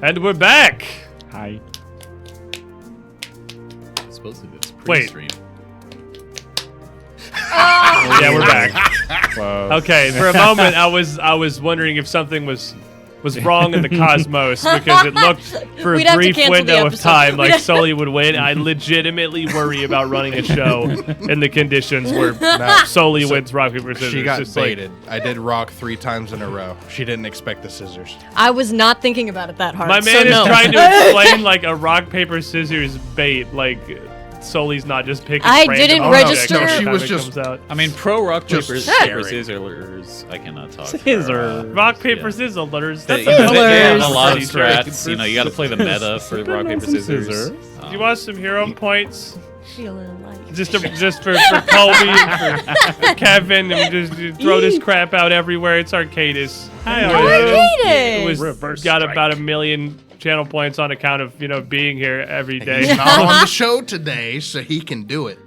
And we're back. Hi. Supposedly it's Wait. pre-stream. Yeah, we're back. Whoa. Okay, for a moment I was wondering if something was wrong in the cosmos because it looked for a We'd have to brief cancel the window of episode. time like Sully would win. I legitimately worry about running a show in the conditions where Sully wins rock paper scissors. She got It's like- baited. I did rock 3 times in a row. She didn't expect the scissors. I was not thinking about it that hard. My so man is no. trying to explain like a rock paper scissors bait, like Sully's not just picking. I random didn't objects register- every No, she time was it just- comes out. I mean, pro rock Just paper staring. scissors. I cannot talk. Scissor. Rock paper Yeah. scissors. That's They, a they have a Colors. lot of pretty trick. strats. You know, you got to play the meta for rock paper scissors. Do you want some hero points? Feeling like Just for Colby and for Kevin, and we just throw this crap out everywhere. It's Arcadis. Hi, Arcadis. It was Reverse got strike. about 1 million channel points on account of being here every day. He's not on the show today, so he can do it.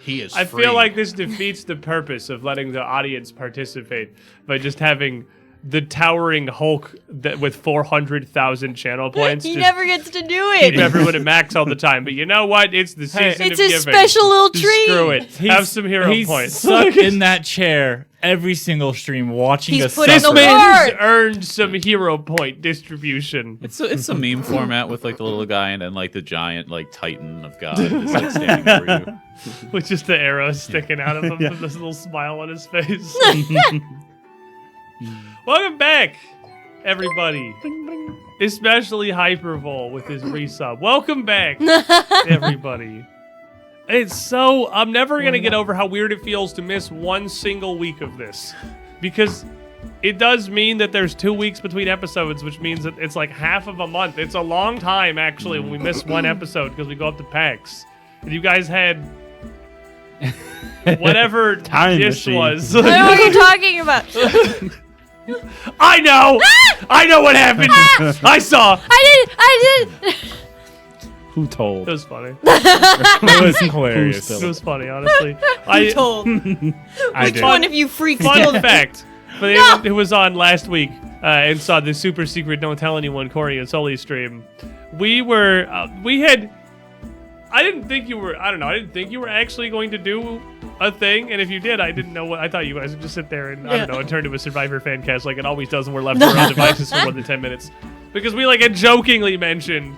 He is I free. feel like this defeats the purpose of letting the audience participate by just having the towering Hulk with 400,000 channel points. he just never gets to do keep it. everyone at max all the time. But you know what? It's the season It's of a giving. special little Just treat. Screw it. Have some hero He's points. stuck in that chair every single stream watching He's us put in This the suffer. work. man has earned some hero point distribution. It's a meme format with like the little guy and then like the giant like titan of God is like standing over you. With just the arrows sticking out of him with this little smile on his face. Welcome back, everybody. Especially Hypervol with his resub. Welcome back, everybody. It's so... I'm never going to get over how weird it feels to miss one single week of this. Because it does mean that there's 2 weeks between episodes, which means that it's like half of a month. It's a long time, actually, when we miss one episode because we go up to PAX. And you guys had... whatever Time this machine. was. I know what you're talking about. I know! I know what happened! I saw! I did. Who told? It was funny. It was hilarious. It was funny, honestly. Who told? I Which did. one of you freaks Fun told? fact, for anyone who was on last week and saw the super secret Don't Tell Anyone Corey and Sully stream, we had... I didn't think you were actually going to do a thing, and if you did, I didn't know what... I thought you guys would just sit there and, I don't know, and turn to a Survivor fan cast like it always does when we're left to our own devices for more than 10 minutes. Because we, had jokingly mentioned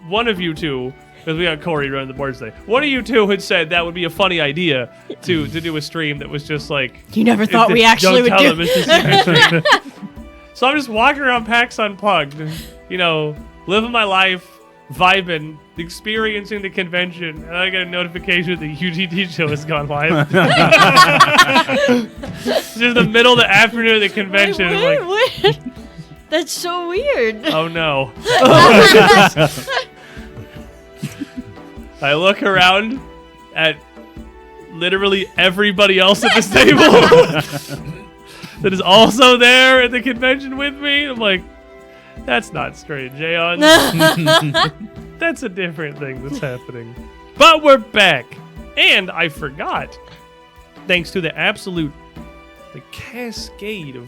one of you two, because we got Corey running the boards today, one of you two had said that would be a funny idea to do a stream that was just like... You never thought we actually would Don't tell do. them, it's just a secret stream. So I'm just walking around PAX Unplugged, living my life, vibing, experiencing the convention, and I get a notification that the UGT show has gone live. It's just the middle of the afternoon of the convention. I'm like, What? That's so weird. oh no. I look around at literally everybody else at this table that is also there at the convention with me. I'm like, that's not Strange Aeons. That's a different thing that's happening. But we're back. And I forgot, thanks to the absolute cascade of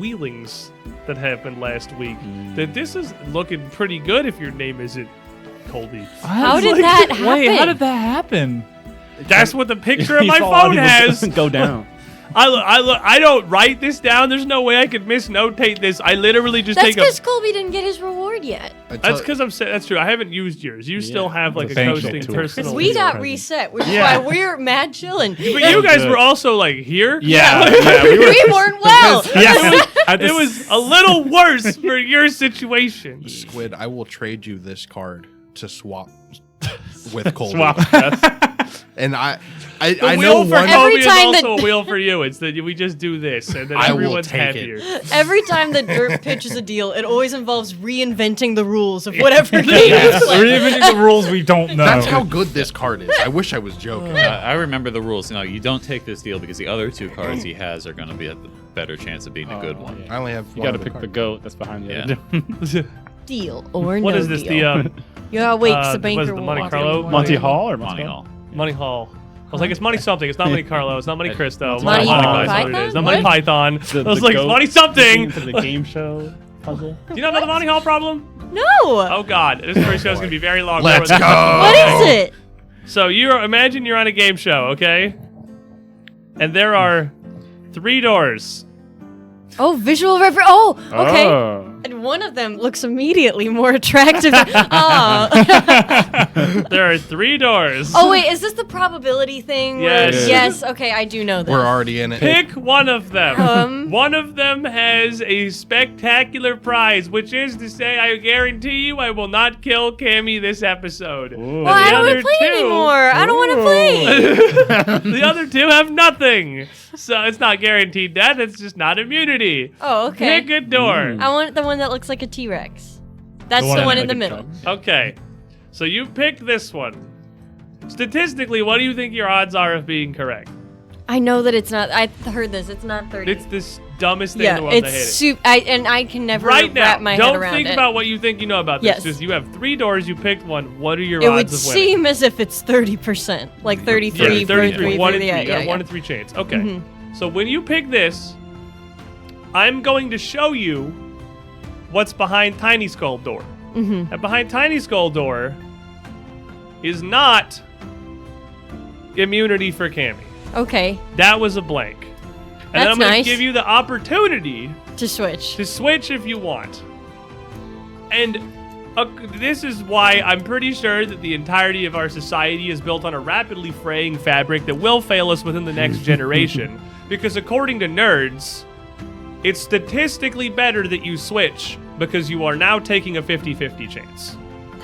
wheelings that happened last week, that this is looking pretty good if your name isn't Colby. How did that happen? Wait, how did that happen? That's what the picture of He my saw phone it, he has. Go down. I don't write this down. There's no way I could misnotate this. I literally just That's take a... because Colby didn't get his reward yet. That's because I'm saying that's true. I haven't used yours. You still have like a Thank you. coasting Tool. personal. We got present. reset, which Yeah. is why we're mad chilling. But you guys were also like here. Yeah, we weren't well. It was a little worse for your situation. Squid, I will trade you this card to swap with Colby. Swap. Yes. And I The know wheel for one. Kobe Every is time also a wheel for you. It's that we just do this, and then I will everyone's take happier. it. Every time the Dirt pitches a deal, it always involves reinventing the rules of whatever game is playing. Reinventing the rules we don't know. That's how good this card is. I wish I was joking. I remember the rules. You don't take this deal because the other 2 cards he has are going to be a better chance of being a good one. I only have You one gotta of pick the cards. goat that's behind the Yeah. other. Deal or What no is this? deal. The You gotta wait, 'cause the was banker it the will Monte walk Carlo? in. Monty Hall or Monty Hall. Money Hall. I was like, it's Money something. It's not Money Carlo. It's not Money Cristo. Monty Python. That's what it Python? is. Not Money What? Python. I was the like, goat Money something. For the game show. puzzle? Do you not know the Monty Hall problem? No. Oh God, this first show is gonna be very long. Let's Bear with go. us. What is it? So imagine you're on a game show, okay? And there are 3 doors. Oh, visual reference. Oh, okay. Oh. And one of them looks immediately more attractive. Oh. There are 3 doors. Oh wait, is this the probability thing? where- Yes. Yes. Okay, I do know this. We're already in it. Pick one of them. Um. One of them has a spectacular prize, which is to say, I guarantee you, I will not kill Cammy this episode. Ooh. Well, I don't want other to play two- anymore. I don't want to play. The other 2 have nothing. So it's not guaranteed death, it's just not immunity. Oh, okay. Pick a door. I want the one that looks like a T-Rex. That's The the one one in in the the middle. Okay. So you picked this one. Statistically, what do you think your odds are of being correct? I know that it's not. I heard this. It's not 30. It's the dumbest thing in yeah, the world. I hate it's it. super. And I can never Right now, wrap my head don't around think it. about what you think you know about this. Yes. Just you have 3 doors. You picked one. What are your It would odds of winning? seem as if it's 30%, like 33. Yeah, 33. 1 in 3. Yeah, You got yeah, 1 yeah. in 3 chance. Okay. Mhm. So when you pick this, I'm going to show you what's behind Tiny Skull door. Mhm. And behind Tiny Skull door is not immunity for Cammy. Okay, That was a blank. And then That's I'm going to nice. give you the opportunity to switch. to switch if you want. And this is why I'm pretty sure that the entirety of our society is built on a rapidly fraying fabric that will fail us within the next generation. Because according to nerds, it's statistically better that you switch because you are now taking a 50-50 chance.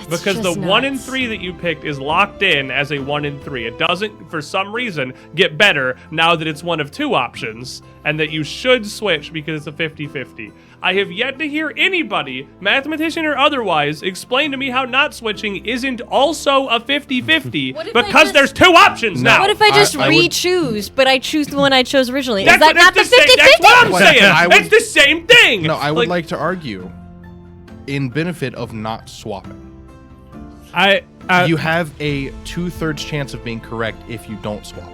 That's Because the just 1 in nuts. 3 that you picked is locked in as a 1 in 3. It doesn't, for some reason, get better now that it's one of 2 options, and that you should switch because it's a 50-50. I have yet to hear anybody, mathematician or otherwise, explain to me how not switching isn't also a 50-50 What if I because just- there's 2 options now. What if I just I would- re-choose, but I choose the one I chose originally? That's Is that what- not the that's the same- 50-50? That's what I'm Well, saying. I would- It's the same thing. No, I would like to argue in benefit of not swapping. You have a 2/3 chance of being correct if you don't swap.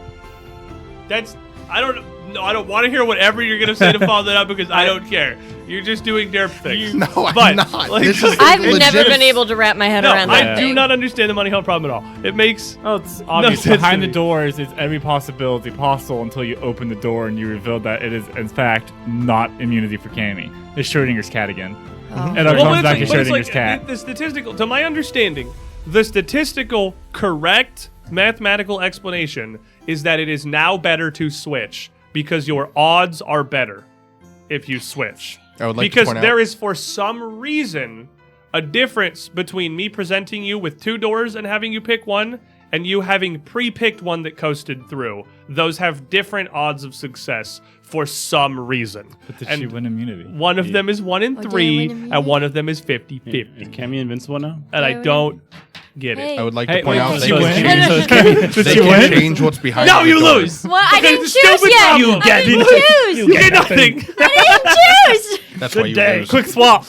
I don't want to hear whatever you're gonna say to follow that up because I don't care. You're just doing derp things. No, I'm But, not. like- This is I've legit. never been able to wrap my head No, around I that do thing. not understand the money hell problem at all. It makes Oh, it's obvious. sense Behind to the me. doors is every possibility possible until you open the door and you reveal that it is, in fact, not immunity for Cammy. It's Schrodinger's cat again. Oh. It all Well, comes but back to it's like- but Schrodinger's it's cat. The statistical, to my understanding, the statistical correct mathematical explanation is that it is now better to switch because your odds are better if you switch. I would like to because point out- there is, for some reason, a difference between me presenting you with 2 doors and having you pick one and you having pre-picked one that coasted through. Those have different odds of success for some reason. But did And she win immunity? one of them is 1 in Oh, did I 3, win and immunity? one of them is 50-50. Is Cammy invincible now? And I Did I win? don't get Hey. it. I would like Hey, to point wait, out did they she can win? change, Did they she can win? change what's behind No, the you door. lose! Well, I Because didn't it's choose stupid yet. problem. I didn't choose. You get nothing! I didn't choose. That's why you lose. Quick swap.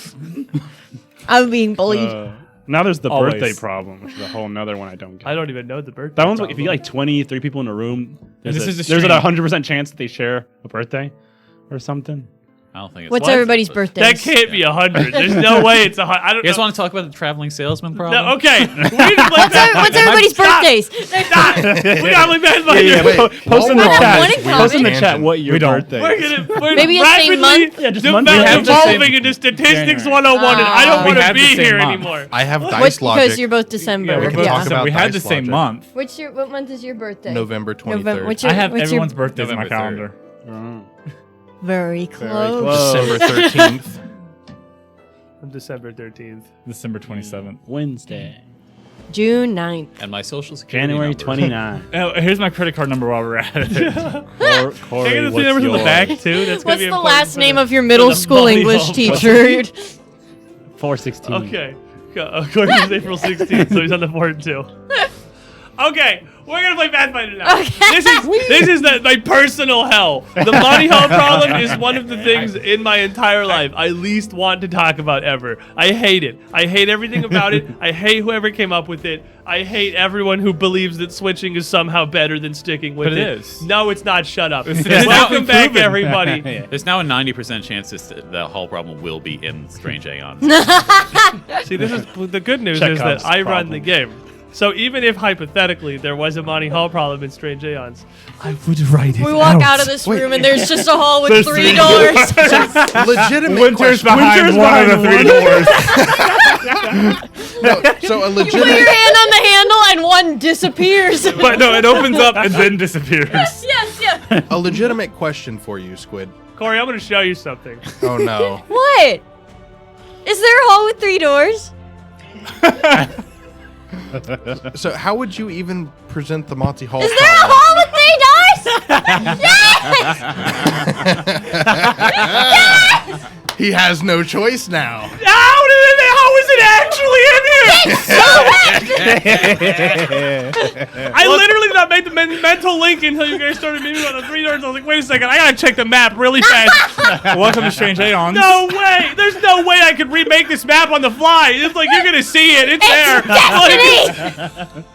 I'm being bullied. Now there's the Always. birthday problem, which is a whole nother one I don't get. I don't even know the birthday. That one's like, if you problem. get like 23 people in a room, there's This a, is a there's a stream. 100% chance that they share a birthday or something. I don't think it's What's what? everybody's birthday? That can't be 100. There's no way it's 100. I don't You guys know. want to talk about the traveling salesman problem? No, okay. What's everybody's Stop. birthdays? We got like bad money. Wait, Post in the while we're on chat. one in this weird Post in the tangent, chat what your We don't. birthday We're is. gonna Maybe the same rapidly month? Yeah, just month. We have the evolving same- into statistics January. 101, and I don't We want to have the be same here month. anymore. I have What? dice logic. Because you're both December. Yeah, we we're can both talk December. about We had the dice same logic. month. What month is your birthday? November 23rd. November. What's I your, have what's everyone's your, birthdays in my November 3rd. calendar. Oh. Very close. close. December 13th. On December 13th. December 27th. Wednesday. June 9th. And my social security January number. 29. Oh, here's my credit card number while we're at it. Corey, Can I get the what's numbers on the yours? back too? That's gonna What's be the important last for name the- of your middle for the school body English of- teacher? 416. Okay. Of course, it's April 16th, so he's on the board too. Okay, We're gonna play Pathfinder now. Okay. This is my personal hell. The Monty Hall problem is one of the things in my entire life I least want to talk about ever. I hate it. I hate everything about it. I hate whoever came up with it. I hate everyone who believes that switching is somehow better than sticking with it. But it is. No, it's not. Shut up. Welcome back, everybody. There's now a 90% chance the Hall problem will be in Strange Aeons. See, this is the good news is that I run the game. So even if hypothetically there was a Monty Hall problem in Strange Aeons, I would write it. We walk out of this room and there's just a hall with 3 doors. Legitimate Winter's question. behind one of the 3 doors. No, so a You put your legitimate. hand on the handle and one disappears. But no, it opens up and then disappears. yes. A legitimate question for you, Squid. Corey, I'm going to show you something. Oh no. What? Is there a hall with 3 doors? So how would you even present the Monty Hall? Is there a hall with 3 doors? He has no choice now. How is it actually in here? I literally did not make the mental link until you guys started moving on the 3 doors. I was like, wait a second, I gotta check the map really fast. Welcome to Strange Aeons. No way! There's no way I could remake this map on the fly. It's like you're gonna see it. It's there. Destiny!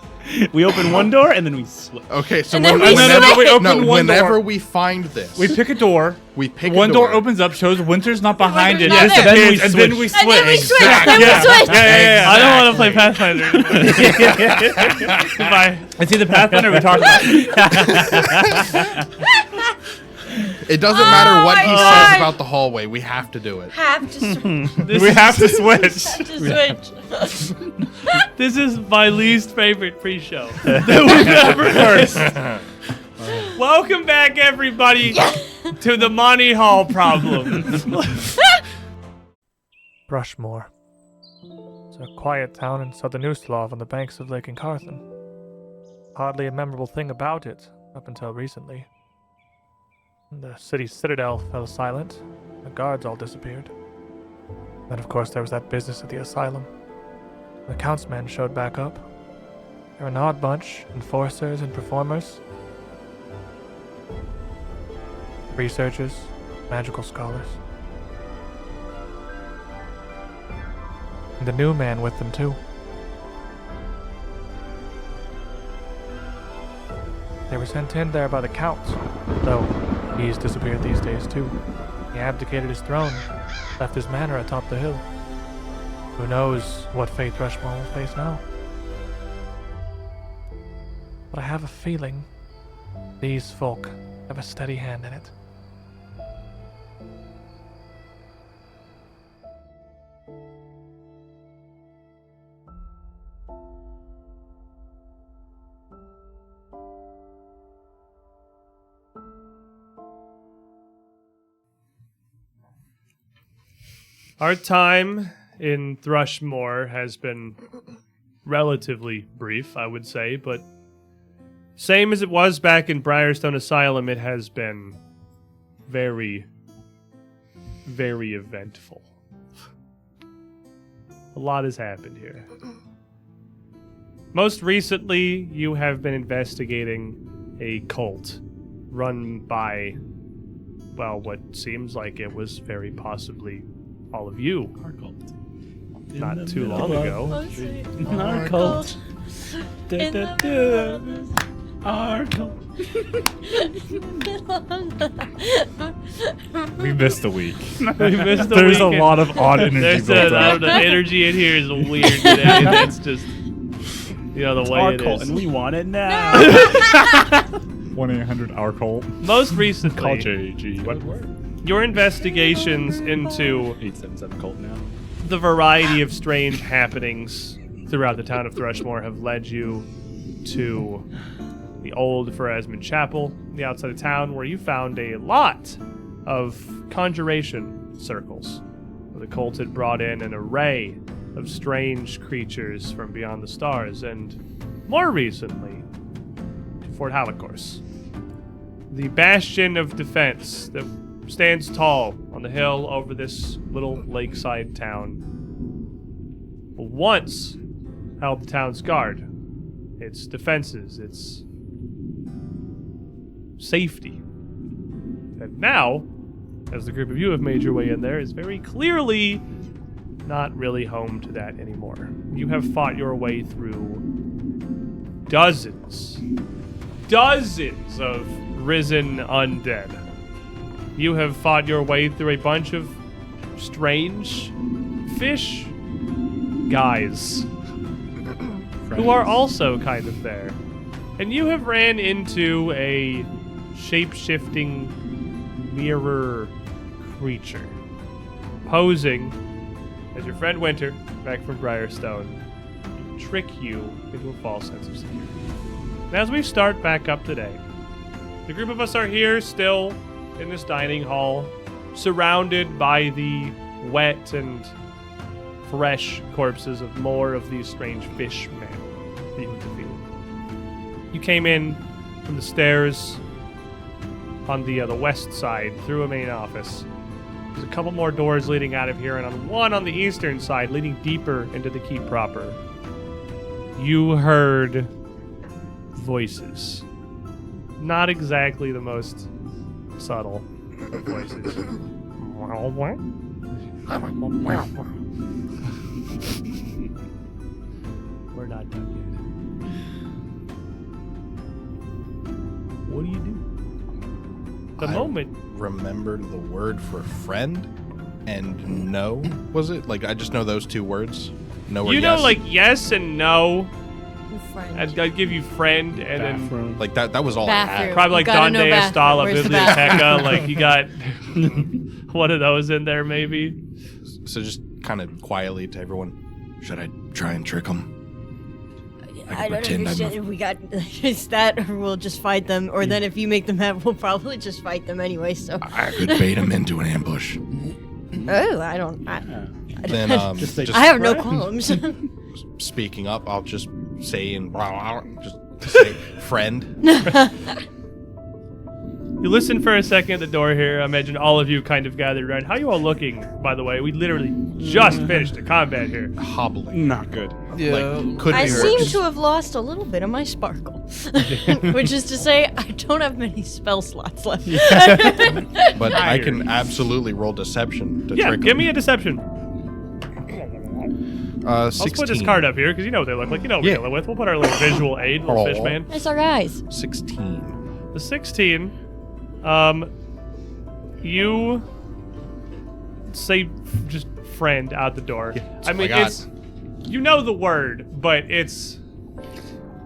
We open one door and then we switch. Okay, so And then when- we whenever, we open one whenever door. we find this, We pick a door. we pick One a door opens up, shows Winter's not behind it, Winter's not there. disappears, and then we switch. And then we switch. Exactly. Then we Yeah. switch. Yeah. I don't want to play Pathfinder anymore. Goodbye. It's either Pathfinder we talk about. It doesn't matter what my he God. says about the hallway. We have to do it. Have to switch. We have to switch. This is my least favorite pre-show that we've ever heard. Welcome back, everybody, to the Monty Hall problem. Thrushmoor. It's a quiet town in southern Ustalav on the banks of Lake Incarthen. Hardly a memorable thing about it, up until recently. The city's citadel fell silent, the guards all disappeared. Then of course there was that business at the asylum. The accountsmen showed back up. They're an odd bunch, enforcers and performers. Researchers, magical scholars. And a new man with them too. They were sent in there by the Count, though he's disappeared these days too. He abdicated his throne, left his manor atop the hill. Who knows what fate Thrushmoor will face now? But I have a feeling these folk have a steady hand in it. Our time in Thrushmoor has been relatively brief, I would say, but same as it was back in Briarstone Asylum, it has been very, very eventful. A lot has happened here. Most recently, you have been investigating a cult run by, well, what seems like it was very possibly all of you. Our cult. Not too long ago. Our cult. Our cult. We missed a week. We missed the There's a weekend. lot of odd energy There's built the up. energy in here is weird today. That's just, the way Our it cult, is. and we want it now. 1-800-OUR cult. Most recently, Call JG. What word? your investigations into 877 cult now. the variety of strange happenings throughout the town of Thrushmoor have led you to the old Pharasman Chapel, the outside of town, where you found a lot of conjuration circles. The cult had brought in an array of strange creatures from beyond the stars, and more recently, to Fort Halicourse, the bastion of defense that stands tall on the hill over this little lakeside town. Once held the town's guard its defenses, its safety. And now, as the group of you have made your way in there, is very clearly not really home to that anymore. You have fought your way through dozens of risen undead. You have fought your way through a bunch of strange fish guys who are also kind of there. And you have ran into a shape-shifting mirror creature posing as your friend Winter, back from Briarstone, to trick you into a false sense of security. And as we start back up today, the group of us are here still in this dining hall, surrounded by the wet and fresh corpses of more of these strange fish men that you defeated. You came in from the stairs on the west side through a main office. There's a couple more doors leading out of here, and on one on the eastern side, leading deeper into the keep proper, you heard voices. Not exactly the most subtle of voices. We're not done yet. What do you do? The moment. Remembered the word for friend and no, was it? Like, I just know those two words. No or You yes. know, like, yes and no. Friend. I'd give you friend, and then Bathroom. Like, that was all I Bathroom. had. probably like Gotta know Donde bathroom. Estala, Where's the Biblioteca. Like, you got one of those in there, maybe. So just kind of quietly to everyone, should I try and trick them? I don't understand if we got it's that, or we'll just fight them, or then if you make them mad, we'll probably just fight them anyway. So I could bait them into an ambush. oh, I don't. Then Just say- I have no qualms. speaking up, I'll just say just say friend. You listen for a second at the door here. I imagine all of you kind of gathered around. How are you all looking, by the way? We literally just finished a combat here. Hobbling. Not good. Like, could I be seem worse. to have lost a little bit of my sparkle, which is to say, I don't have many spell slots left. But I can absolutely roll deception to Yeah, trick give them. me a deception. 16. I'll put this card up here because you know what they look like. You know what we're dealing with. We'll put our little visual aid, little fish man. It's our guys. 16. The 16, you say just friend out the door. I mean, I got. it's, you know the word, but it's,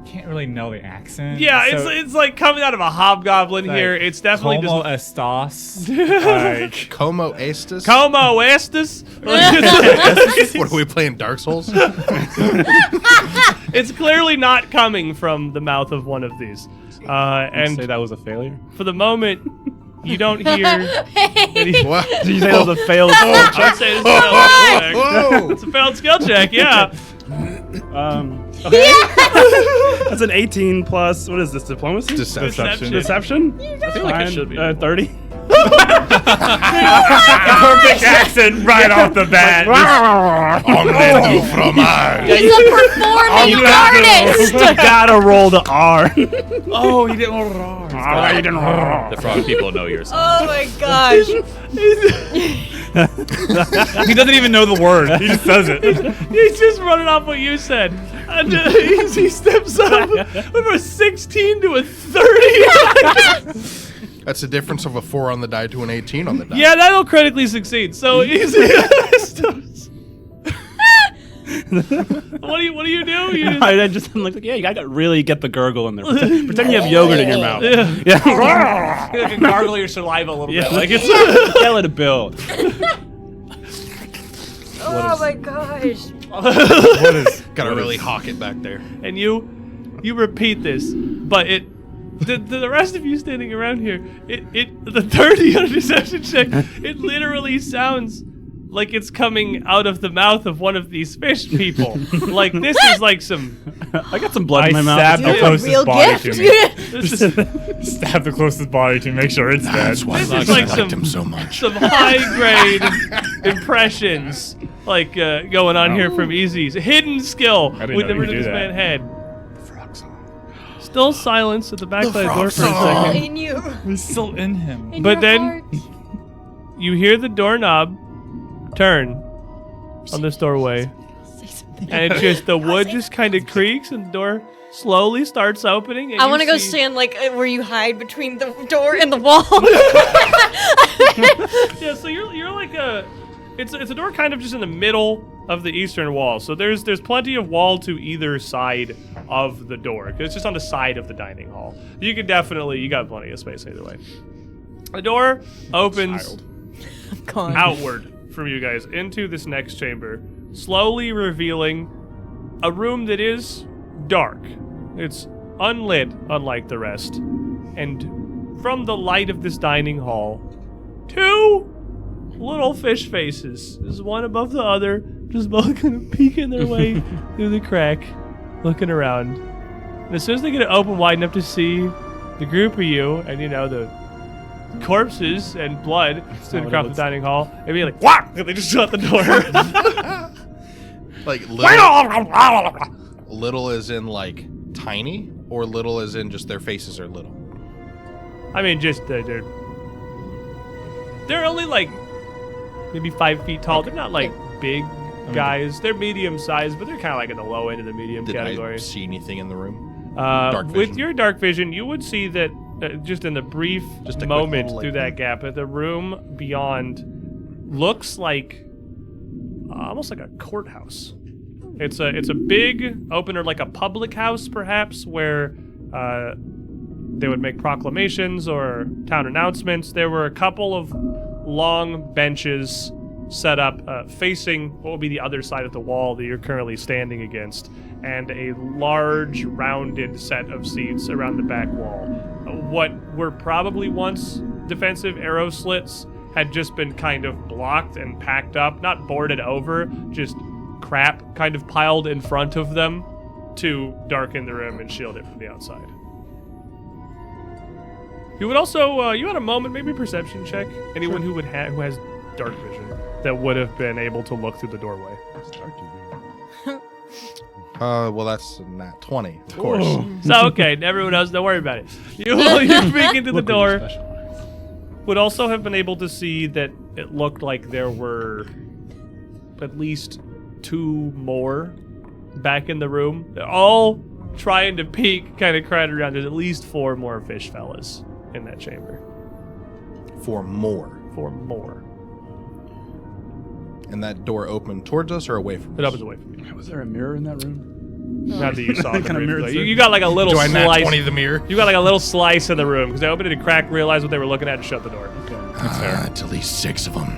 Can't really know the accent. yeah, so it's like coming out of a hobgoblin like here. It's definitely Como just estas. Like, Como Estes? Como Estes. What are we playing, Dark Souls? It's clearly not coming from the mouth of one of these. And say And that was a failure. for the moment, you don't hear any. What? Did you say that was a failed I'd say it's a failed skill check. Whoa! It's a failed skill check, yeah. Okay. That's an 18 plus. What is this? Diplomacy? Deception. Deception? I feel like it should be. 30. perfect accent right off the bat. Omelette du fromage. He's a performing artist. You gotta roll the R. Oh, you didn't roll the R. You didn't roll. The frog people know your song. Oh my gosh. He doesn't even know the word. He just says it. He's just running off what you said. And he steps up from a 16 to a 30. That's the difference of a 4 on the die to an 18 on the die. Yeah, that'll critically succeed. So easy. What do you do? You just, I'm like, yeah, you gotta really get the gurgle in there. Pretend you have yogurt in your mouth. yeah. Yeah. You can gargle your saliva a little Yeah, bit. like it's Yeah, let it build. Oh my gosh. What is? Gotta really hawk it back there. and you repeat this, but the rest of you standing around here, the 30 on a deception check, it literally sounds like it's coming out of the mouth of one of these fish people. Like this is like some. I got some blood in my mouth. stabbed the You're a closest real body gift. to me. This is Stab the closest body to make sure it's dead. That's why This I is like liked some- him so much. some high grade impressions like going on here from Easy's hidden skill I didn't with know the you could rid of do this that. man head. Frog's Still silence at the back of the door for a second. In you. We're still in him. In But your then- heart. You hear the doorknob turn on this doorway. Say something. And it's just, the wood just kind of creaks and the door slowly starts opening. And I want to go stand like where you hide between the door and the wall. Yeah, so you're like it's a door kind of just in the middle of the eastern wall. So there's plenty of wall to either side of the door. 'Cause it's just on the side of the dining hall. You got plenty of space either way. The door opens Gone. outward from you guys into this next chamber, slowly revealing a room that is dark. It's unlit, unlike the rest. And from the light of this dining hall, 2 little fish faces. There's one above the other, just both kind of peeking their way through the crack, looking around. And as soon as they get it open wide enough to see the group of you, and the corpses and blood stood across the dining hall, they'd be like, "Whack!" And they just shut the door. Like little as in like tiny, or little as in just their faces are little. I mean, just they're only like maybe 5 feet tall. They're not like big guys. They're medium sized, but they're kind of like in the low end of the medium Did category. I see anything in the room? Dark vision. With your dark vision, you would see that just in the brief Just a quick moment little, like, through that gap, that the room beyond looks like almost like a courthouse. It's a big opener, like a public house, perhaps, where they would make proclamations or town announcements. There were a couple of long benches set up facing what would be the other side of the wall that you're currently standing against, and a large rounded set of seats around the back wall. What were probably once defensive arrow slits had just been kind of blocked and packed up, not boarded over, just crap kind of piled in front of them to darken the room and shield it from the outside. You would also, you had a moment, maybe perception check. Anyone who who has dark vision that would have been able to look through the doorway. Well, that's not 20, of course. So, okay, everyone else, don't worry about it. You peek into the door. Would also have been able to see that it looked like there were at least 2 more back in the room. They're all trying to peek, kind of crowded around. There's at least 4 more fish fellas in that chamber. 4 more. 4 more. And that door opened towards us or away from us? It opens away from you. Was there a mirror in that room? Not that you saw the Kind of room. mirrored Like, thing. you got like a little Do I not slice. 20 the mirror? You got like a little slice in the room because they opened it a crack, realized what they were looking at, and shut the door. It's at least 6 of them.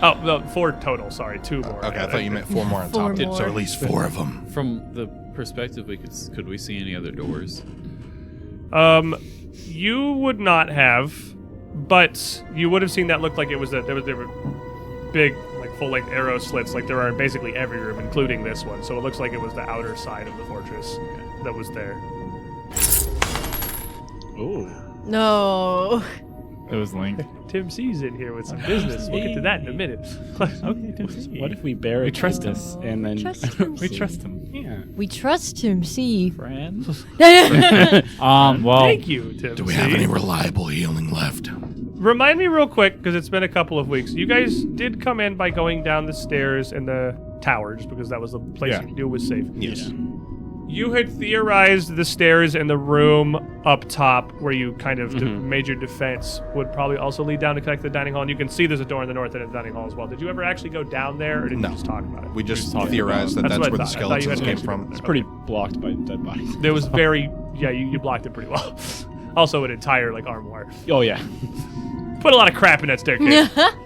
Oh, no, 4 total. Sorry, 2 more. Okay, I thought you meant 4 more on top. 4 more. So at least 4 of them. From the perspective, could we see any other doors? You would not have, but you would have seen that looked like it was there were big, like full-length arrow slits, like there are in basically every room, including this one. So it looks like it was the outer side of the fortress that was there. Ooh. No. It was Link. Tim C's in here with some business. We'll get to that in a minute. Okay, Tim C. What if we barricade We trust him. this and then Trust him. We trust him. yeah? We trust him, see. Friends? Well, Thank you, Tim. Do we C. have any reliable healing left? Remind me real quick, because it's been a couple of weeks. You guys did come in by going down the stairs in the tower, just because that was the place Yeah. you knew was safe. Yes. You had theorized the stairs in the room up top, where you kind of made your defense, would probably also lead down to connect to the dining hall. And you can see there's a door in the north end of the dining hall as well. Did you ever actually go down there, or did No. you just talk about it? We just talking theorized that That's that's what I where the thought. I thought you had skeletons to came actually from. go there. It's pretty blocked by dead bodies. There was very, you blocked it pretty well. Also, an entire like armoire. Oh yeah. Put a lot of crap in that staircase. what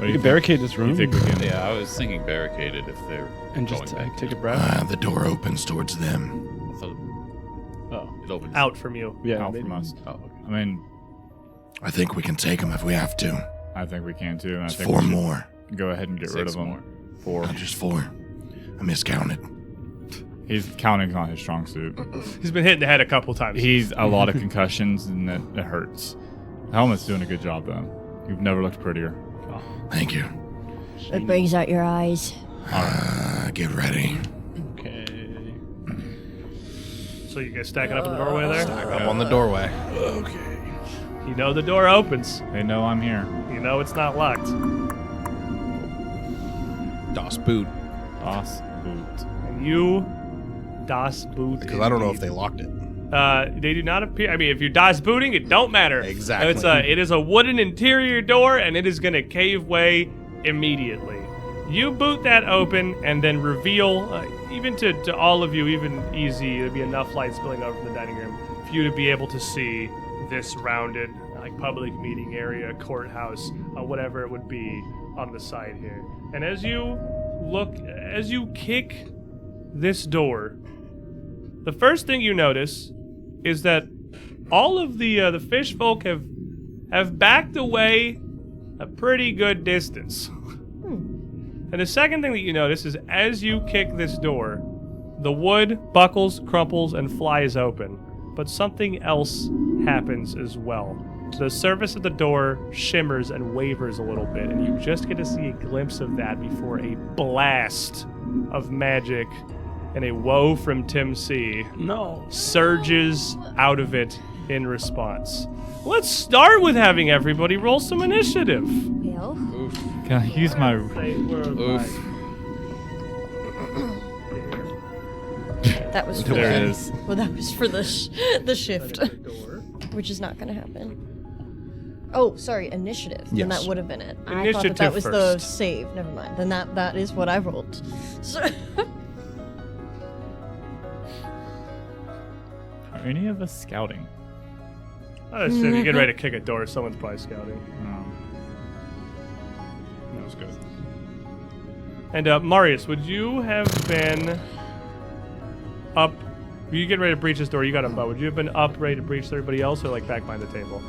do We you could barricade this room You think we can? Yeah, I was thinking barricaded if they're and just going back. take a breath. The door opens towards them. I thought Oh. it opens Out from you. Yeah. Out maybe. from us. Oh, okay. I mean, I think we can take them if we have to. I think we can too. And I It's think 4 we should more. go ahead and get rid of 6 them. more. 4. Not just 4. I miscounted. He's counting's not his strong suit. He's been hit in the head a couple times. He's a lot of concussions and it hurts. The helmet's doing a good job though. You've never looked prettier. Thank you. It brings out your eyes. Get ready. Okay. So you guys stacking up in the doorway there? Stack up on the doorway. You know the door opens. They know I'm here. You know it's not locked. Das Boot. Das Boot. And you Das Boot. Because I don't know if they locked it. They do not appear. I mean, if you're Das Booting, it don't matter. Exactly. It is a wooden interior door, and it is going to cave way immediately. You boot that open, and then reveal, even to all of you, even easy, there'd be enough light spilling over from the dining room for you to be able to see this rounded, like, public meeting area, courthouse, whatever it would be on the side here. And as you kick this door, the first thing you notice is that all of the fish folk have backed away a pretty good distance. And the second thing that you notice is as you kick this door, the wood buckles, crumples, and flies open. But something else happens as well. The surface of the door shimmers and wavers a little bit, and you just get to see a glimpse of that before a blast of magic and a woe from Tim C. surges out of it in response. Let's start with having everybody roll some initiative. Well, Can I use my... that was for There it the- is. Well, that was for the shift, which is not going to happen. Oh, sorry, initiative. Then Yes. that would have been it. I thought Initiative that was the first. save. Never mind. Then that is what I rolled. So Are any of us scouting? I assume you get ready to kick a door, someone's probably scouting. That was good. And Marius, would you have been up? You get ready to breach this door. You got a bow. Would you have been up, ready to breach everybody else, or like back behind the table?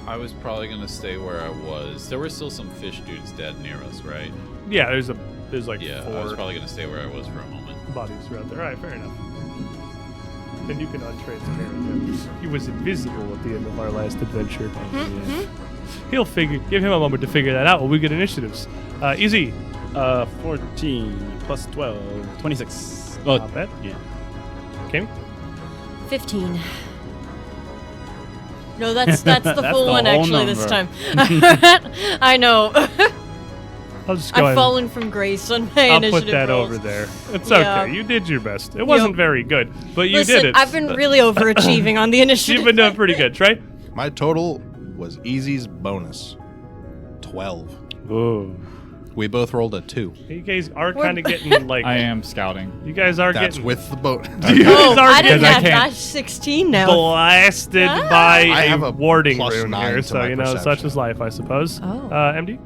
I was probably gonna stay where I was. There were still some fish dudes dead near us, right? Yeah, there's like Yeah, I was 4 probably gonna stay where I was for a moment. bodies around there. All right, fair enough. Then you can untransparent him. He was invisible at the end of our last adventure. He'll give him a moment to figure that out while we get initiatives. Easy. 14 plus 12, 26. Not bad. Yeah. Kim? 15. No, that's the That's full the one whole actually this number. time. I know. I'll just go I've ahead. fallen from grace on my I'll initiative put that rolls. over there. It's Yeah. okay. You did your best. It wasn't very good, but you Listen, did it. I've been really overachieving on the initiative. You've been doing pretty good. Trey? My total was Easy's bonus. 12. Ooh. We both rolled a 2. You guys are kind of getting like. I am scouting. You guys are That's getting with the boat. You guys are I didn't getting have can't- that 16 now. blasted Ah. by I have a a warding plus rune 9 here, to so my you know, such perception. is life, I suppose. Oh. MD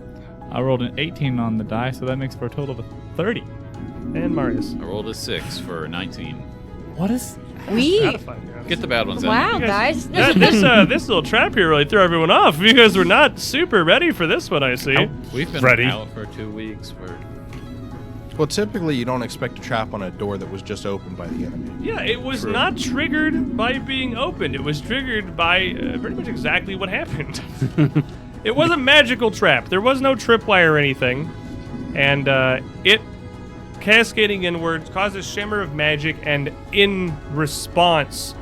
I rolled an 18 on the die, so that makes for a total of 30. and Marius. I rolled a 6 for 19. What is... We. Gratifying, yeah. Get the bad ones Wow, in. guys. This little trap here really threw everyone off. You guys were not super ready for this one, I see. We've been Ready. out for 2 weeks. Well, typically you don't expect a trap on a door that was just opened by the enemy. Yeah, it was not triggered by being opened. It was triggered by pretty much exactly what happened. It was a magical trap. There was no tripwire or anything. And it, cascading inwards, causes shimmer of magic, and in response,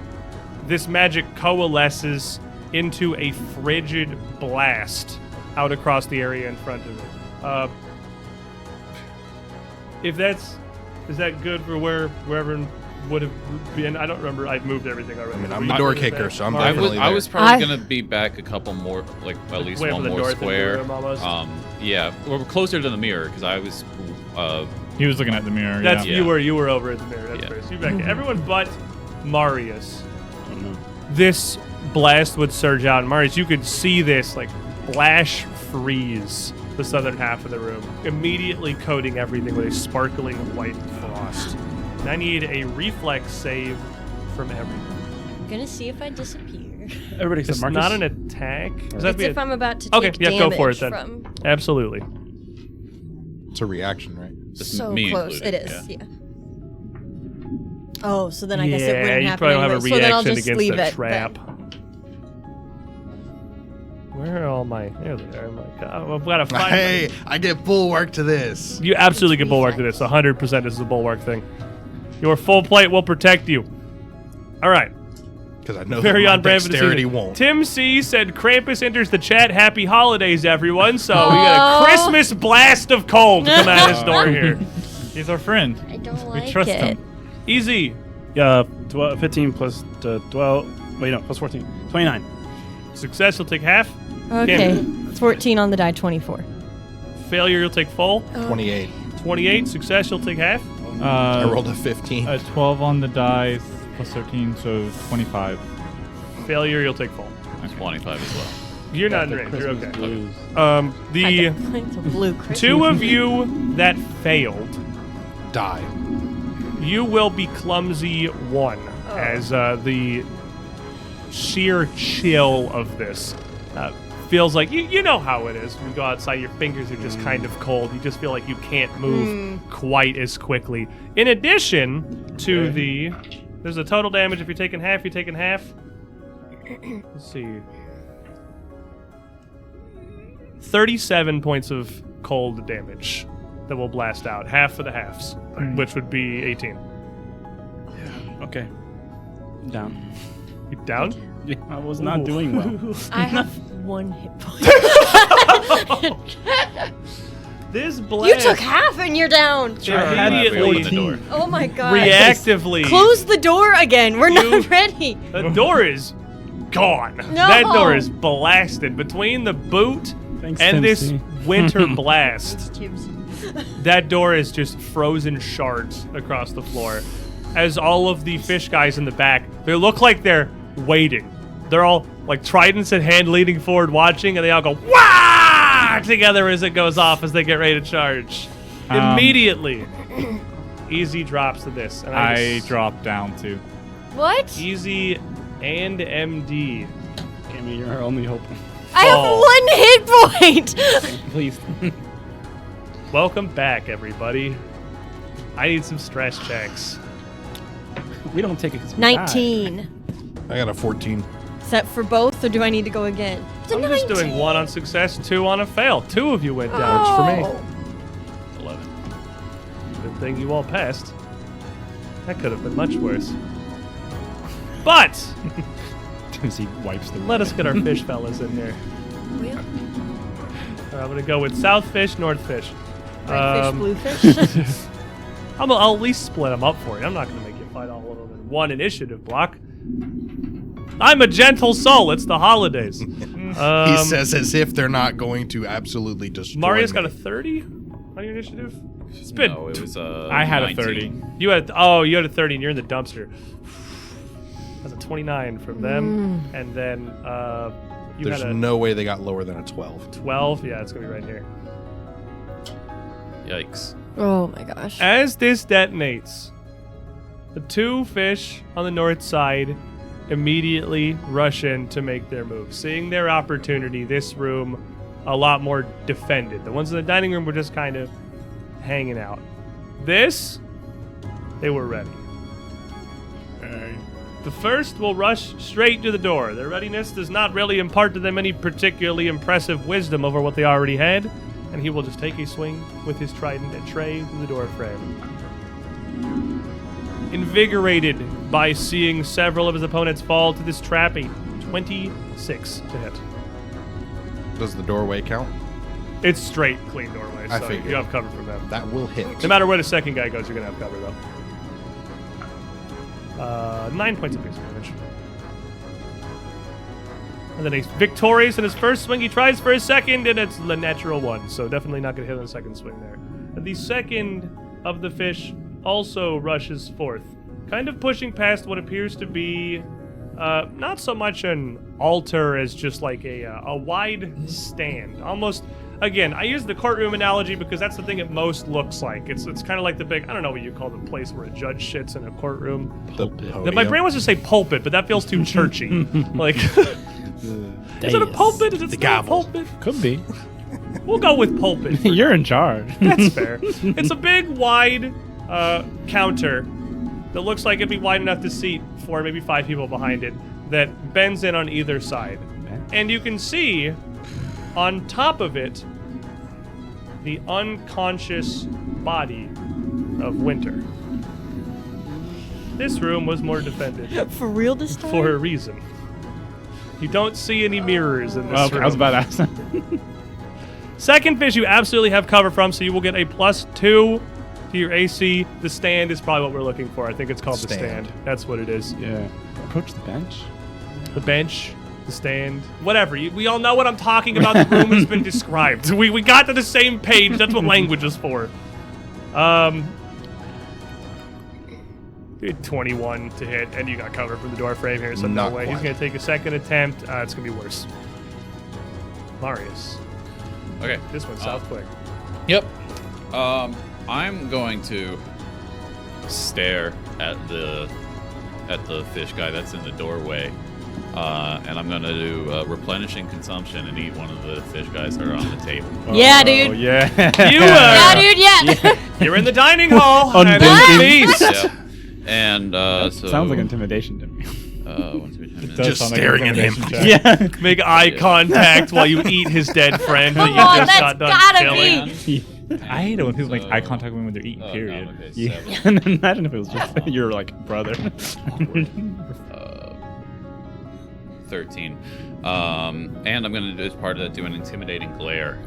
this magic coalesces into a frigid blast out across the area in front of it. Is that good for wherever would have been? I don't remember. I've moved everything already. I mean, Were I'm you the door good with kicker, that? so I'm Marius? definitely I there. was probably I- gonna be back a couple more, like at least Wait one for the more door to the square. room almost? Yeah, we're closer to the mirror because I was. He was looking at the mirror. That's yeah. you were over at the mirror. That's Yeah. fair. So you back. Everyone but Marius. Oh no. This blast would surge out, and Marius, you could see this like flash freeze the southern half of the room, immediately coating everything with a sparkling white frost. And I need a reflex save from everyone. I'm gonna see if I disappear. Everybody It's except Marcus. not an attack. Does that It's be if I'm about to Okay, take yeah, go damage for it then. from. Absolutely. It's a reaction, right? Just So me close. included, It is. yeah. Yeah. Oh, so then I guess it Yeah, wouldn't you happen probably don't anyway. have a So then I'll reaction just against leave the it. trap. then. Where are all my? There they are. My God, I've got to find. Hey, I get bulwark to this. You absolutely get bulwark to this. 100% this is a bulwark thing. Your full plate will protect you. All right. Because I know Very that on my brand for the dexterity season. won't. Tim C said Krampus enters the chat. Happy holidays, everyone. So we got a Christmas blast of cold coming out of his door here. He's our friend. I don't We like trust it. him. Easy. 15 plus 12. Wait, no, plus 14. 29. Success, you'll take half. Okay. 14 on the die, 24. Failure, you'll take full. 28. 28. Success, you'll take half. I rolled a 15. 12 on the dice, plus 13, so 25. Failure, you'll take full. That's 25 as well. You're not in range. You're okay. Blues. The It's a blue Christmas. two of you that failed, Die. you will be clumsy one as the sheer chill of this feels like you know how it is. When you go outside, your fingers are just kind of cold. You just feel like you can't move quite as quickly. In addition to there's a total damage. If you're taking half, you're taking half. Let's see. 37 points of cold damage that will blast out. Half for the halves, which would be 18. Okay. Down. You down? Yeah, I was not doing well. I have 1 hit point. This You blast took half and you're down. immediately Open the door. Oh my god. reactively. Close the door again. We're not ready. The door is gone. No. That door is blasted between the boot Thanks, and Tim this C. winter blast. Chips. That door is just frozen shards across the floor. As all of the fish guys in the back, they look like they're waiting. They're all like tridents in hand leaning forward watching, and they all go, "Wah!" together as it goes off as they get ready to charge. Immediately, Easy drops to this. And I drop down too. What? Easy and MD. Cammy, you're our only hope. I have 1 hit point. Please. Welcome back, everybody. I need some stress checks. We don't take it because 19. I got a 14. Is that for both, or do I need to go again? It's a I'm just 19. doing 1 on success, 2 on a fail. 2 of you went down. Oh. for me. 11. Good thing you all passed. That could have been much worse. But He wipes the. let us get our fish fellas in here. Well, I'm gonna go with south fish, north fish. red fish, blue fish. I'll at least split them up for you. I'm not gonna make you fight all of them in one initiative block. I'm a gentle soul. It's the holidays. He says as if they're not going to absolutely destroy Marius me. got a 30 on your initiative. It's been. No, it was I had 19. a 30. You had you had a 30 and you're in the dumpster. That's a 29 from them, and then you There's had a no way they got lower than a 12. 12. Yeah, it's gonna be right here. Yikes. Oh my gosh. As this detonates, the 2 fish on the north side immediately rush in to make their move, seeing their opportunity. This room a lot more defended. The ones in the dining room were just kind of hanging out. This, they were ready. The first will rush straight to the door. Their readiness does not really impart to them any particularly impressive wisdom over what they already had, and he will just take a swing with his trident at Trey through the door frame. Invigorated by seeing several of his opponents fall to this trap, a 26 to hit. Does the doorway count? It's straight, clean doorway, I so figured. you have cover from them. That will hit. No matter where the second guy goes, you're going to have cover, though. 9 points of piercing damage. And then he's victorious in his first swing. He tries for his second, and it's the natural 1, so definitely not going to hit on the second swing there. And the second of the fish also rushes forth, kind of pushing past what appears to be not so much an altar as just like a wide stand. Almost, again, I use the courtroom analogy because that's the thing it most looks like. It's kind of like the big, I don't know what you call the place where a judge sits in a courtroom. My brain wants to say pulpit, but that feels too churchy. Like, is it a pulpit? Is it still a pulpit? Could be. We'll go with pulpit. You're in charge. That's fair. It's a big, wide counter that looks like it'd be wide enough to seat 4, maybe 5 people behind it, that bends in on either side. And you can see on top of it the unconscious body of Winter. This room was more defended. For real this time? For a reason. You don't see any mirrors in this Okay, room. I was about to ask. Second fish you absolutely have cover from, so you will get a +2 to your AC. The stand is probably what we're looking for. I think it's called the stand. That's what it is. Yeah. Approach the bench. The bench, the stand, whatever. We all know what I'm talking about. The room has been described. We got to the same page. That's what language is for. 21 to hit, and you got cover from the door frame here, so Not no way. quite. He's going to take a second attempt. It's going to be worse. Marius. Okay. This one's south quick. Yep. I'm going to stare at the fish guy that's in the doorway, and I'm gonna do replenishing consumption and eat one of the fish guys that are on the table. Yeah, Oh, dude. yeah. Yeah, dude, yeah. You're in the dining hall. Unblinking. and it's a feast. Yeah. And so Sounds like intimidation to me. Just staring at him. Yeah. Make eye contact while you eat his dead friend that Come you on, just that's got done gotta killing. be. I hate it when people make So- eye contact when they're eating, Oh, period. God, okay, Yeah. 7. And then imagine if it was just your, brother. 13. And I'm gonna, as part of that, do an intimidating glare.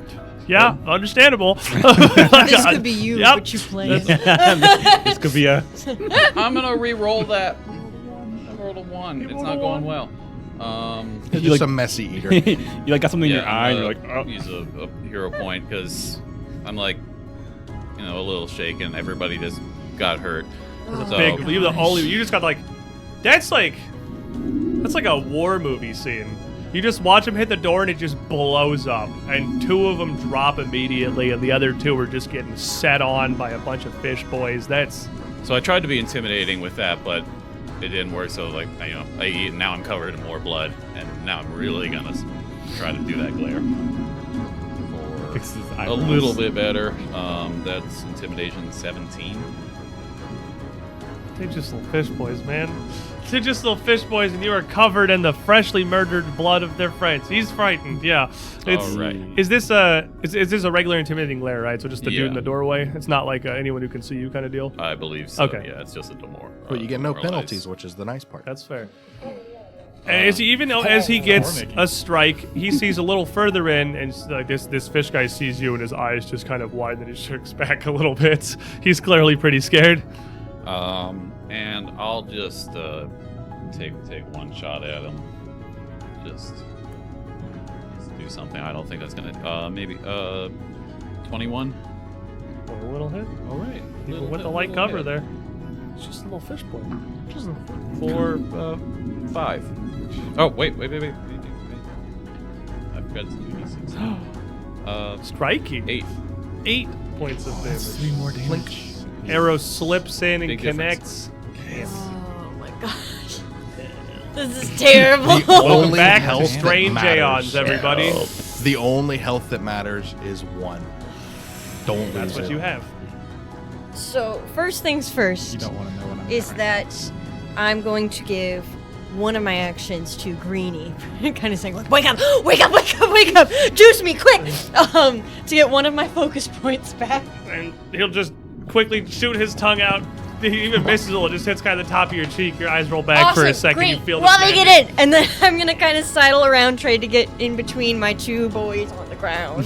Yeah, understandable. This could be you, Yep. but you play. This could be a... I'm gonna re-roll that. I rolled a 1. It's not going well. He's just a messy eater. you got something in your eye and I'm you're gonna like, oh. use a hero point because I'm a little shaken. Everybody just got hurt. So, Big, you're the only. You just got that's like a war movie scene. You just watch him hit the door and it just blows up, and 2 of them drop immediately, and the other 2 are just getting set on by a bunch of fish boys. So I tried to be intimidating with that, but it didn't work. So I eat, and now I'm covered in more blood, and now I'm really gonna try to do that glare. Fix his A eyebrows. little bit better. That's intimidation 17. They're just little fish boys, man. They're just little fish boys, and you are covered in the freshly murdered blood of their friends. He's frightened. Yeah. All right. Is this a regular intimidating glare, right? So just the dude in Yeah. the doorway. It's not like anyone who can see you kind of deal. I believe so. Okay. Yeah, it's just a door. But you get no demoralize. penalties, which is the nice part. That's fair. And as he gets a strike, he sees a little further in, and this fish guy sees you, and his eyes just kind of widen, and he shrinks back a little bit. He's clearly pretty scared. And I'll just take one shot at him. Just do something. I don't think that's gonna. Maybe 21. A little hit. All right. Even with the light cover there. It's just a little fish boy. Just a For 5. Oh wait. I forgot to do d6. striking. 8. 8 points of damage. 3 more damage. Arrow slips in and Big connects. Oh my gosh. This is terrible. The Welcome only back health to that Strange matters- Aeons, everybody. The only health that matters is 1. Don't That's lose what it. you have. So, first things first You don't want to know what I'm is that I'm going to give one of my actions to Greenie, kind of saying like, wake up, juice me, quick, to get one of my focus points back. And he'll just quickly shoot his tongue out. He even misses it. Just hits kind of the top of your cheek. Your eyes roll back for a second. Great. You feel Let the me damage. get in, and then I'm gonna kind of sidle around, try to get in between my 2 boys on the ground.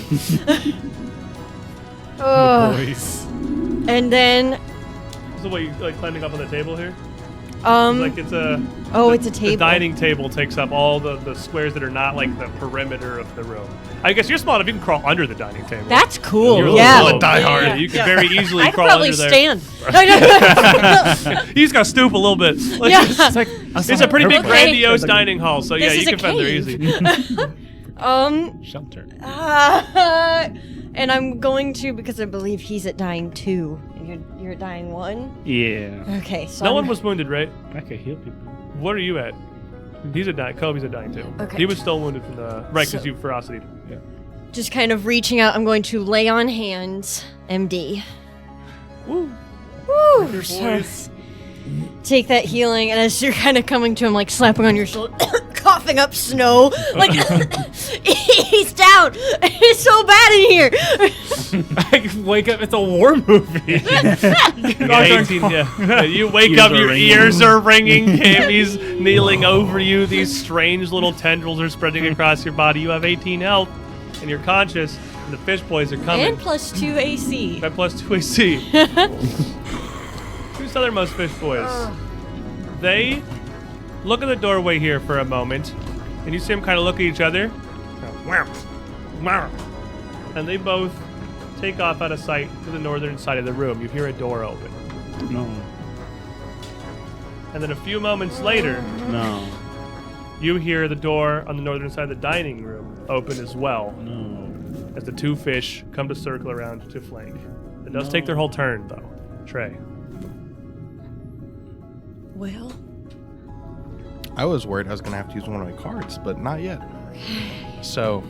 Boys. And then, So what, you like climbing up on the table here? like It's a it's a The table. dining table takes up all the squares that are not like the perimeter of the room. I guess you're small enough you can crawl under the dining table. That's cool. You're a Yeah. little die hard. Yeah, you can very easily I could crawl probably under there. stand. You just gotta stoop a little bit. Like, Yeah. it's a pretty big, Okay. grandiose dining hall, so yeah, This you is a can fit there cave. easy. Shelter. And I'm going to, because I believe he's at dying 2, and you're at dying 1. Yeah. Okay, so No I'm- one was wounded, right? I could heal people. What are you at? He's at dying. Kobe's at dying too. Okay. He was still wounded from the right because So- you ferocity. just kind of reaching out. I'm going to lay on hands, MD. Woo. Woo! So, take that healing, and as you're kind of coming to him, like slapping on your shoulder, coughing up snow, like he's down. It's so bad in here. I wake up. It's a war movie. You get 18, yeah. You wake up, your ears are ringing. Cammy's kneeling over you. These strange little tendrils are spreading across your body. You have 18 health, and you're conscious. And the fish boys are coming. And +2 AC. By +2 AC. Two southernmost fish boys. They look at the doorway here for a moment, and you see them kind of look at each other. And they both take off out of sight to the northern side of the room. You hear a door open. No. And then a few moments later, No. you hear the door on the northern side of the dining room open as well. No. As the two fish come to circle around to flank. It does take their whole turn, though. Trey. Well, I was worried I was going to have to use one of my cards, but not yet. So,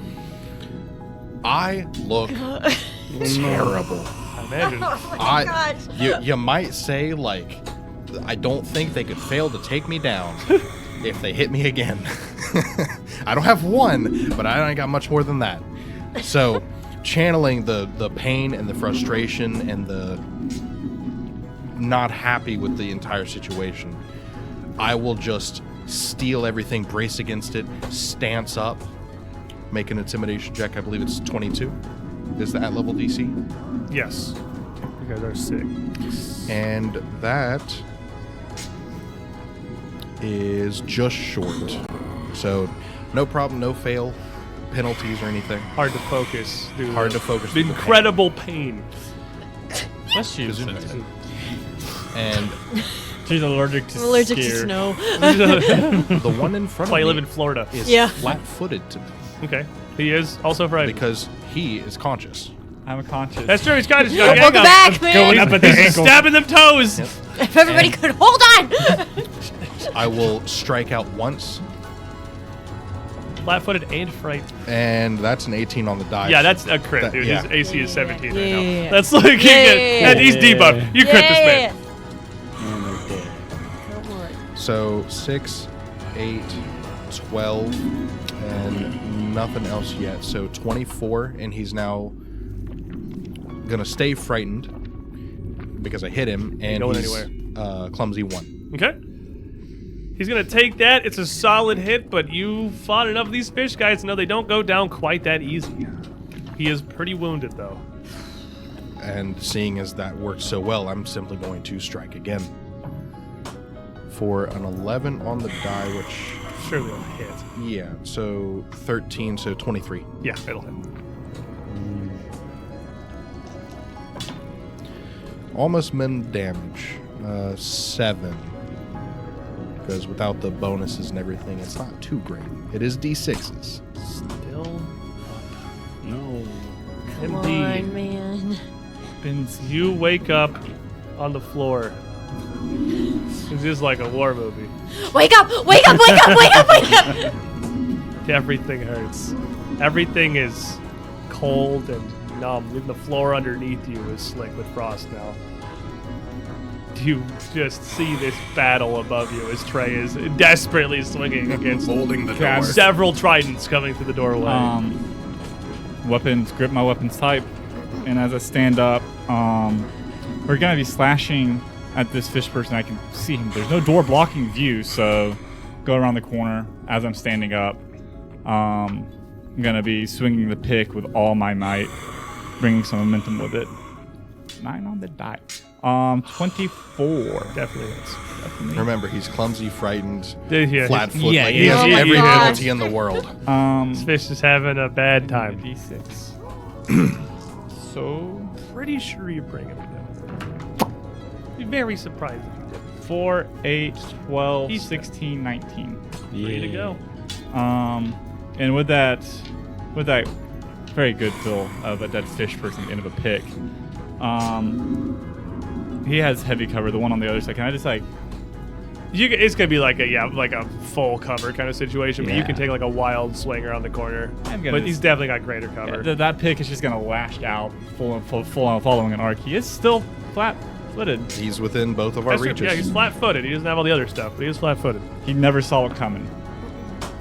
I look terrible. I imagine. You might say, like, I don't think they could fail to take me down if they hit me again. I don't have one, but I ain't got much more than that. So, channeling the pain and the frustration and the not happy with the entire situation, I will just steal everything, brace against it, stance up, make an intimidation check. I believe it's 22. Is that level DC? Yes. You guys are sick. And that is just short. So, no problem, no fail, penalties or anything. Hard to focus. Dude. Hard to focus. The incredible pain. Bless you. And She's allergic to I'm allergic to skeer. snow. the one in front Why you of live me in Florida. is Yeah. flat-footed to me Okay. He is also frightened. because he is conscious. I'm a conscious. That's true. He's got his Welcome back, man. Going up at the ankle. Stabbing them toes. If everybody could hold on. I will strike out once, Flat-footed and frightened. and that's an 18 on the die. Yeah, that's a crit, That- dude. yeah. His AC is 17 right Yeah. now. That's like you get. Yeah. And he's debuffed. You crit this man. And they're dead. Come on. So 6, 8, 12, and nothing else yet. So 24, and he's now gonna stay frightened because I hit him, and Going he's anywhere. clumsy 1. Okay. He's gonna take that. It's a solid hit, but you fought enough of these fish guys to know they don't go down quite that easy. He is pretty wounded though. And seeing as that worked so well, I'm simply going to strike again for an 11 on the die, which Surely it'll hit. yeah, so 13, so 23. Yeah, it'll hit. Almost min damage, 7. Because without the bonuses and everything, it's not too great. It is D6s. Still No. Come Indeed. on, man. You wake up on the floor. It's just like a war movie. Wake up! Wake up! Wake up! Wake up! Wake up! Everything hurts. Everything is cold and numb. Even the floor underneath you is slick with frost now. You just see this battle above you as Trey is desperately swinging against Holding the door. several tridents coming through the doorway. Weapons, grip my weapons tight, and as I stand up, we're gonna be slashing at this fish person. I can see him. There's no door blocking view, so go around the corner as I'm standing up. I'm gonna be swinging the pick with all my might, bringing some momentum with it. 9 on the die. 24. Definitely is. Remember, he's clumsy, frightened, Yeah, flat foot. yeah, like, yeah, he has yeah. every Oh my God. penalty in the world. This fish is having a bad time. D6. So Pretty sure you bring him down. Be very surprised if you did. 4, 8, 12, He's 16, 19. Ready to go. And with that very good feel of a dead fish person at the end of a pick, he has heavy cover. The one on the other side. Can I just like? It's gonna be like a full cover kind of situation, but you Yeah. can take like a wild swing around the corner. I'm gonna But he's definitely got greater cover. That pick is just gonna lash out, full on following an arc. He is still flat-footed. He's within both of our That's true. reaches. Yeah, he's flat-footed. He doesn't have all the other stuff, but he is flat-footed. He never saw it coming.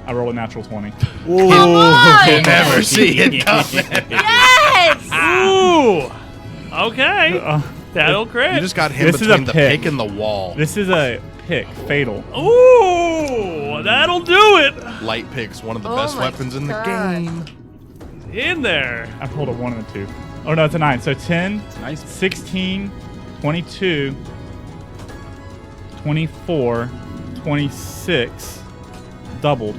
I rolled a natural 20. Come on! Never see it coming. Yes! Ooh! Okay. That'll crit. You just got him This is a between the pick. pick and the wall. This is a pick, fatal. Ooh, that'll do it. Light pick's one of the Oh best my weapons in the God. game. In there. I pulled a 1 and a 2. Oh no, it's a 9. So 10, Nice. 16, 22, 24, 26, doubled,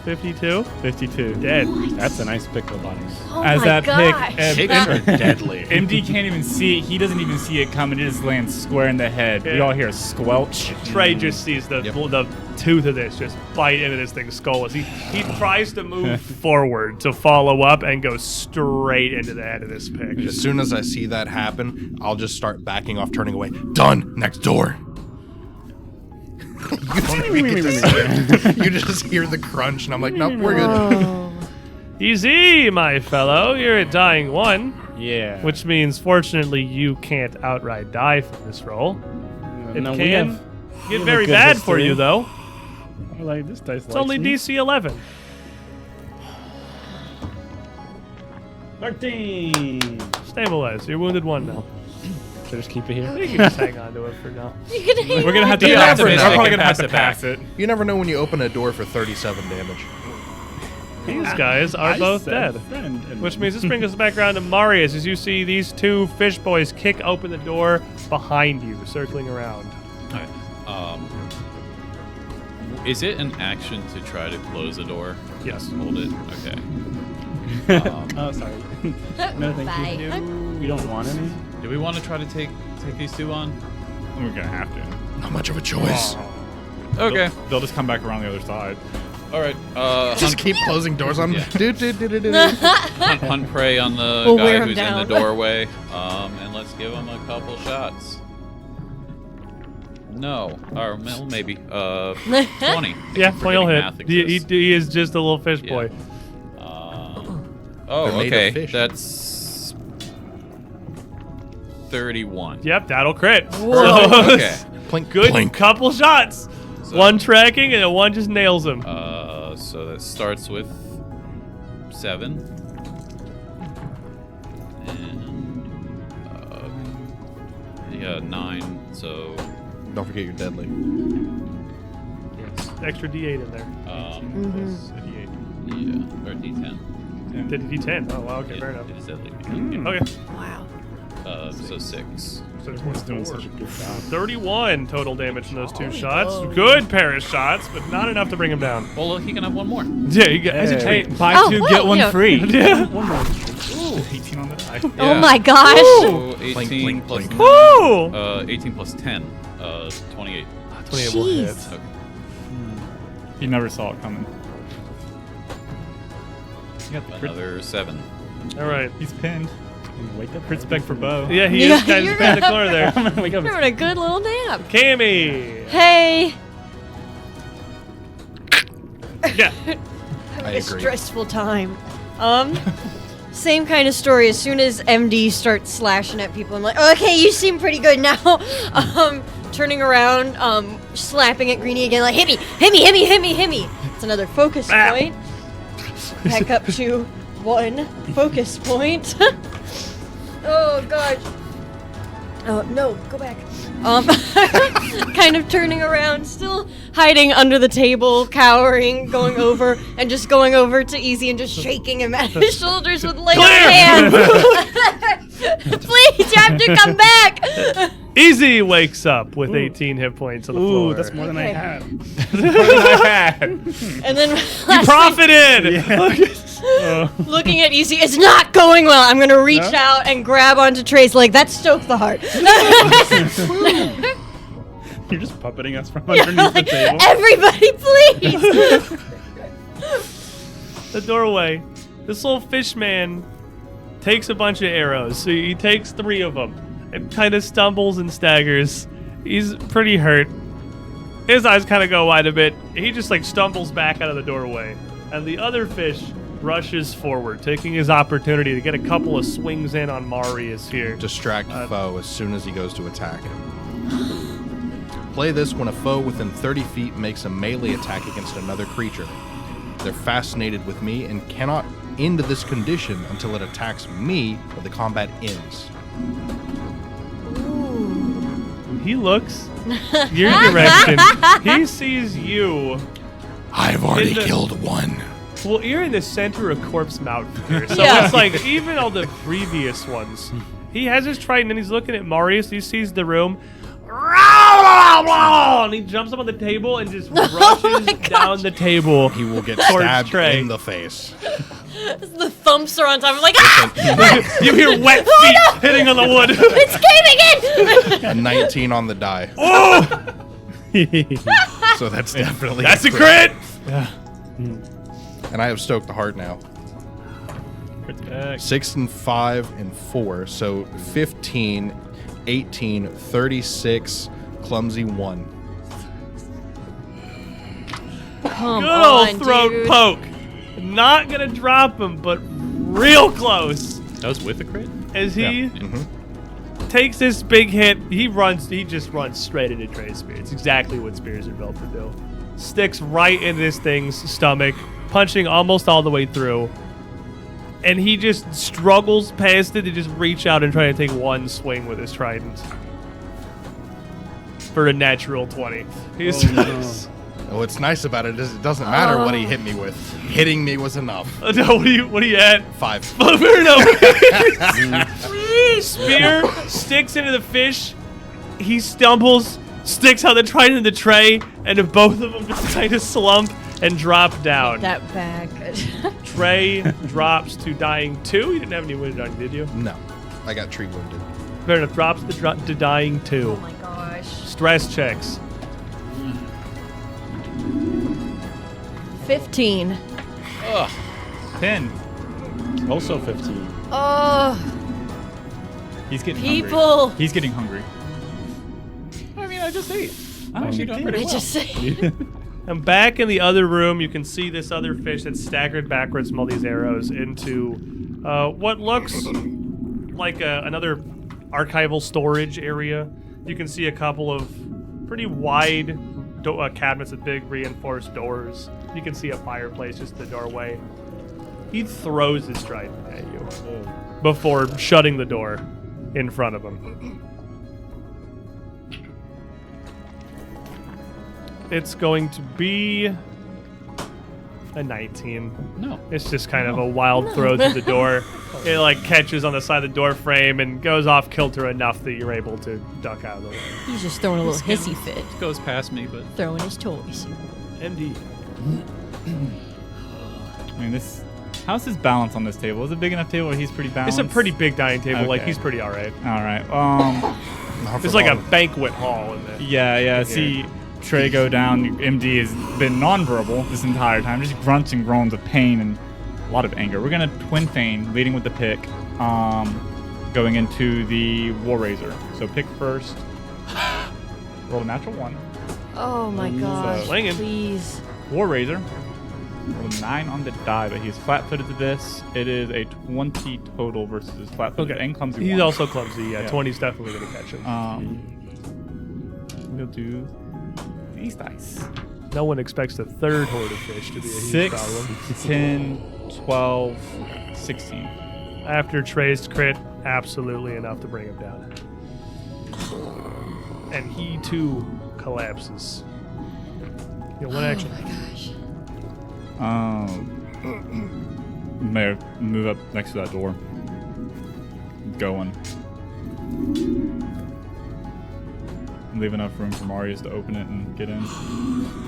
52. 52. Dead. That's a nice pick, Lobani's. Oh As my that gosh. pick, Picks are deadly. MD can't even see it. He doesn't even see it coming. It just lands square in the head. We Yeah. all hear a squelch. Trey just sees the tooth of this just bite into this thing's skull as he tries to move forward to follow up and go straight into the head of this pig. As soon as I see that happen, I'll just start backing off, turning away. Done. Next door. You don't even get to say it. You just hear the crunch, and I'm like, nope, we're good. Oh. Easy, my fellow. You're at dying 1, Yeah. which means fortunately you can't outright die from this roll. It No, we can have get a very good bad for history. you, though. I like this dice. It's only DC 11. 13. Stabilize. You're wounded 1 now. So just keep it here. You can just hang on to it for now. We're gonna have to Be pass it. optimistic We're probably and gonna have pass to it back. pass it. You never know when you open a door for 37 damage. These guys are both dead. Which means this brings us back around to Marius as you see these 2 fish boys kick open the door behind you, circling around. Alright. Is it an action to try to close the door? Yes. Hold it. Okay. Oh, sorry. No, thank Bye. you. We don't want any. Do we want to try to take these 2 on? We're gonna have to. Not much of a choice. Okay. They'll just come back around the other side. All right. Just keep closing doors on them. Yeah. Hunt prey on the We'll guy wear him who's down. in the doorway. And let's give him a couple shots. No, or well, maybe 20. Yeah, 20 will hit. Math He exists. is just a little fish boy. Oh, They're made of okay. fish. That's 31. Yep, that'll crit. Whoa. Okay. Plink, Good plink. couple shots. So- 1 tracking and 1 just nails him. So that starts with 7. And 9. So Don't forget you're deadly. Extra D8 in there. plus a D8. Yeah, or D10. Did D10? Oh, wow, okay, fair enough. It is deadly. Okay, Wow. So 6. so It's doing such a good job. 31 total damage from those 2 shots. Good pair of shots, but not enough to bring him down. Well, he can have 1 more. Yeah, you got as a Hey, treat. buy Oh, 2, well, get 1 you know. free. Yeah. 18 on the die. Oh my gosh. So 18 blink, plus blink. Woo! 18 plus 10, 28. 28 will hit. Jeez. Okay. You never saw it coming. You got the crit. Another 7. All right. He's pinned. Wake up. Crit spec for Bo. Yeah, he Yeah, is kind you're of in the corner there. I'm gonna wake up. You're having a good little nap. Cammy. Hey. Yeah. I A agree. stressful time. Same kind of story. As soon as MD starts slashing at people, I'm like, okay, you seem pretty good now. Turning around, slapping at Greenie again, like, hit me, hit me, hit me, hit me, hit me. It's another focus Ah. point. Back up to 1 focus point. Oh gosh. Oh no, go back. Kind of turning around, still hiding under the table, cowering, going over to Easy and just shaking him at his shoulders with laser hands. Please, you have to come back. Easy wakes up with 18 hit points on the floor. Ooh, that's more than I Okay. had. And then You profited! looking at Easy, it's not going well. I'm gonna reach No? out and grab onto Trace like that stoked the heart. You're just puppeting us from underneath the table. Everybody, please. The doorway. This little fish man takes a bunch of arrows. So he takes 3 of them and kind of stumbles and staggers. He's pretty hurt. His eyes kind of go wide a bit. He just like stumbles back out of the doorway. And the other fish rushes forward, taking his opportunity to get a couple of swings in on Marius here. Distract foe as soon as he goes to attack. Play this when a foe within 30 feet makes a melee attack against another creature. They're fascinated with me and cannot into this condition until it attacks me or the combat ends. He looks your direction. He sees you. I've already In the- killed one. Well, you're in the center of Corpse Mountain here. So Yeah. it's like, even all the previous ones, he has his trident and he's looking at Marius. He sees the room. And he jumps up on the table and just rushes down the table. He will get Towards stabbed Trey. in the face. The thumps are on top. I'm like, ah! You hear wet feet hitting on the wood. It's caving in! A 19 on the die. Oh! So that's definitely That's a crit! And I have stoked the heart now. Protect. 6 and 5 and 4. So 15, 18, 36, clumsy 1. Come Good on, old throat dude. poke. Not gonna drop him, but real close. That was with a crit? As he Mm-hmm. takes this big hit, he just runs straight into Trey's spear. It's exactly what spears are built to do. Sticks right in this thing's stomach, punching almost all the way through. And he just struggles past it to just reach out and try to take one swing with his trident. For a natural 20. He's What's nice about it is it doesn't matter what he hit me with. Hitting me was enough. No, what are you at? 5. Fair enough. Spear sticks into the fish. He stumbles, sticks out the trident in the tray, and both of them just kind of slump and drop down. That bag. Trey drops to dying 2. You didn't have any wounded on you, did you? No. I got tree wounded. Fair enough. Drops to dying 2. Oh my gosh. Stress checks. 15. 10. Also 15. Oh, He's getting hungry. people. He's getting hungry. I mean, I just ate. I'm actually doing I pretty well. just say. And back in the other room, you can see this other fish that's staggered backwards from all these arrows into what looks like another archival storage area. You can see a couple of pretty wide cabinets with big reinforced doors. You can see a fireplace just in the doorway. He throws his trident at you before shutting the door in front of him. It's going to be a 19. No. It's just kind of a wild throw through the door. It like catches on the side of the door frame and goes off kilter enough that you're able to duck out of the way. He's just throwing a little hissy fit. Goes past me, but Throwing his toys. Indeed. I mean, how's his balance on this table? Is it a big enough table where he's pretty balanced? It's a pretty big dining table. Like, Okay. he's pretty all right. All right. Not for It's like a long. banquet hall in there. Yeah. See Trey go down. MD has been nonverbal this entire time, just grunts and groans of pain and a lot of anger. We're gonna twin feign, leading with the pick, going into the War Razor. So pick first. Roll a natural 1. Oh my gosh. Swinging. Please. War Razor. Roll a 9 on the die, but he's flat-footed to this. It is a 20 total versus his flat-footed and clumsy. He's 1. also clumsy. Yeah, Yeah. 20's definitely going to catch him. We'll do these dice. No one expects the third horde of fish to be a huge 6, problem. 10, 12, 16. After Trey's crit, absolutely enough to bring him down. And he too collapses. You know, one action. Oh my gosh. May move up next to that door. Going. Leave enough room for Marius to open it and get in.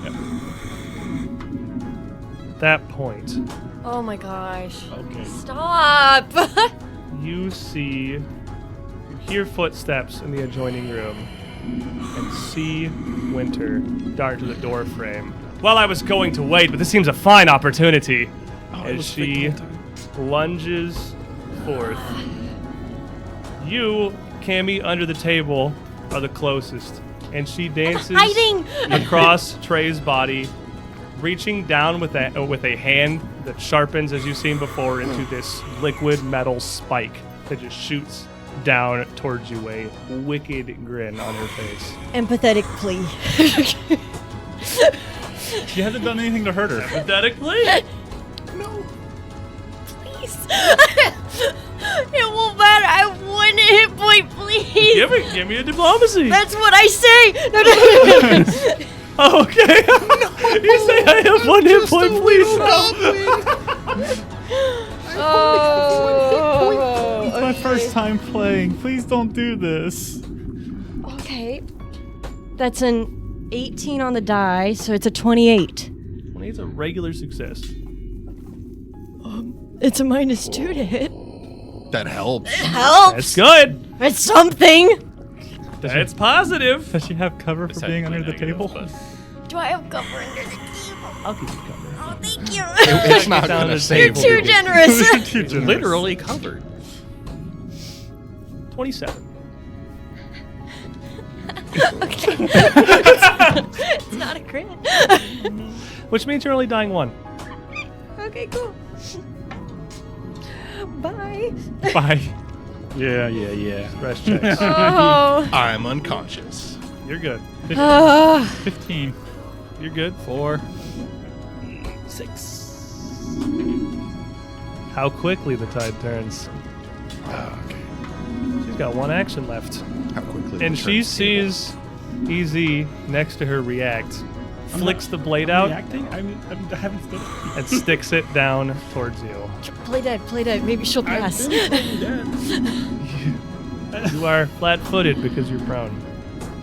Yep. At that point, Oh my gosh. okay, Stop. you hear footsteps in the adjoining room and see Winter dart to the door frame. Well, I was going to wait, but this seems a fine opportunity. As she lunges forth. You, Cammy, under the table, are the closest. And she dances Hiding. across Trey's body, reaching down with a hand that sharpens, as you've seen before, into this liquid metal spike that just shoots down towards you, a wicked grin on her face. Empathetic plea. She hasn't done anything to hurt her. Pathetically? this. It won't matter. I have 1 hit point, please. Give me a diplomacy. That's what I say. Oh, okay. You say I have 1 hit point, please. Oh, It's my first time playing. Please don't do this. Okay. That's an 18 on the die, so it's a 28. 20 is a regular success. It's a -2 to hit. That helps. Helps. That's good. It's something. That's positive. Does she have cover for being under the Technically table? negative, Do I have cover under the table? I'll give you cover. Oh, thank you. It's not Down gonna the save You're too you. generous. but literally covered. 27. Okay. It's not a crit. Which means you're only dying 1. Okay, cool. Bye. Bye. Yeah. Stress checks. Oh. I'm unconscious. You're good. 15. You're good. 4. 6. How quickly the tide turns. Okay. She's got 1 action left. How quickly? And the she turns sees EZ next to her react, flicks the blade out, Reacting? I haven't stood up. and sticks it down towards you. Play dead. Maybe she'll pass. You are flat-footed because you're prone.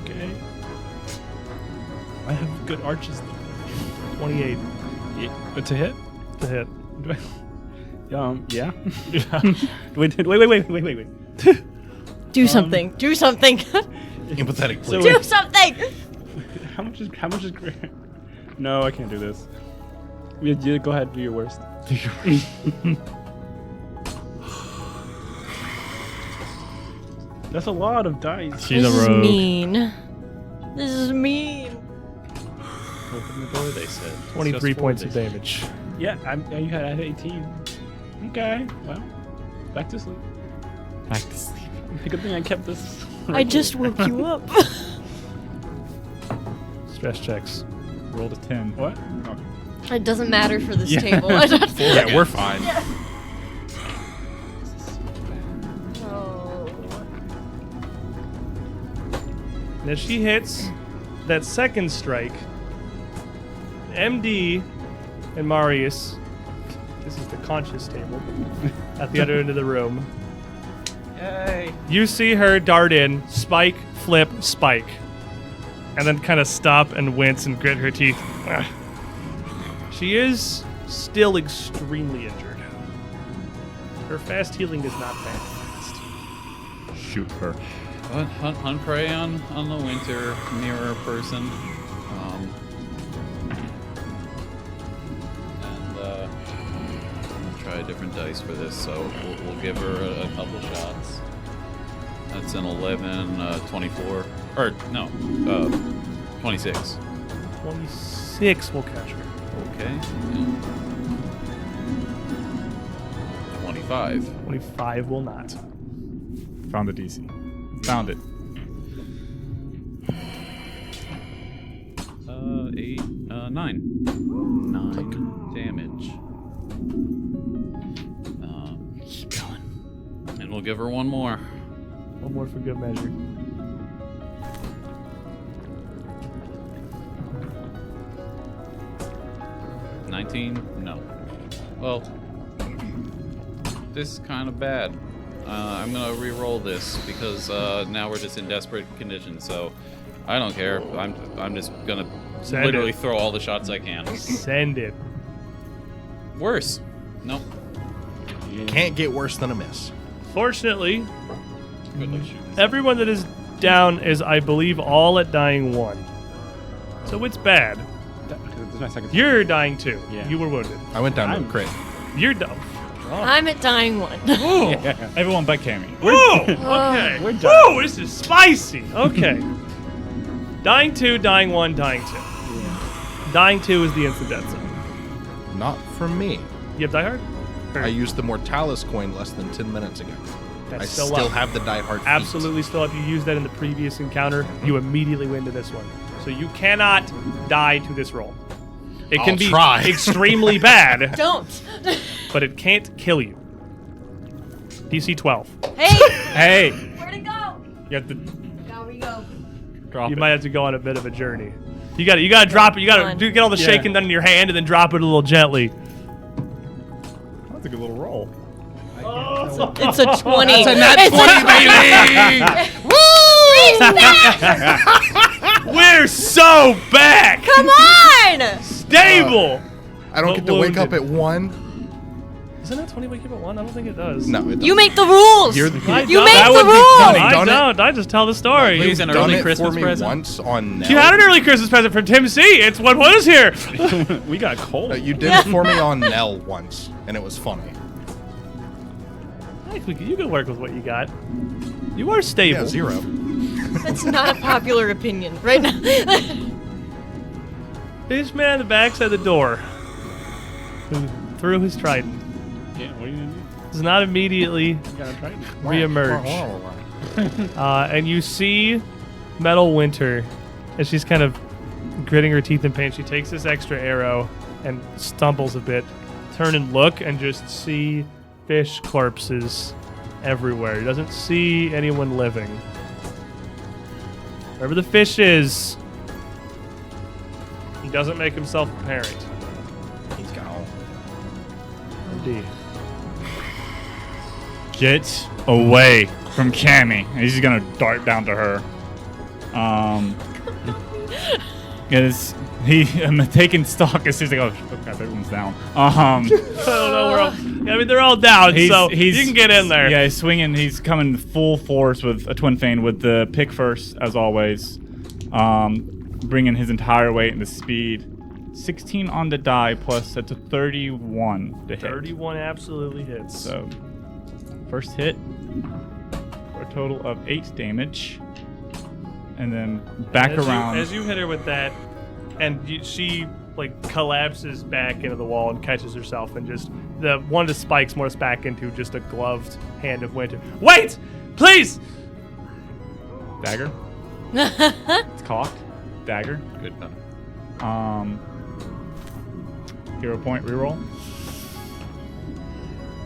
Okay. I have good arches. 28 To hit? to hit. Do I? Yeah. Wait. Do something. Do something. Empathetic, So please. Do something. How much is No, I can't do this. Yeah, go ahead, do your worst. That's a lot of dice. She's This a is rogue. mean. This is mean. Open the door, they said. 23 points of damage. Yeah, I had 18. Okay, well, back to sleep. Back to sleep. Good thing I kept this. I just woke you up. Stress checks. Rolled a 10. What? Okay. It doesn't matter for this Yeah. table. Yeah, we're fine. Oh. And as she hits that second strike, MD and Marius, this is the conscious table, at the other end of the room. Yay! You see her dart in, spike, flip, spike. And then kind of stop and wince and grit her teeth. Ugh. She is still extremely injured. Her fast healing is not that fast. Shoot her. Hunt prey on the winter mirror person. Try a different dice for this, so we'll give her a couple shots. That's an 11, 24, or no, 26. 26 will catch her. Okay. 25. 25 will not. Found the DC. Found it. 8, 9. 9 damage. Keep going. And we'll give her one more. One more for good measure. No. Well, this is kind of bad. I'm gonna re-roll this because now we're just in desperate conditions. So I don't care. I'm just gonna Send literally it. throw all the shots I can. Send it. Worse. Nope. Can't get worse than a miss. Fortunately, Good luck shooting. everyone that is down is, I believe, all at dying 1. So it's bad. This is my second. You're dying 2. Yeah. You were wounded. I went down to I'm- a crit. You're dumb. I'm at dying 1. Everyone but Cammy. Whoa! Okay. We're done. Whoa, this is spicy. Okay. Dying 2, dying 1, dying 2. Dying 2 is the instant death zone. Not from me. You have Die Hard? Or- I used the Mortalis coin less than 10 minutes ago. That's I still still up. have the Die Hard feat. Absolutely still up. You used that in the previous encounter. You immediately win to this one. So you cannot die to this roll. It can I'll be try. extremely bad, Don't. but it can't kill you. DC 12. Hey! Hey, Where'd it go? you have to Now we go. drop You it. might have to go on a bit of a journey. You gotta drop it. You gotta Fun. get all the Yeah. shaking done in your hand and then drop it a little gently. That's a good little roll. It's a 20. That's a nat 20, baby! We're so back. Come on! Stable. I don't get to wake up at 1. Isn't that 20 wake up at 1? I don't think it does. No, it You make the rules. You're the- You don't. make That the would be rules. funny. I Done it? don't. I just tell the story. Please, You an done early it Christmas for me present. once on Nell. had an early Christmas present from Tim C. It's what was here. We got cold. You did it for me on Nell once, and it was funny. You can work with what you got. You are stable. Yeah, 0. That's not a popular opinion right now. This man in the backside of the door who threw his trident Yeah, what are you gonna do? does not immediately You gotta try it. reemerge. And you see Metal Winter as she's kind of gritting her teeth in pain. She takes this extra arrow and stumbles a bit. Turn and look and just see fish corpses everywhere. He doesn't see anyone living. Wherever the fish is, he doesn't make himself apparent. He's gone. Indeed. Get away from Cammy. And he's gonna dart down to her. I'm taking stock as soon as I go, oh crap, everyone's down. I don't know where I mean, they're all down, so you can get in there. Yeah, he's swinging. He's coming full force with a twin fane with the pick first, as always. Bringing his entire weight into speed. 16 on the die, plus that's a 31 to hit. 31 absolutely hits. So, first hit for a total of 8 damage. And then back around. As you hit her with that, and she like collapses back into the wall and catches herself, and just one of the spikes morphs back into just a gloved hand of Winter. Wait, please. Dagger. It's cocked. Dagger. Good enough. Hero point reroll.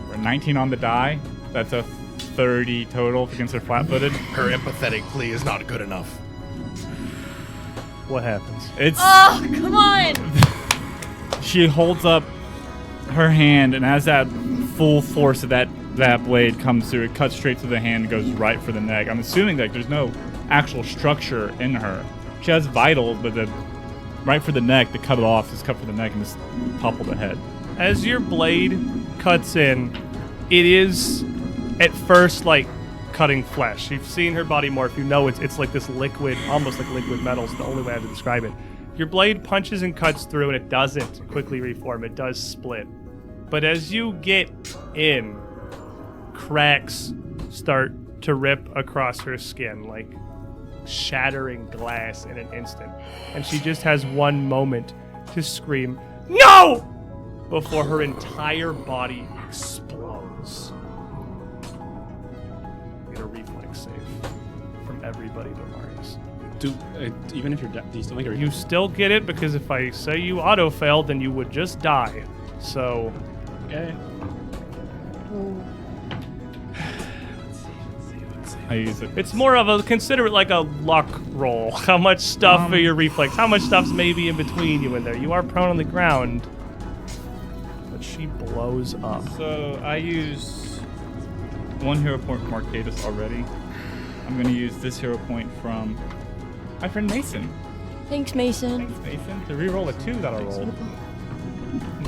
We're 19 on the die. That's a 30 total against her flat-footed. Her empathetic plea is not good enough. What happens? It's Oh, come on! she holds up her hand, and as that full force of that blade comes through, it cuts straight to the hand and goes right for the neck. I'm assuming that there's no actual structure in her. She has vitals, but right for the neck, to cut it off, just cut for the neck and just topple the head. As your blade cuts in, it is at first like cutting flesh. You've seen her body morph. You know it's like this liquid, almost like liquid metal. It's the only way I have to describe it. Your blade punches and cuts through, and it doesn't quickly reform. It does split. But as you get in, cracks start to rip across her skin, like shattering glass in an instant. And she just has one moment to scream, "No!" before her entire body explodes. Get a reflex save from everybody but Marius. Even if you're do you still make a You still get it, because if I say you auto-failed, then you would just die. So, Okay. I use it. it's more of a, consider it like a luck roll. How much stuff for your reflex, how much stuff's maybe in between you and there. You are prone on the ground, but she blows up. So I use 1 hero point from Arcadis already. I'm going to use this hero point from my friend Mason. Thanks, Mason. Thanks, Mason. To reroll a 2 that I rolled.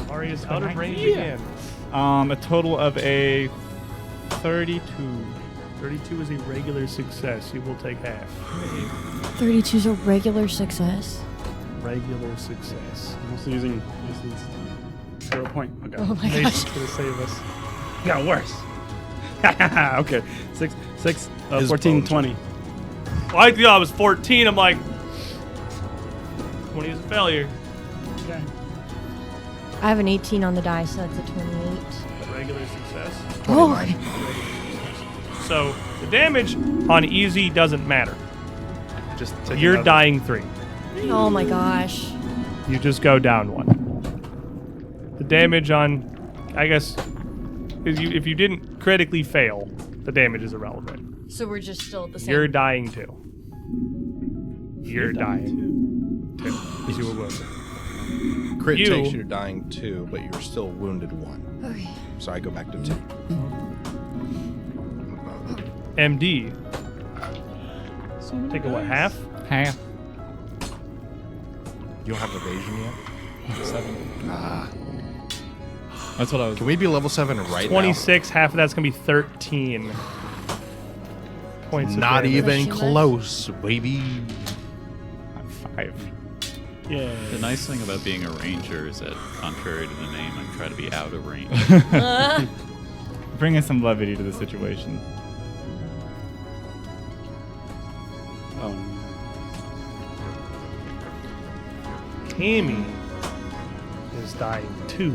Marius out of range Yeah. again. A total of a 32. 32 is a regular success. You will take half. 32's a regular success. Regular success. I'm also using Mason's hero point. Okay. Oh my Mason's gosh. gonna save us. Got worse. Okay. 6, 14, bones. 20. Well, I thought I was 14. I'm like, 20 is a failure. Okay. I have an 18 on the die, so that's a 28. A regular success. Oh, okay. So the damage on easy doesn't matter. Just take You're another- dying 3. Oh my gosh. You just go down 1. The damage on, I guess, If you didn't critically fail, the damage is irrelevant. So we're just still at the same. You're dying too. You're dying too. Because you were wounded. Crit You- takes you to dying 2, but you're still wounded 1. Okay. So I go back to 2. MD. Take a what, half? Half. You don't have evasion yet? 7. That's what I was. Can we be level 7 right 26, half of that's going to be 13 points of now? Not damage. even Push you close, baby. 5. Yeah. The nice thing about being a ranger is that, contrary to the name, I'm trying to be out of range. Bringing some levity to the situation. Oh, no. Tammy is dying 2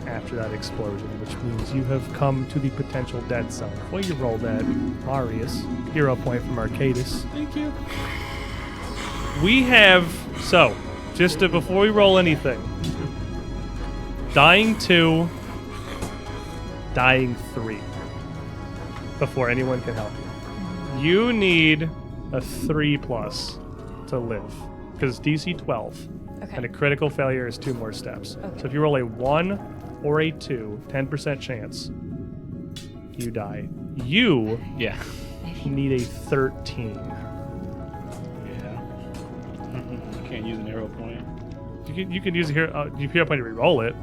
after that explosion, which means you have come to the potential dead zone. Well, you roll that, Marius. Hero point from Arcadis. Thank you. We have, so, just to, before we roll anything, dying 2, dying 3, before anyone can help you. You need a 3+ to live, because DC 12, Okay. and a critical failure is 2 more steps. Okay. So if you roll a 1 or a 2, 10% chance, you die. You need a 13. Yeah. Can't use an arrow point. You can use a hero point to re-roll it.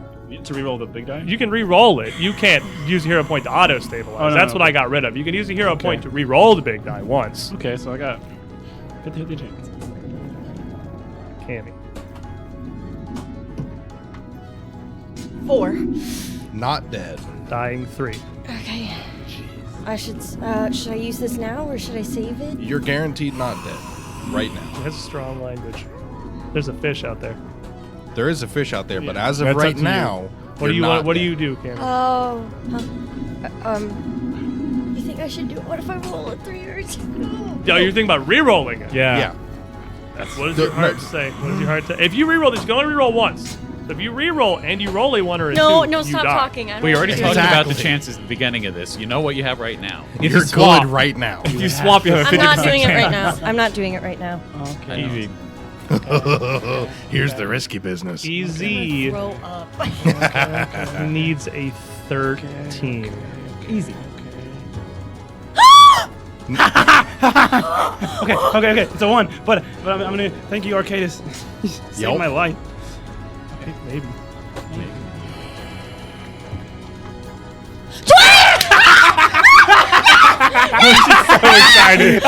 To reroll the big die? You can re-roll it. You can't use a hero point to auto-stabilize. Oh, no, That's no, what I okay. got rid of. You can use a hero point to re-roll the big die once. Okay, so I got 50-50 chance. Cammy. 4. Not dead. Dying 3. Okay. I should I use this now or should I save it? You're guaranteed not dead. Right now. That's strong language. There's a fish out there. There is a fish out there, but as of That's up right to you. now, What do you you're not What do dead. you do, Cammy? Oh. You think I should do it? What if I roll a 3 or a 2? Oh, you're thinking about re-rolling it. Yeah. Yeah. What does The- your heart no. say? What does your heart say? If you re-roll this, you can only re-roll once. So if you re-roll and you roll a 1 or a 2, No, you stop die. talking. I don't We already want to talked do about the Exactly. chances at the beginning of this. You know what you have right now. If You're you swap, good right now. If you swap, you have a I'm 50% not doing it right chance. now. I'm not doing it right now. Okay. Easy. Here's the risky business. Easy Throw up. needs a 13. Easy. Okay. It's a 1. But I'm gonna thank you, Arcadis. Saved Yup. my life. Okay, maybe. So excited.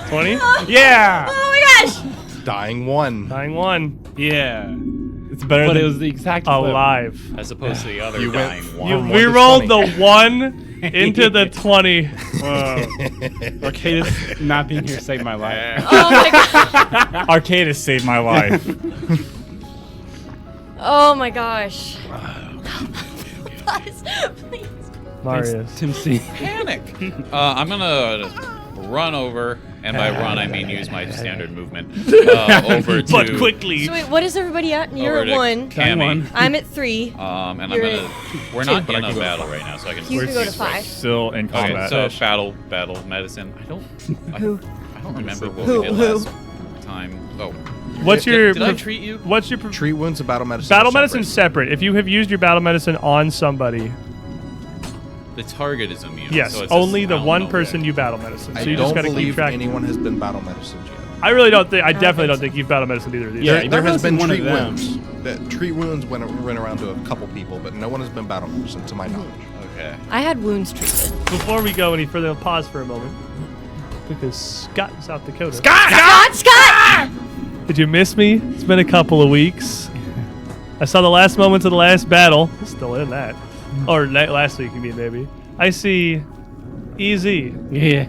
20? Yeah. Oh my gosh! Dying 1. Dying 1. Yeah. It's better But than it was the exact flip. Alive. As opposed to the other You went- dying You one. From 1 to re-rolled 20. the 1 into the 20. Arcadis not being here saved my life. Oh my god! Arcadis saved my life. Oh my gosh! Please. Marius. Tim C. Panic. I'm gonna run over, and by run I mean use my standard movement. Over to. But quickly. So wait, what is everybody at? You're over at to 1. Cammy. One. I'm at 3. And I'm You're gonna. at We're 2. not But in a battle right now, so I can. You can go to Right. 5. Still in Okay, combat. so battle medicine. I don't remember what Who? we did last time. Oh, What's your Did I treat you? What's your Treat wounds and battle medicine. battle are separate. medicine's separate. If you have used your battle medicine on somebody, The target is immune. yes, so it's only the I don't one know person that. you battle medicine. So I you just don't got to keep believe track. anyone has been battle medicine yet. I really don't think. I definitely think don't think you've battle medicine either of these. Yeah, There there has must been be one of treat them. wounds. That treat wounds went around to a couple people, but no one has been battle medicine to my knowledge. Okay. I had wounds treated. Before we go any further, I'll pause for a moment because Scott in South Dakota. Scott! Did you miss me? It's been a couple of weeks. I saw the last moments of the last battle. Still in that. Or last week, you mean, maybe. I see Easy, Yeah.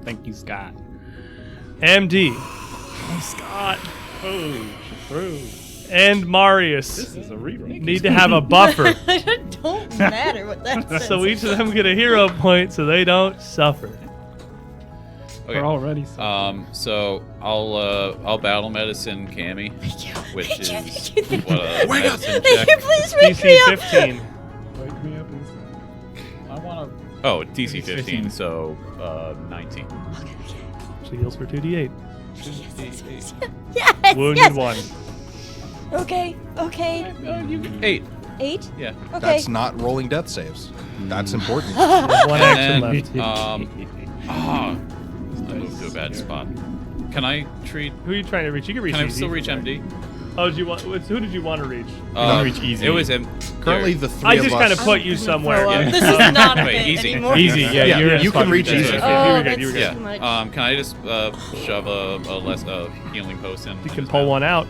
Thank you, Scott. MD, Scott. Oh, true. and Marius This is a rerun. need to have a buffer. It don't matter what that says. So each of them get a hero point so they don't suffer. Okay. We're already. So I'll battle medicine Cammy, which Thank is you, thank you, thank what a medicine Thank you, check. please wake DC me up. 15. Wake me up. I want Oh, DC 15, so 19. She heals for 2d8. Yes, Wounded yes. 1. Okay, okay. 8. 8? Yeah. Okay. That's not rolling death saves. That's important. One action And left. then, I moved to a bad spot. Can I treat? Who are you trying to reach? You can reach Can I easy still from reach there. MD? Oh, who did you want to reach? wanna reach easy. It was Currently, the three I of just us. kind of put you somewhere. Throw up. Yeah. This is not a Wait, bit easy. anymore. Easy, yeah. Yeah, you're you can reach fucking easy. dead. Oh, You were good, you were that's good. too much. Can I just shove a healing potion? You can pull one out.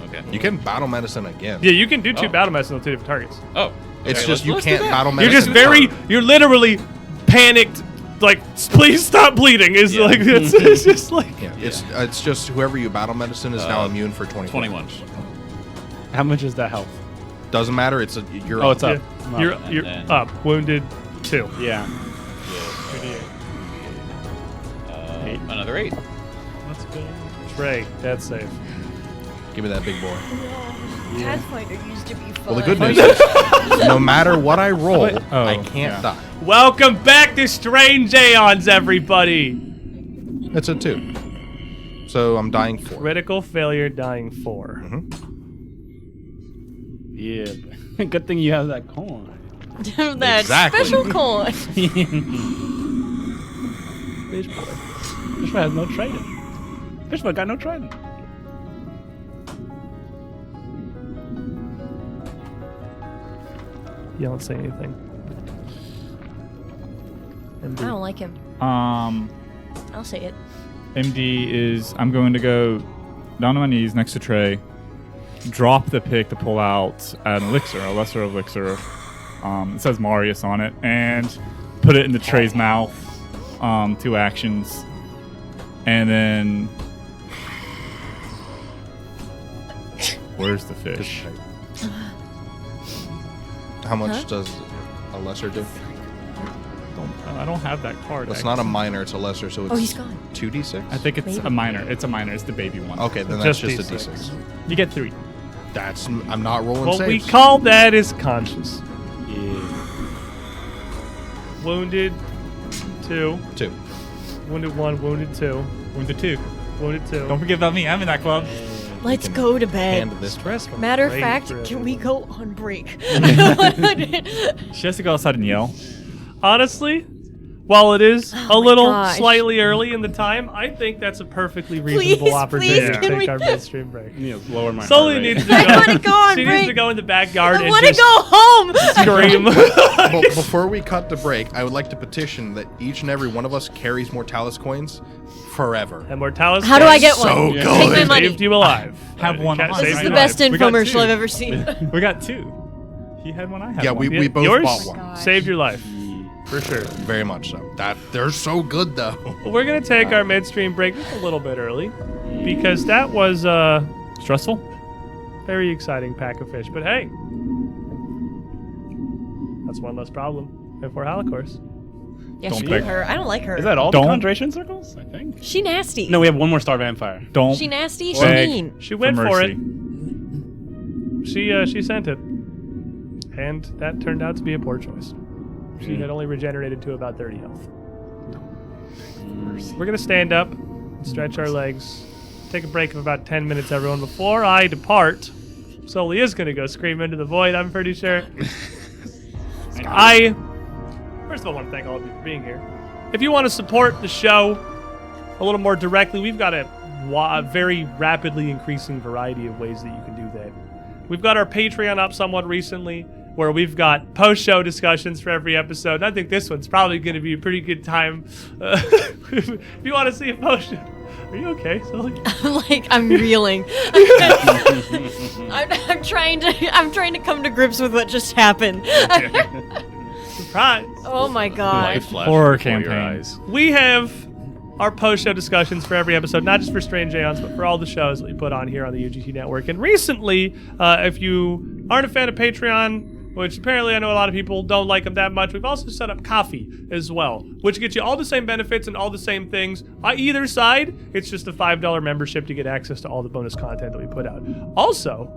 Okay. You can battle medicine again. Yeah, you can do 2 Oh. battle medicine on 2 different targets. Oh. It's okay, just you let's do can't that. battle You're medicine. just you're literally panicked. Like, please stop bleeding. Is Yeah. like it's just like. Yeah, it's just whoever you battle medicine is now immune for 21. How much is that health? Doesn't matter. You're Oh, up. it's up. Yeah. You're And you're then- up. Wounded 2. Yeah. Another 8. Let's go. Trey, that's safe. Give me that big boy. Pathfinder used to be fun. Well, the good news is, no matter what I roll, Oh, I can't die. Welcome back to Strange Aeons, everybody. It's a 2. So I'm dying 4. Critical failure, dying 4. Yeah. Good thing you have that coin. that Exactly. special coin. Fish boy. Fish boy has no training. Fish boy got no training. You don't say anything. I don't like him. I'll say it. MD is I'm going to go down on my knees next to Trey, drop the pick to pull out an elixir, a lesser elixir. It says Marius on it, and put it into Trey's mouth. 2 actions, and then where's the fish? How much does a lesser do? I don't have that card. It's not a minor, it's a lesser, so it's Oh, he's gone. 2d6? I think it's Maybe. a minor. It's a minor. It's the baby one. Okay, then that's Just just a D6. d6. You get 3. I'm not rolling What we saves. call that is conscious. Yeah. Wounded 2. 2. Wounded 1. Wounded 2. Wounded 2. Wounded 2. Don't forget about me. I'm in that club. Let's can go to bed. Hand this Stressful. Matter of Brain fact, driven. can we go on break? She has to go outside and yell. Honestly, while it is a my little gosh. slightly early in the time, I think that's a perfectly Please, reasonable please, opportunity to can we take our go? midstream break. You know, lower my Sully heart rate. needs to go. I wanna go on she break. needs to go in the backyard I and want to just go home. scream. Well, before we cut the break, I would like to petition that each and every one of us carries Mortalis coins forever. And Mortalis How do I get one? So Take good. my money. saved you alive. Have one Cat on. saved This is you the alive. best We got infomercial 2. I've ever seen. We got 2. He had one. I had Yeah, one. we both Yours bought one. Gosh. saved your life. For sure. Very much so. They're so good though. Well, we're going to take our midstream break just a little bit early because that was Stressful? very exciting pack of fish. But hey, that's one less problem for Halicourse. Yeah, Don't screw pick. her. I don't like her. Is that all Don't- the concentration circles? I think. She nasty. No, we have one more star vampire. Don't. She nasty. She beg mean. She went for mercy. it. She sent it, and that turned out to be a poor choice. She had only regenerated to about 30 health. We're gonna stand up, stretch our legs, take a break of about 10 minutes, everyone. Before I depart, Sully is gonna go scream into the void. I'm pretty sure. I first of all want to thank all of you for being here. If you want to support the show a little more directly, we've got a very rapidly increasing variety of ways that you can do that. We've got our Patreon up somewhat recently, where we've got post-show discussions for every episode. And I think this one's probably going to be a pretty good time. If you want to see a post-show. Are you okay, Sully? I'm reeling. I'm trying to come to grips with what just happened. Surprise! Oh my god. Life flashes Horror before your campaign. eyes. We have our post-show discussions for every episode, not just for Strange Aeons, but for all the shows that we put on here on the UGT network. And recently, if you aren't a fan of Patreon, which apparently I know a lot of people don't like them that much. We've also set up coffee as well, which gets you all the same benefits and all the same things. On either side, it's just a $5 membership to get access to all the bonus content that we put out. Also,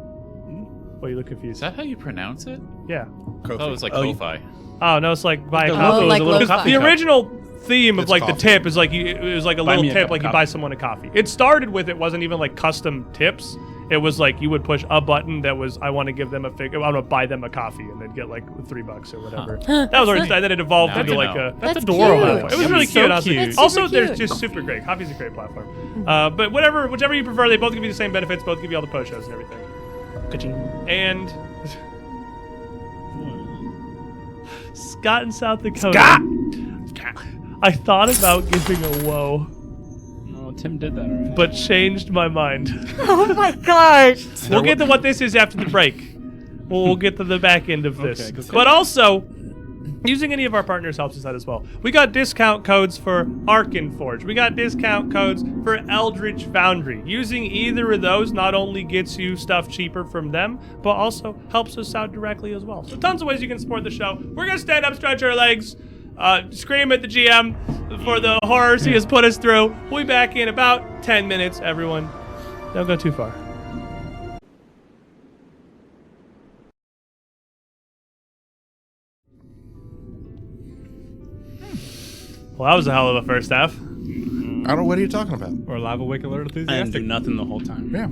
well, you look confused. Is that how you pronounce it? Yeah. I thought it was like Ko-Fi. Oh no, it's like buy a The coffee. logo, like the little lo-fi. coffee The cup. original theme of It's like the coffee. tip is like it was like a Buy little me a tip, cup like of you buy someone a coffee. It started with it wasn't even like custom tips. It was like you would push a button that was I want to give them a I want to buy them a coffee and they'd get like $3 or whatever. That was already then it evolved Now into you like know. a. That's adorable. cute. It was really So cute. Honestly. cute. That's Also, super they're cute. just super great. Coffee's a great platform. But whichever you prefer, they both give you the same benefits. Both give you all the post shows and everything. Ka-ching. And Scott in South Dakota. Scott! I thought about giving a whoa, Oh, Tim did that already. but changed my mind. Oh my gosh. We'll get to what this is after the break. We'll get to the back end of this. Okay, good. But also, using any of our partners helps us out as well. We got discount codes for Arkenforge. We got discount codes for Eldritch Foundry. Using either of those not only gets you stuff cheaper from them, but also helps us out directly as well. So tons of ways you can support the show. We're going to stand up, stretch our legs, scream at the GM for the horrors he has put us through. We'll be back in about 10 minutes, everyone. Don't go too far. Well, that was a hell of a first half. I don't know what are you talking about. Or Lava Wake Alert I didn't enthusiastic. do nothing the whole time. Yeah.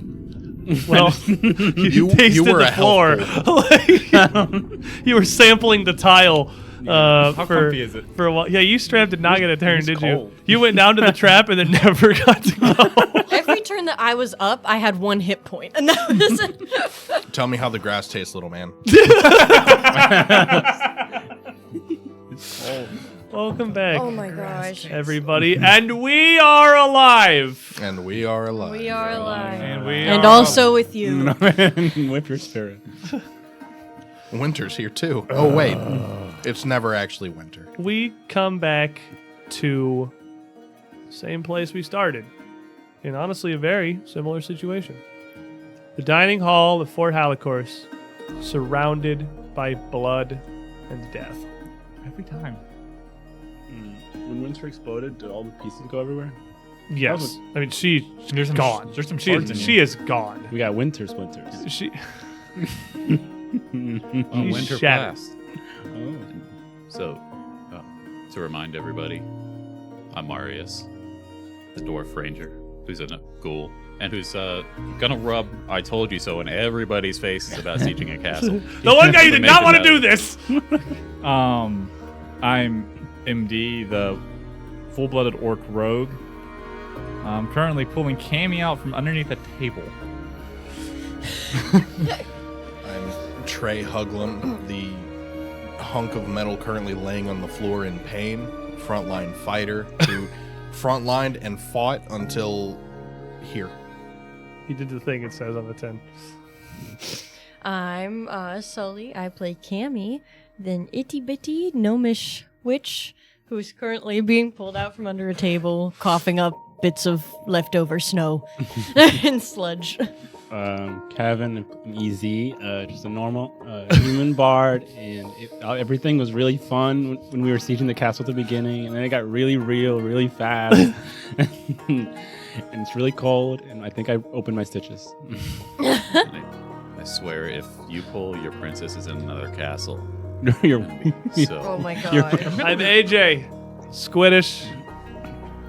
Well, you tasted were the a health floor. You were sampling the tile. How for, comfy is it? For a while. Yeah, you strapped did not get a turn, It's did cold. you? You went down to the trap and then never got to go. Every turn that I was up, I had 1 hit point. And that was it. Tell me how the grass tastes, little man. Welcome back, Oh my gosh. everybody. And we are alive. And we are alive. We are alive. And we And are also with you. Whip your spirit. Winter's here too. Oh wait, it's never actually winter. we come back to same place we started in honestly a very similar situation. The dining hall of Fort Halicourse, surrounded by blood and death. Every time. When winter exploded, did all the pieces go everywhere? Yes, I mean she's There's some gone. there's some She shards in is, you. she is gone. We got winter splinters. She Oh, He's Winter shattered. Blast. Oh. So, to remind everybody, I'm Marius, the dwarf ranger, who's a ghoul, and who's gonna rub "I told you so" in everybody's faces about sieging a castle. the one guy who did Make not a want to note. do this. I'm MD, the full-blooded orc rogue. I'm currently pulling Cammy out from underneath a table. I'm Trey Huglum, the hunk of metal currently laying on the floor in pain, frontline fighter who frontlined and fought until here. He did the thing it says on the tin. I'm Sully. I play Cammy, then itty bitty gnomish witch who's currently being pulled out from under a table, coughing up bits of leftover snow and sludge. Kevin, EZ, just a normal human bard, and everything was really fun when we were sieging the castle at the beginning, and then it got really real, really fast, and it's really cold, and I think I opened my stitches. I swear, if you pull, your princess is in another castle. You're- So, Oh my You're- god. I'm AJ, Squiddish,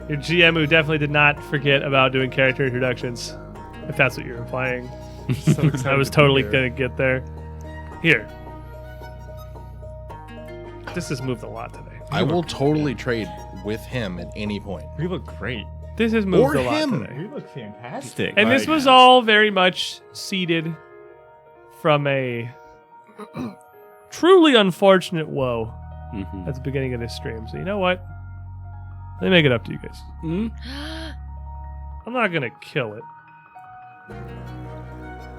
your GM who definitely did not forget about doing character introductions, if that's what you're implying. I was totally gonna get there. Here. This has moved a lot today. I will totally trade with him at any point. You look great. This has moved Or a lot him. today. You look fantastic. And this was all very much seeded from a truly unfortunate woe Mhm. at the beginning of this stream. So you know what? Let me make it up to you guys. Mhm. I'm not gonna kill it.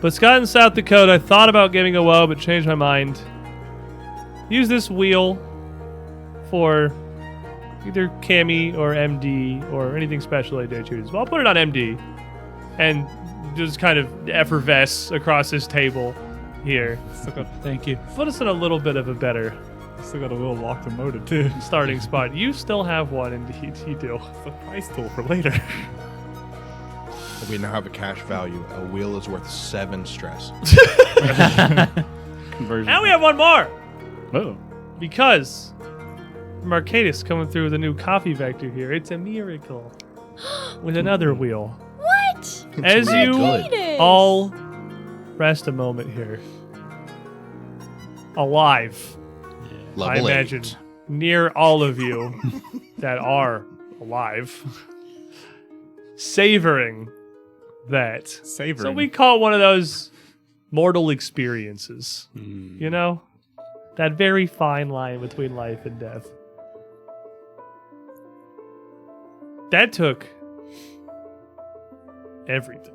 But Scott in South Dakota, I thought about giving a woe, but changed my mind. Use this wheel for either Cammy or MD or anything special I dare choose. Well, I'll put it on MD and just kind of effervesce across this table here. Thank you. Put us in a little bit of a better Still got a little locked and loaded too. starting spot. You still have one, indeed. You do. It's a price tool for later. We now have a cash value. A wheel is worth 7 stress. Conversion. And we have one more! Oh. Because Marcadis coming through with a new coffee vector here. It's a miracle. With another wheel. What? As you Marcadis. all rest a moment here. Alive. I Level 8. imagine near all of you that are alive. Savoring that. Savoring. So we call it one of those mortal experiences. Mm. You know? That very fine line between life and death. That took everything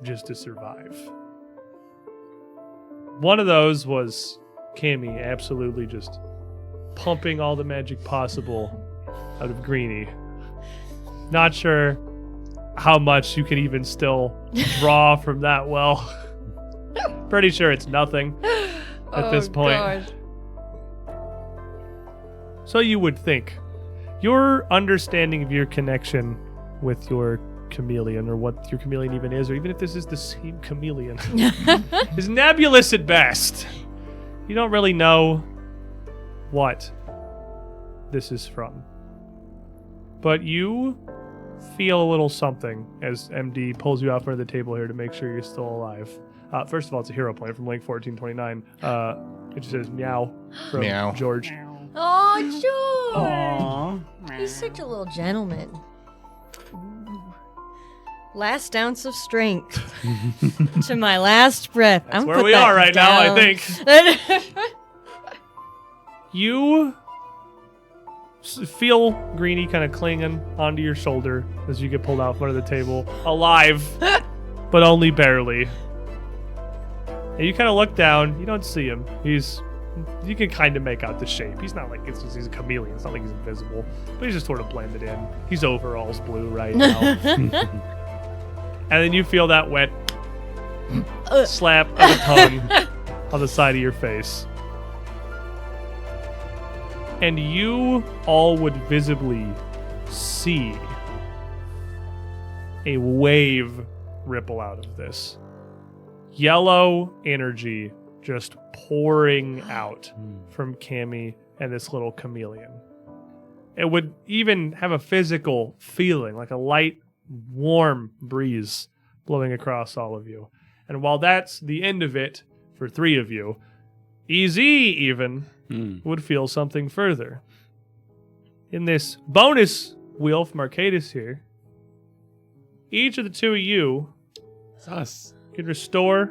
just to survive. One of those was Cammy absolutely just pumping all the magic possible out of Greenie. Not sure how much you can even still draw from that well. Pretty sure it's nothing at this point. Gosh. So you would think. Your understanding of your connection with your chameleon, or what your chameleon even is, or even if this is the same chameleon, is nebulous at best. You don't really know what this is from. But you feel a little something as MD pulls you out front of the table here to make sure you're still alive. First of all, it's a hero point from Link 1429. It just says meow from Meow. George. Oh, George. Aww. He's such a little gentleman. Ooh. Last ounce of strength to my last breath. That's I'm where put we that are right now, I down. think. You feel Greenie kind of clinging onto your shoulder as you get pulled out in front of the table. Alive, but only barely. And you kind of look down. You don't see him. You can kind of make out the shape. He's not like he's a chameleon. It's not like he's invisible. But he's just sort of blended in. He's overalls blue right now. And then you feel that wet slap of the tongue on the side of your face. And you all would visibly see a wave ripple out of this. Yellow energy just pouring out from Cammy and this little chameleon. It would even have a physical feeling, like a light, warm breeze blowing across all of you. And while that's the end of it for 3 of you, EZ even would feel something further. In this bonus wheel from Arcadis here, each of the 2 of you It's us. can restore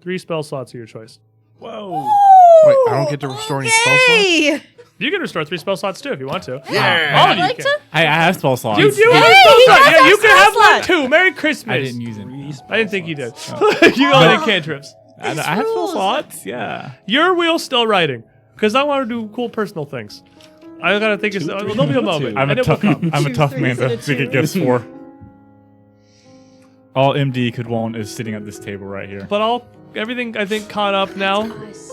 3 spell slots of your choice. Whoa. Wait, I don't get to restore any spell slots? Hey! You can restore 3 spell slots too if you want to. Yeah. All I'd of you like can. to. I have spell slots. You do have Hey, spell he slots. does Yeah, have you can spell have one slots. too. Merry Christmas. I didn't use any. I didn't think you did. Oh. You only did cantrips. I have spell slots. Yeah. Your wheel's still writing because I want to do cool personal things. I gotta think it's there'll be a moment. I'm and a it will tough. come. I'm a 2 tough man threes and to a think it 2. gets 4. All MD could want is sitting at this table right here. But everything I think caught up now. Nice.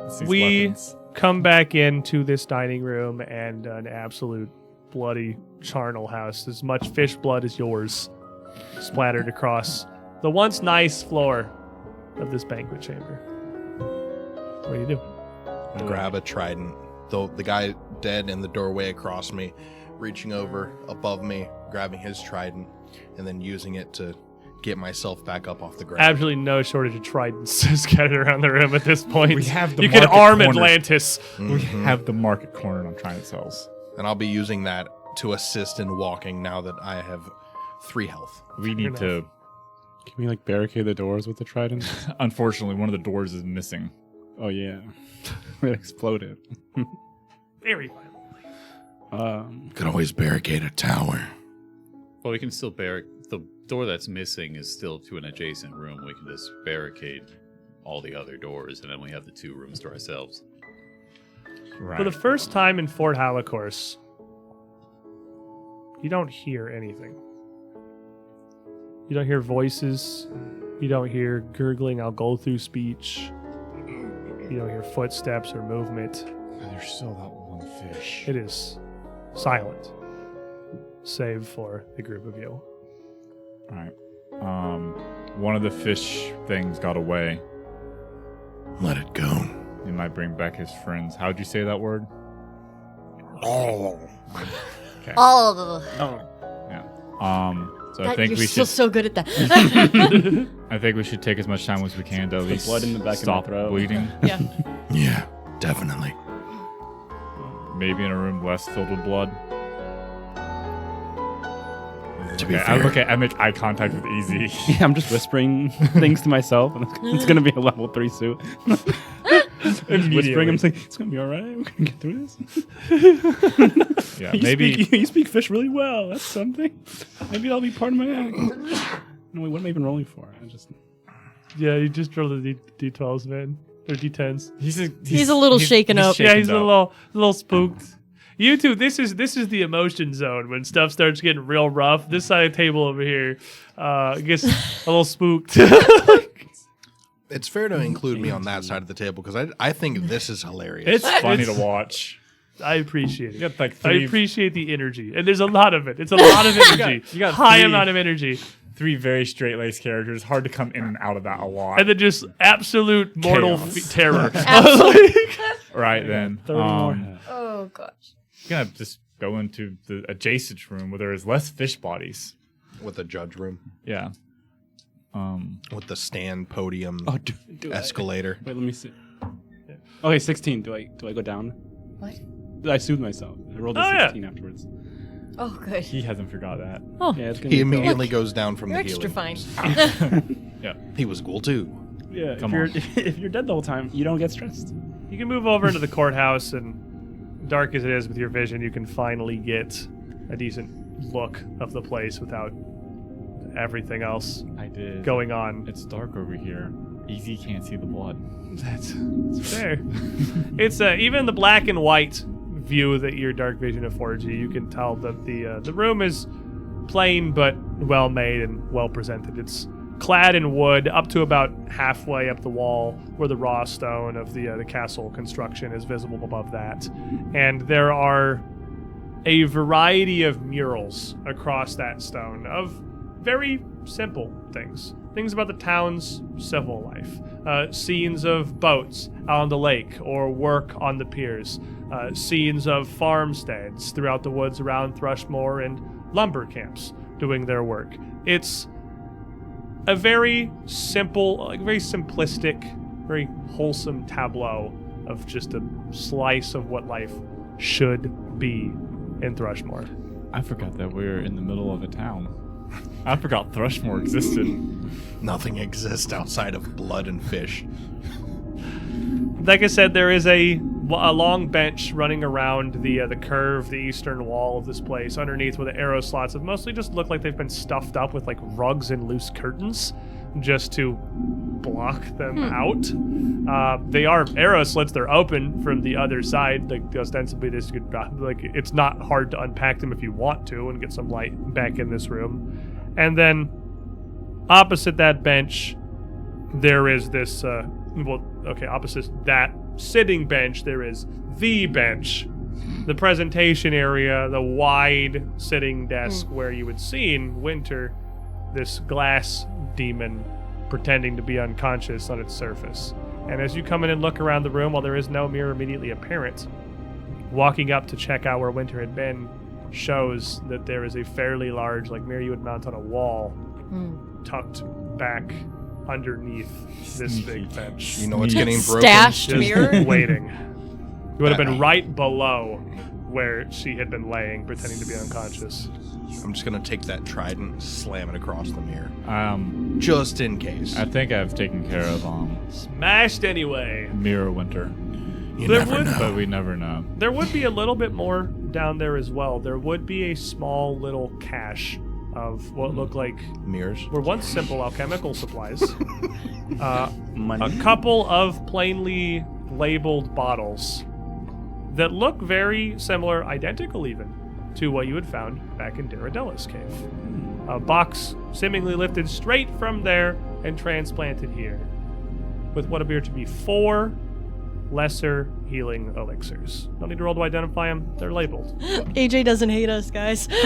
It's these We weapons. come back into this dining room and an absolute bloody charnel house. As much fish blood as yours splattered across the once nice floor of this banquet chamber. What do you do? I grab a trident. The guy dead in the doorway across me, reaching over above me, grabbing his trident, and then using it to get myself back up off the ground. Absolutely no shortage of tridents scattered around the room at this point. We have the you can market arm cornered. Atlantis. We have the market cornered on trying to sells. And I'll be using that to assist in walking now that I have 3 health. We need to. Can we like barricade the doors with the trident? Unfortunately, one of the doors is missing. Oh yeah. It exploded. Very violent. Could always barricade a tower. Well, we can still barricade. The door that's missing is still to an adjacent room. We can just barricade all the other doors, and then we have the 2 rooms to ourselves. Right. For the first time in Fort Halicourse, you don't hear anything. You don't hear voices You don't hear gurgling, I'll go through speech. You don't hear footsteps or movement. There's still that one fish. It is silent, save for the group of you. All right. One of the fish things got away. Let it go. He might bring back his friends. How'd you say that word? Oh. Okay. Oh, Yeah. So I that, think you're we still should. so good at that. I think we should take as much time as we can to at least blood in the back of my stop throat. bleeding. Yeah. Yeah, definitely. Maybe in a room less filled with blood. To be I fair. I make eye contact with Easy. Yeah, I'm just whispering things to myself. And it's gonna be a level 3 suit. Whispering, I'm saying, it's gonna be all right. We're gonna get through this. Yeah, You maybe. you speak fish really well. That's something. Maybe that'll be part of my act. No, wait, what am I even rolling for? I just. Yeah, you just roll the D12s, man. Or D10s. He's a little shaken up. Yeah, he's a little spooked. You two, this is the emotion zone when stuff starts getting real rough. This side of the table over here gets a little spooked. It's fair to include me on that side of the table because I think this is hilarious. It's funny to watch. I appreciate You it. got like I three, appreciate the energy, and there's a lot of it. It's a lot of energy. you got high three- amount of energy, three very straight-laced characters. Hard to come in and out of that a lot. and then just absolute mortal Chaos. terror. Right then. 30 more. Oh gosh. Gonna just go into the adjacent room where there is less fish bodies. With the judge room, Yeah. with the stand podium Oh, do escalator. Wait, let me see. Okay, 16. Do I go down? What? I soothed myself. I rolled a Oh, yeah. 16 afterwards. Oh good. He hasn't forgot that. Oh, Yeah, it's gonna He be immediately goes down from you're the extra healing. fine. Yeah. He was cool too. Yeah, Come if you're dead the whole time, you don't get stressed. You can move over into the courthouse, and dark as it is with your vision, you can finally get a decent look of the place without everything else I did. going on. It's dark over here. Easy can't see the blood. That's fair. It's even the black and white view that your dark vision affords you. You can tell that the room is plain but well made and well presented. It's clad in wood up to about halfway up the wall, where the raw stone of the castle construction is visible above that, and there are a variety of murals across that stone of very simple things about the town's civil life, scenes of boats out on the lake or work on the piers, scenes of farmsteads throughout the woods around Thrushmoor, and lumber camps doing their work. It's a very simple, like very simplistic, very wholesome tableau of just a slice of what life should be in Thrushmoor. I forgot that we were in the middle of a town. I forgot Thrushmoor existed. Nothing exists outside of blood and fish. Like I said, there is a long bench running around the curve, the eastern wall of this place, underneath where the arrow slots have mostly just looked like they've been stuffed up with like rugs and loose curtains just to block them out. They are arrow slits. They're open from the other side. Like ostensibly, this could it's not hard to unpack them if you want to and get some light back in this room. And then opposite that bench, there is this. Opposite that sitting bench, there is the bench, the presentation area, the wide sitting desk where you would see in winter this glass demon pretending to be unconscious on its surface. And as you come in and look around the room, while there is no mirror immediately apparent, walking up to check out where Winter had been shows that there is a fairly large, like mirror you would mount on a wall, tucked back underneath this big bench. You know what's getting broken? Stashed Just mirror. waiting. You would have been right below where she had been laying, pretending to be unconscious. I'm just gonna take that trident and slam it across the mirror. Just in case. I think I've taken care of Smashed anyway. Mirror Winter, You there never would- know. but we never know. There would be a little bit more down there as well. There would be a small little cache of what looked like Mirrors. were once simple alchemical supplies. Money. A couple of plainly labeled bottles that look very similar, identical even, to what you had found back in Daradella's cave. A box seemingly lifted straight from there and transplanted here with what appear to be 4 lesser healing elixirs. Don't need to roll to identify them. They're labeled. AJ doesn't hate us, guys. Do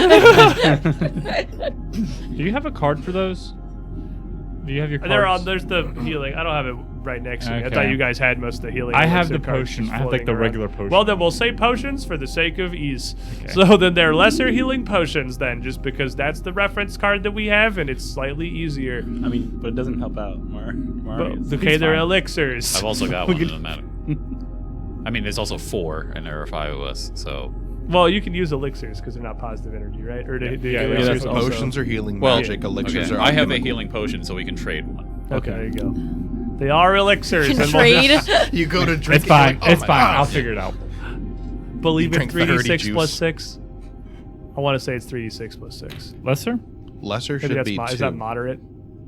you have a card for those? Do you have your cards? There's the healing. I don't have it right next to me. I Okay. thought you guys had most of the healing. I have elixir the cards potion. just I have like floating the around. regular potion. Well, then we'll say potions for the sake of ease. Okay. So then they're lesser healing potions then, just because that's the reference card that we have and it's slightly easier. I mean, but it doesn't help out. But, okay, they're fine. elixirs. I've also got one. It doesn't matter. I mean, there's also 4, and there are 5 of us. So Well, you can use elixirs because they're not positive energy, right? Or do Yeah, elixirs that's also? Potions are healing Well, magic. Elixirs okay, are I have a alchemical. healing potion, so we can trade one. Okay, there you go. They are elixirs. Can and we'll trade. just You go to drink It's fine. it, you're like, It's oh my fine. God. I'll figure it out. believe You in drink 30 3d6 plus juice. 6. I want to say it's 3d6 plus 6. Lesser? Lesser Maybe should that's be is that 2. moderate?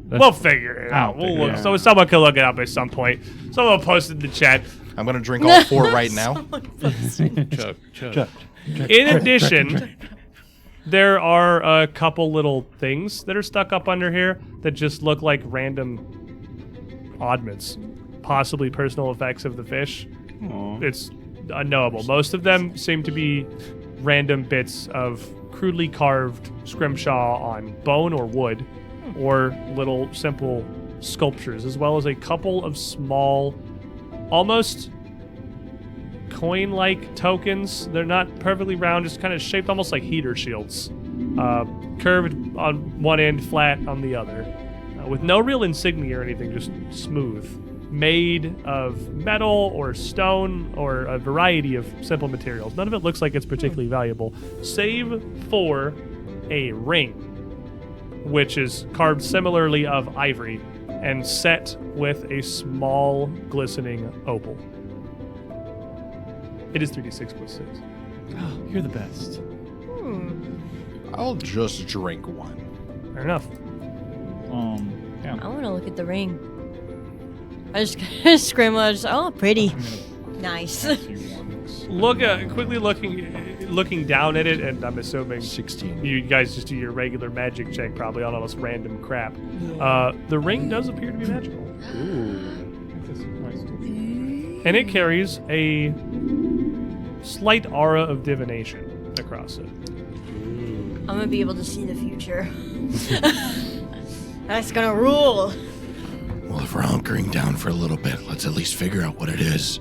That's- We'll figure it out. I'll We'll figure look. it out. So someone can look it up at some point. Someone will post it in the chat. I'm gonna drink all 4 right now. Chug. In addition, there are a couple little things that are stuck up under here that just look like random oddments, possibly personal effects of the fish. Aw. It's unknowable. Most of them seem to be random bits of crudely carved scrimshaw on bone or wood, or little simple sculptures, as well as a couple of small, almost coin-like tokens. They're not perfectly round, just kind of shaped almost like heater shields, curved on one end, flat on the other, with no real insignia or anything, just smooth, made of metal or stone or a variety of simple materials. None of it looks like it's particularly valuable, save for a ring, which is carved similarly of ivory and set with a small glistening opal. It is 3d6 plus 6. You're the best. I'll just drink one. Fair enough. Yeah. I want to look at the ring. I just scream out, oh, pretty. I'm gonna Nice. pass you one. Look, quickly looking down at it, and I'm assuming 16. you guys just do your regular magic check, probably on all this random crap. The ring does appear to be magical, That's a surprise to me. and it carries a slight aura of divination across it. I'm gonna be able to see the future. That's gonna rule. Well, if we're hunkering down for a little bit, let's at least figure out what it is.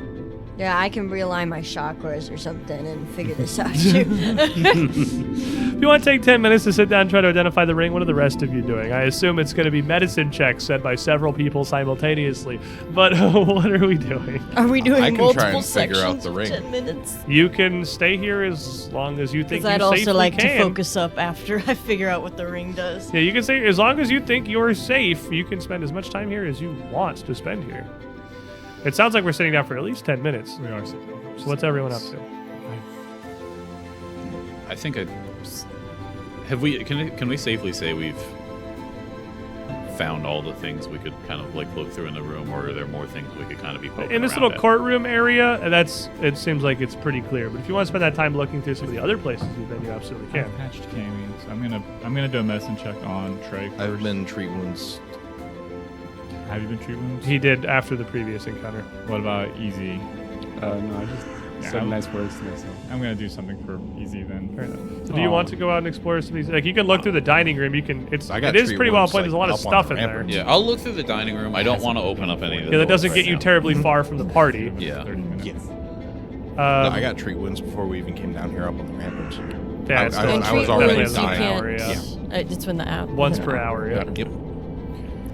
Yeah, I can realign my chakras or something and figure this out too. If you want to take 10 minutes to sit down and try to identify the ring, what are the rest of you doing? I assume it's going to be medicine checks said by several people simultaneously, but what are we doing? Are we doing I can try multiple and figure out sections the in ring. 10 minutes? You can stay here as long as you think Because you I'd also safely like can. to focus up after I figure out what the ring does. Yeah, you can stay as long as you think you're safe. You can spend as much time here as you want to spend here. It sounds like we're sitting down for at least 10 minutes. We are sitting. So what's everyone up to? I think have we? Can we safely say we've found all the things we could kind of like look through in the room, or are there more things we could kind of be poking In this around little at? courtroom area, it seems like it's pretty clear. But if you want to spend that time looking through some of the other places you've been, you absolutely can. I've patched Cammy, so I'm gonna do a medicine check on Trey first. I've been treat wounds. Have you been treat wounds? He did after the previous encounter. What about Easy? No, I just said I'm- nice words to myself. I'm gonna do something for Easy then. Fair enough. So do you want to go out and explore some of these? Like, you can look through the dining room. You can. I got It is tree pretty well wounds, played. There's a lot like, of up on stuff the in there. rampart. Yeah, I'll look through the dining room. I don't want to open up any of the Yeah, that doors doesn't right get you now. terribly far from the party. Yeah. 30 minutes. Yes. Um, I got treat wounds before we even came down here up on the rampage. yeah, I- it's I still- was And treat already wounds, you dying. can't- Hour, yeah. It's when the app. Once per hour, yeah. Yep.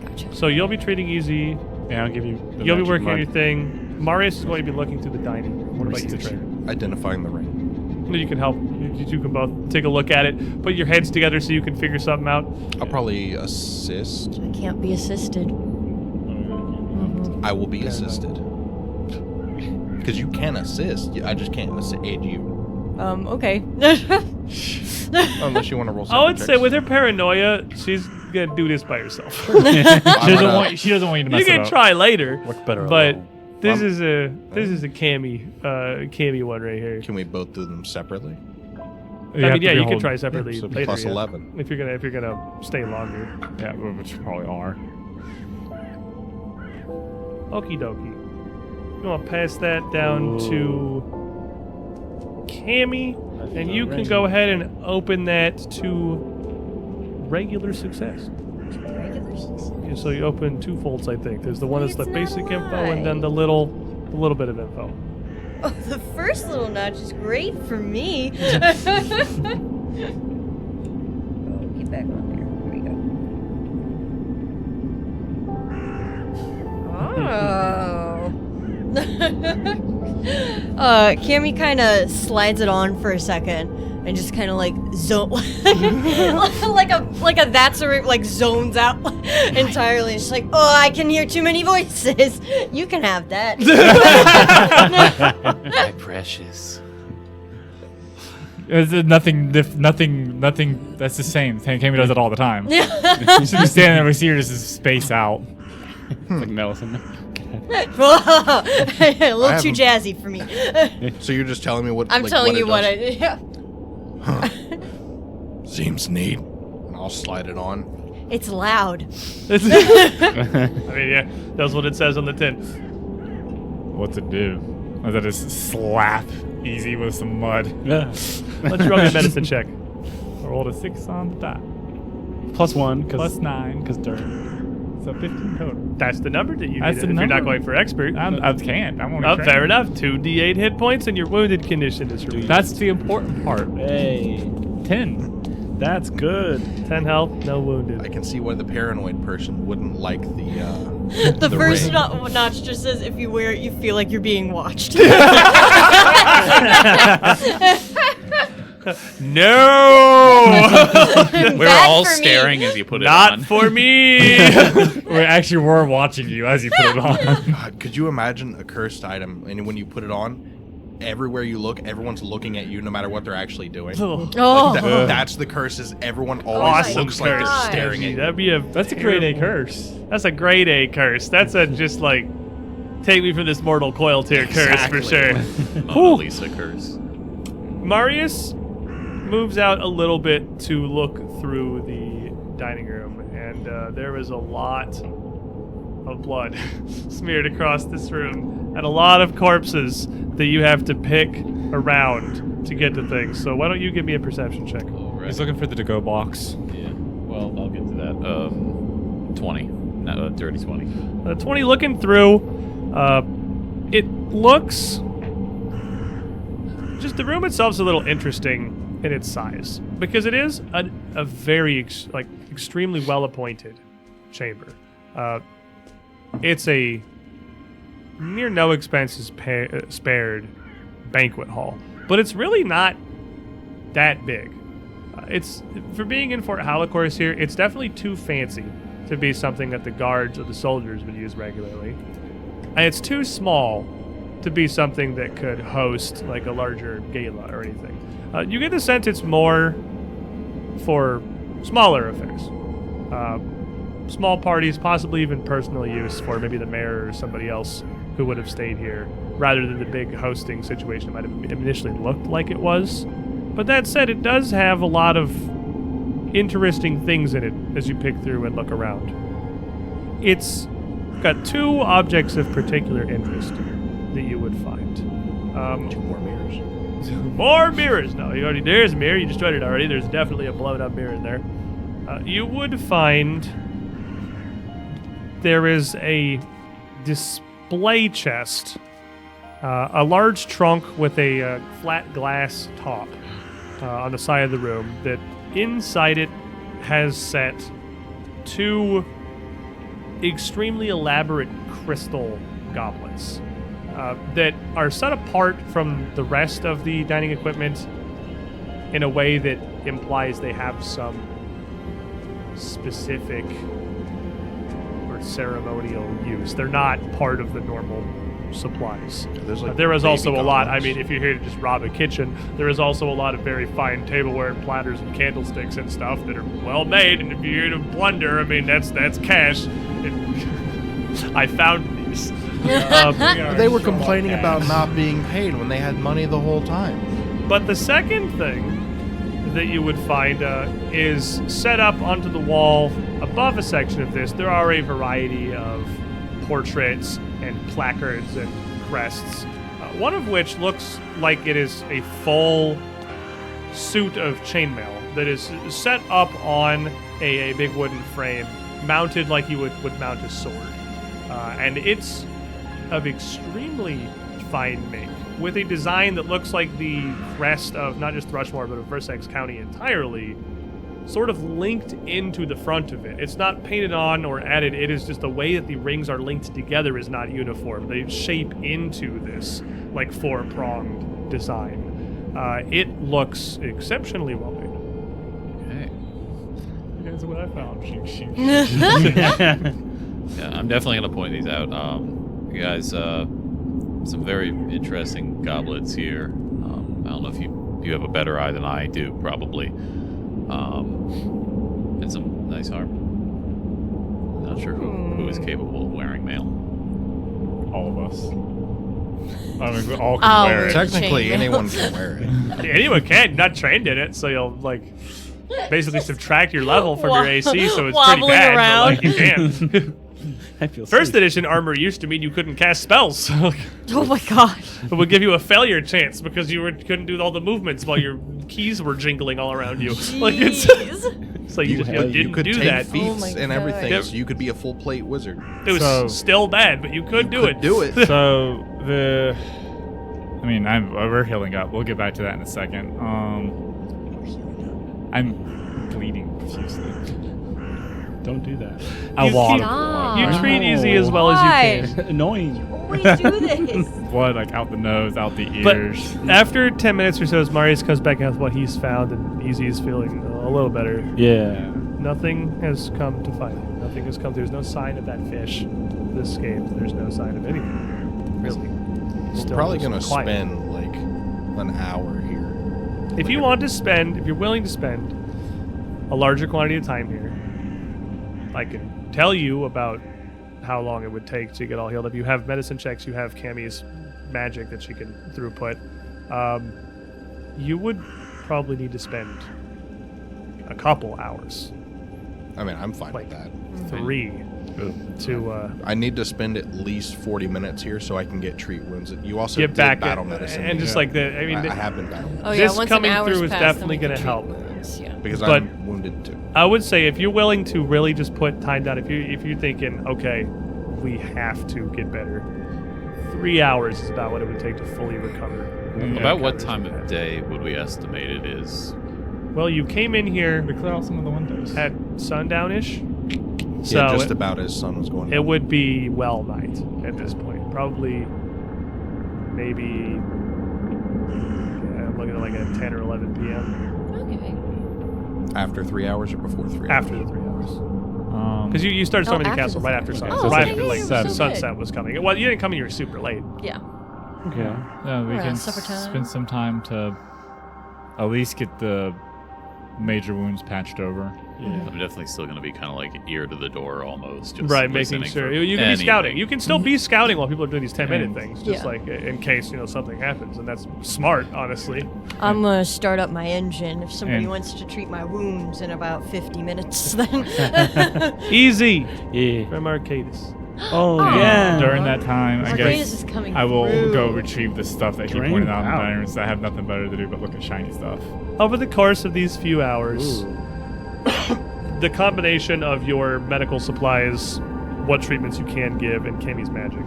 Gotcha. So you'll be treating Easy. Yeah, I'll give you. The You'll be magic working on mud. your thing. Marius is going to be looking through the dining room. What about you, Trey? Identifying the ring. You can help. You two can both take a look at it. Put your heads together so you can figure something out. I'll probably assist. I can't be assisted. I will be assisted. Because you can assist. I just can't aid you. Okay. Unless you want to roll I would separate say checks. with her paranoia, she's gonna do this by herself. She doesn't want you to mess You it can up. try later, Work better but alone. this is a Cammy one right here. Can we both do them separately? You I have mean, to yeah, be you can holding- try separately So later. plus yeah. 11. If you're gonna stay longer. Yeah, which you probably are. Okie dokie. I'm gonna pass that down to Cammy, and you can go ahead and open that to regular success. Regular success. Okay, so you open two folds, I think. There's the one that's the It's basic not info, and then right. the little bit of info. Oh, the first little notch is great for me. Oh, get back on there. There we go. Oh. Cammy kind of slides it on for a second and just kind of like like a that's a like zones out entirely. It's like, oh, I can hear too many voices. You can have that. My precious. Nothing. That's the same. Cammy does it all the time. She's just standing there. We see her just space out. It's like medicine. A little too jazzy for me. So you're just telling me what? I'm like, telling you what it I. does? Seems neat. And I'll slide it on. It's loud. I mean, yeah, that's what it says on the tin. What's it do? Does that just slap easy with some mud? Let's roll a medicine check. I rolled a 6 on the die. +1 Plus 9. because dirt. So 15 total. That's the number that you That's needed the if you're not number. going for expert. I can't. I'm only Oh, trained. fair enough. 2d8 hit points and your wounded condition is removed. That's the important part. Hey. 10. That's good. 10 health, no wounded. I can see why the paranoid person wouldn't like the. The The first ring. notch just says, if you wear it, you feel like you're being watched. No! We were Bad all for me. staring as you put it Not on. for me! We actually were watching you as you put it on. God, could you imagine a cursed item, and when you put it on, everywhere you look, everyone's looking at you, no matter what they're actually doing. Oh, Oh. That's the curse. Is everyone always awesome looks like they're curse. staring at you? That'd be a That's a grade A terrible- curse. That's a grade A curse. That's a just like take me from this mortal coil tier curse for sure. Mona Lisa curse. Marius moves out a little bit to look through the dining room, and there is a lot of blood smeared across this room, and a lot of corpses that you have to pick around to get to things. So why don't you give me a perception check? All right. He's looking for the to-go box. Yeah. Well, I'll get to that. 20. No, dirty 20. 20 looking through, it looks... Just the room itself's a little interesting in its size, because it is a very extremely well-appointed chamber. It's a near no expenses spared banquet hall, but it's really not that big. It's for being in Fort Halicourse here, it's definitely too fancy to be something that the guards or the soldiers would use regularly, and it's too small to be something that could host like a larger gala or anything. You get the sense it's more for smaller affairs. Small parties, possibly even personal use for maybe the mayor or somebody else who would have stayed here, rather than the big hosting situation it might have initially looked like it was. But that said, it does have a lot of interesting things in it as you pick through and look around. It's got two objects of particular interest that you would find. Two more mirrors. More mirrors! No, there's a mirror. You destroyed it already. There's definitely a blown up mirror in there. You would find there is a display chest, a large trunk with a flat glass top on the side of the room that inside it has set two extremely elaborate crystal goblets that are set apart from the rest of the dining equipment in a way that implies they have some specific or ceremonial use. They're not part of the normal supplies. There's like There is baby also a lot. I goblins. mean, if you're here to just rob a kitchen, there is also a lot of very fine tableware and platters and candlesticks and stuff that are well made. And if you're here to plunder, I mean, that's cash. I found these. They were complaining about not being paid when they had money the whole time. But the second thing that you would find is set up onto the wall above a section of this. There are a variety of portraits and placards and crests, one of which looks like it is a full suit of chainmail that is set up on a big wooden frame, mounted like you would mount a sword. And it's of extremely fine make, with a design that looks like the crest of not just Thrushmoor, but of Versailles County entirely, sort of linked into the front of it. It's not painted on or added, it is just the way that the rings are linked together is not uniform. They shape into this, like, four-pronged design. It looks exceptionally well made. Okay. Here's what I found. Yeah, I'm definitely going to point these out. You guys, some very interesting goblets here. I don't know if you have a better eye than I do, probably. And some nice armor. Not sure who is capable of wearing mail. All of us. I mean, we all Oh, can wear it. Technically, chainmail. anyone can wear it. Anyone can, you're not trained in it, so you'll, like, basically subtract your level from your AC, so it's pretty Wobbling bad, around. but, like, you can. I feel First safe. edition armor used to mean you couldn't cast spells. Oh my god. It would give you a failure chance because you couldn't do all the movements while your keys were jingling all around you. Like it's like you didn't You could do take that. feats Oh my and everything, God. so you could be a full plate wizard. It was So- still bad, but you could do it. Do it. So we're healing up. We'll get back to that in a second. I'm bleeding profusely. Don't do that. A You lot keep- of blood. You I treat know. easy as well as you can. Annoying. Always do this. Blood like out the nose, out the But ears. after 10 minutes or so, as Marius comes back with what he's found, and Easy is feeling a little better. Yeah. Nothing has come to find him. Nothing has come. There's no sign of that fish that escaped. There's no sign of anything. Really. We're probably just gonna quiet. spend like an hour here. If you want to spend, if you're willing to spend a larger quantity of time here, I can tell you about how long it would take to get all healed up. You have medicine checks, you have Cammy's magic that she can throughput. You would probably need to spend a couple hours, I mean, I'm fine like with that. 3, to I need to spend at least 40 minutes here so I can get treat wounds. You also get did back battle at, medicine. and just me. like the, I mean, I have been battle medicine Oh yeah, This once coming an hour's through is passed, definitely then we gonna can help. treat wounds, yeah. because but- I'm wounded too. I would say if you're willing to really just put time down, if you're thinking, okay, we have to get better, 3 hours is about what it would take to fully recover. About what time of day would we estimate it is? Well, you came in here We clear out some of the windows. at sundown-ish, so Yeah, just about as sun was going it down. would be well night at this point. Probably, maybe, I'm looking at like a 10 or 11 p.m. Okay. After 3 hours or before 3 hours? after the 3 hours. Because you started Oh, storming the after castle the right after 3 sunset. hours. Oh, right okay, after yeah, like yeah, the so sunset was coming. Well, you didn't come in, you were super late. Yeah. Okay. yeah, we Around can supper time. spend some time to at least get the major wounds patched over. I'm definitely still going to be kind of like ear to the door almost. Just Right, making listening sure. for You can be scouting. anything. You can still be scouting while people are doing these 10-minute And- things, just Yeah. like in case, something happens. And that's smart, honestly. I'm gonna start up my engine if somebody And- wants to treat my wounds in about 50 minutes. Then. Easy Yeah. from Arcadis. Oh, Aw. yeah. During that time, I Arcadis guess is coming I will through. go retrieve the stuff that he Drained pointed out in the out. dining room, since I have nothing better to do but look at shiny stuff. Over the course of these few hours, the combination of your medical supplies, what treatments you can give, and Cammy's magic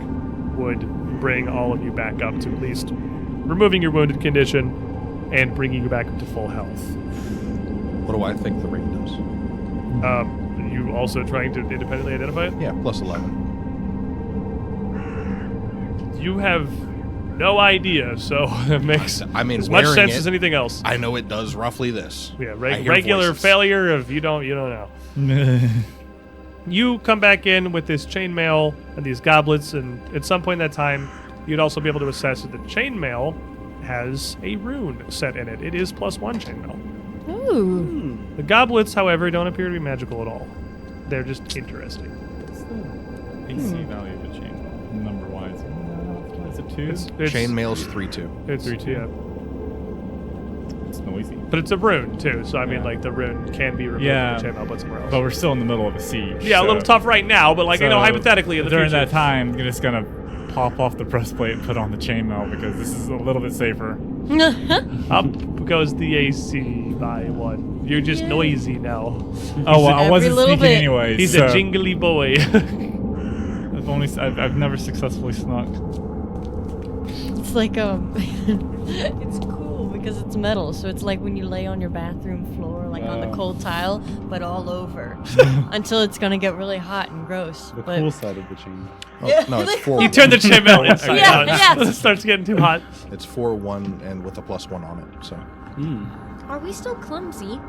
would bring all of you back up to at least removing your wounded condition and bringing you back up to full health. What do I think the rate does? You also trying to independently identify it? Yeah, plus 11. You have no idea, so it makes I mean, as much wearing sense it, as anything else. I know it does roughly this. Yeah, I hear regular voices. failure of you don't know. You come back in with this chainmail and these goblets, and at some point in that time, you'd also be able to assess that the chainmail has a rune set in it. It is +1 chainmail. Ooh. The goblets, however, don't appear to be magical at all. They're just interesting. AC value of the chain, number wise. Is it 2? It's Chainmail's 3-2. It's 3-2. yeah. It's noisy. But it's a rune too, so I mean, Yeah. like the rune can be removed Yeah. from the chainmail, but somewhere else. But we're still in the middle of a siege. Yeah, a little so- tough right now, but like so hypothetically in the during future. that time, I'm just gonna pop off the breastplate and put on the chainmail because this is a little bit safer. Up goes the AC by 1. You're just noisy now. Oh well, I Every wasn't little sneaking bit. anyways. He's so a jingly boy. I've never successfully snuck. It's like it's cool because it's metal, so it's like when you lay on your bathroom floor, like on the cold tile, but all over, until it's gonna get really hot and gross. The but cool side of the chain. Oh, Yeah, no, it's like- 4. You turn the chainmail inside Yeah, out. yeah. It starts getting too hot. It's 4-1 and with a +1 on it. So are we still clumsy?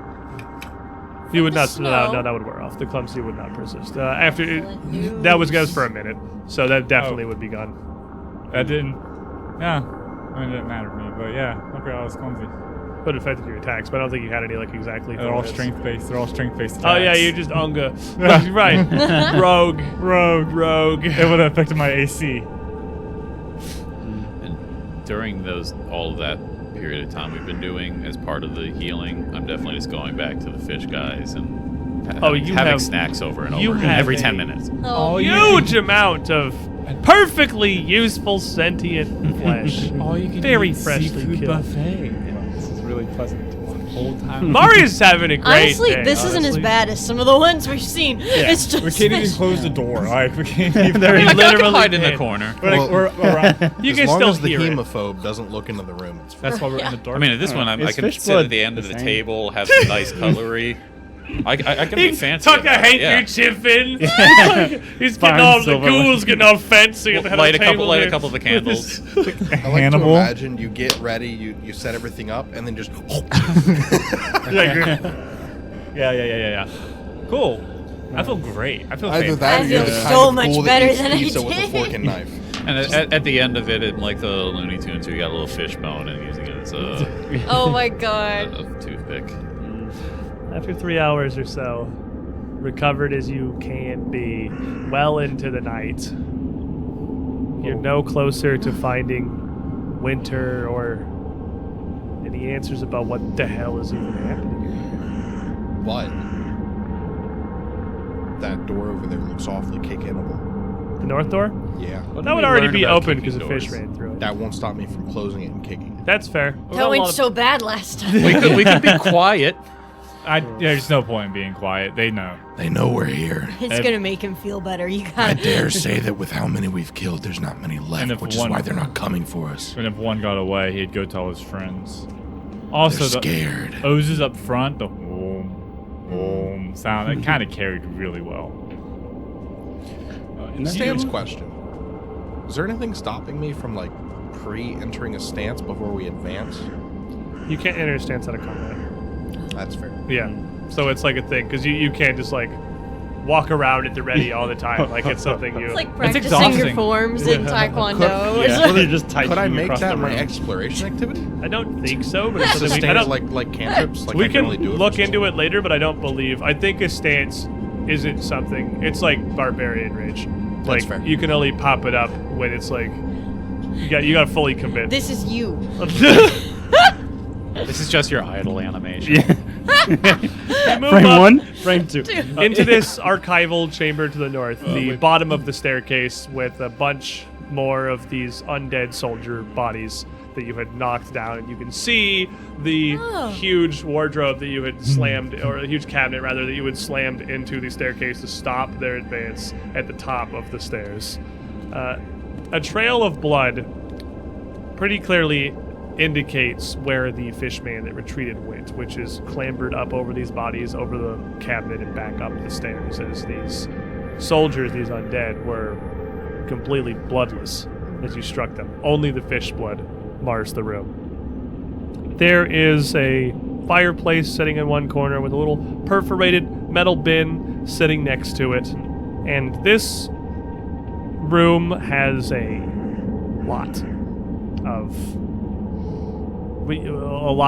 You would the not. snow. No, that would wear off. The clumsy would not persist. After News. that was goes for a minute, so that definitely would be gone. That didn't. Yeah, I mean, it didn't matter to me, but yeah, okay, I was clumsy. But it affected your attacks. But I don't think you had any like exactly. They're all hits. strength based. They're all strength based. Oh yeah, you just unga. Right. Rogue. It would have affected my AC. And during all of that period of time we've been doing as part of the healing, I'm definitely just going back to the fish guys and having have- snacks over and you over have every a- 10 minutes. Oh, Huge amount of perfectly useful sentient flesh. All you can Very eat freshly seafood killed. buffet. This is really pleasant to watch the whole time. Mari's having a great honestly, day, this isn't as honestly. bad as some of the ones we've seen. It's just We can't even fish. close the door. Like we can't even. You I can literally hide in the can't. corner. We're like, we're around. You as can long still as the hear it. hemophobe doesn't look into the room, it's fine. That's why we're in the dark. I mean, at this one, I Is can fish sit blood at the end of the the same? table, have some nice cutlery. I can be fancy. Tuck a about it, yeah. handkerchief in. He's Find getting all the silver. ghouls getting all fancy. at the head of Light the a couple, table light a here. couple of the candles. I like to Hannibal. imagine you get ready, you set everything up, and then just Yeah. Cool. I feel great. I feel either fantastic. that or I you're feel the so kind of much fool that better eats than I pizza with a did. fork and knife. And at the end of it, in like the Looney Tunes, we got a little fish bone and using it as a, Oh my god. a toothpick. After 3 hours or so, recovered as you can be, well into the night, you're no closer to finding Winter or any answers about what the hell is even happening. But that door over there looks awfully kick-innable. The north door? Yeah. That would already be open because a fish ran through it. That won't stop me from closing it and kicking it. That's fair. That went so bad last time. We could be quiet. There's no point in being quiet. They know. They know we're here. It's gonna make him feel better. You I got dare say that with how many we've killed, there's not many And left, if which is one- why they're not coming for us. And if one got away, he'd go tell his friends. Also, They're the scared. O's up front, the boom sound, it kind of carried really well. In that Stan's case, question. Is there anything stopping me from, like, pre-entering a stance before we advance? You can't enter a stance out of combat. That's fair. Yeah. So it's like a thing, because you can't just like walk around at the ready all the time. Like it's something you. it's like practicing your exhausting. forms in Taekwondo. It's yeah. like- You're just Could I make across that the my room. exploration activity? I don't think so, but it's something we, I Stance don't, like cantrips? Like we I can only do it look for into it later, but I don't believe. I think a stance isn't something. It's like barbarian rage. Like fair. you can only pop it up when it's like you got to fully commit. this is you. This is just your idle animation. You move Frame up 1, frame 2. into this archival chamber to the north, the bottom of the staircase with a bunch more of these undead soldier bodies that you had knocked down, and you can see the huge wardrobe that you had slammed, or a huge cabinet rather, that you had slammed into the staircase to stop their advance at the top of the stairs. A trail of blood pretty clearly indicates where the fishman that retreated went, which is clambered up over these bodies, over the cabinet, and back up the stairs, as these soldiers, these undead, were completely bloodless as you struck them. Only the fish blood mars the room. There is a fireplace sitting in one corner with a little perforated metal bin sitting next to it, and this room has a lot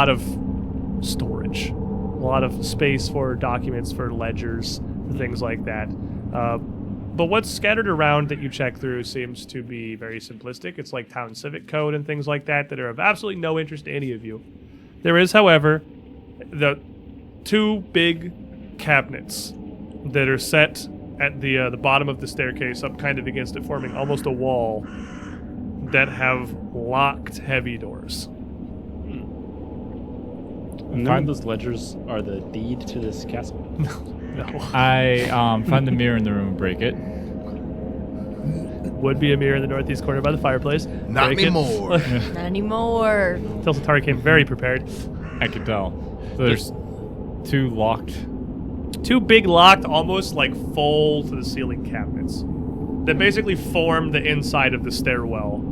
of storage, a lot of space for documents, for ledgers, things like that. But what's scattered around that you check through seems to be very simplistic. It's like town civic code and things like that that are of absolutely no interest to any of you. There is, however, the 2 big cabinets that are set at the bottom of the staircase, up kind of against it, forming almost a wall, that have locked heavy doors. And none of those ledgers are the deed to this castle. No. I find the mirror in the room and break it. Would be a mirror in the northeast corner by the fireplace. Not Break it. anymore. Not anymore. Tilsatari came very prepared. I could tell. So there's 2 locked. 2 big locked, almost like full to the ceiling cabinets that basically form the inside of the stairwell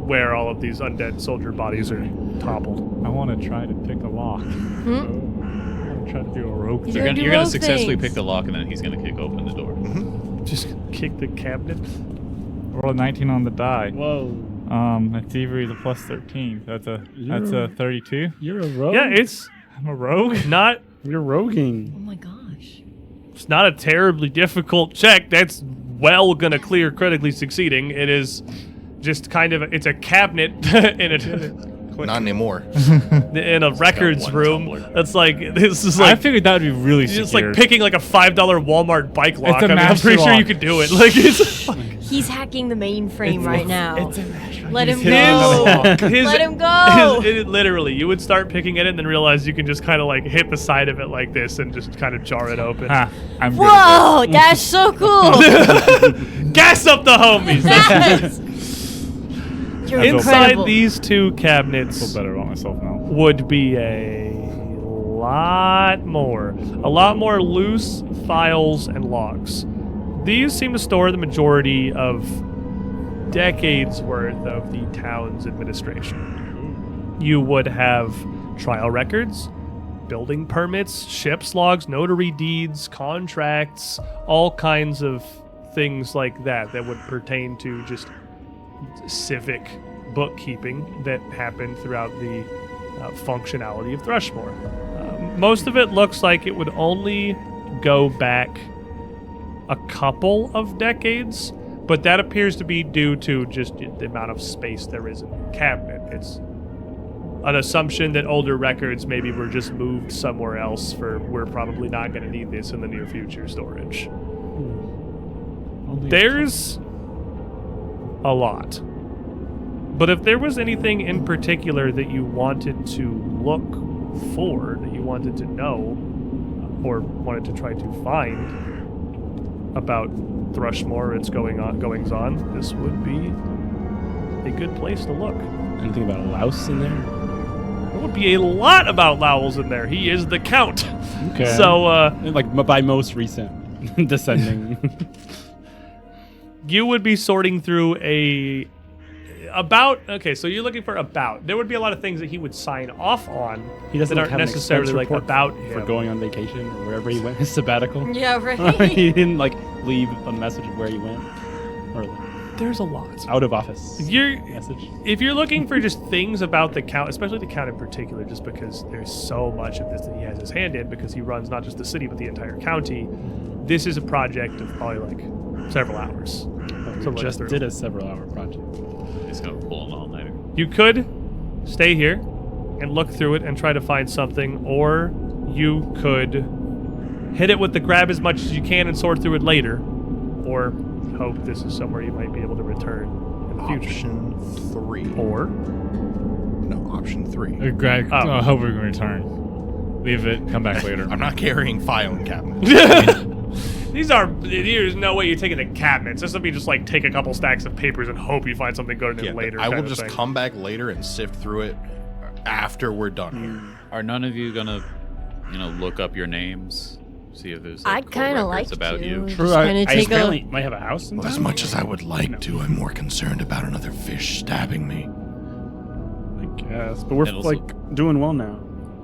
where all of these undead soldier bodies are toppled. I want to try to pick a lock. I want to try to do a rope He's thing. gonna do You're going rogue to successfully things. pick the lock, and then he's going to kick open the door. Just kick the cabinet. Roll a 19 on the die. Whoa. That's thievery is a plus 13. That's a 32. You're a rogue? Yeah, I'm a rogue. not You're roguing. Oh my gosh. it's not a terribly difficult check. That's well gonna clear critically succeeding. It is just kind of it's a cabinet Not anymore. in a records one room. tumbler. That's like this is I like figured that would be really it's secure. like picking like a $5 Walmart bike lock. a I mean, I'm master pretty sure lock. you could do it. Like it's He's hacking the mainframe right now. It's a master. Let him his, go. his, Let him go. Literally, you would start picking at it and then realize you can just kind of like hit the side of it like this and just kind of jar it open. Ha, I'm good at Whoa, that's so cool. Gas up the homies. Yes. You're Inside incredible. these 2 this. cabinets I feel better about myself now. would be a lot more loose files and logs. These seem to store the majority of decades worth of the town's administration. You would have trial records, building permits, ship's logs, notary deeds, contracts, all kinds of things like that would pertain to just civic bookkeeping that happened throughout the functionality of Thrushmoor. Most of it looks like it would only go back a couple of decades, but that appears to be due to just the amount of space there is in the cabinet. It's an assumption that older records maybe were just moved somewhere else for we're probably not going to need this in the near future storage. There's a lot. But if there was anything in particular that you wanted to look for, that you wanted to know, or wanted to try to find about Thrushmoor, its goings on, this would be a good place to look. Anything about a louse in there? There would be a lot about Lowell's in there. He is the Count. Okay. So, like by most recent descending. you would be sorting through so you're looking for about. There would be a lot of things that he would sign off on He doesn't that like, aren't have necessarily an like expense about report him. for going on vacation or wherever he went, his sabbatical. Yeah, right. He didn't like leave a message of where he went or like, There's a lot. out of office You're message. If you're looking for just things about the Count, especially the Count in particular, just because there's so much of this that he has his hand in, because he runs not just the city but the entire county, this is a project of probably like several hours. We look just through. did a several-hour project. He's going to pull an all-nighter. You could stay here and look through it and try to find something, or you could hit it with the grab as much as you can and sort through it later, or hope this is somewhere you might be able to return in the future. Option 3. Or No, option 3. Greg, Oh. I hope we can return. Leave it, come back later. I'm not carrying filing cabinets. There's no way you're taking the cabinets. This would be just like take a couple stacks of papers and hope you find something good in Yeah, it later. I will kind of just thing. come back later and sift through it after we're done here. Are none of you going to, look up your names? See if there's I'd court kind of records like about to. you? Just True, I kinda take apparently a. might have a house in Well, as town. much as I would like to, I'm more concerned about another fish stabbing me. I guess, but we're And also- like doing well now.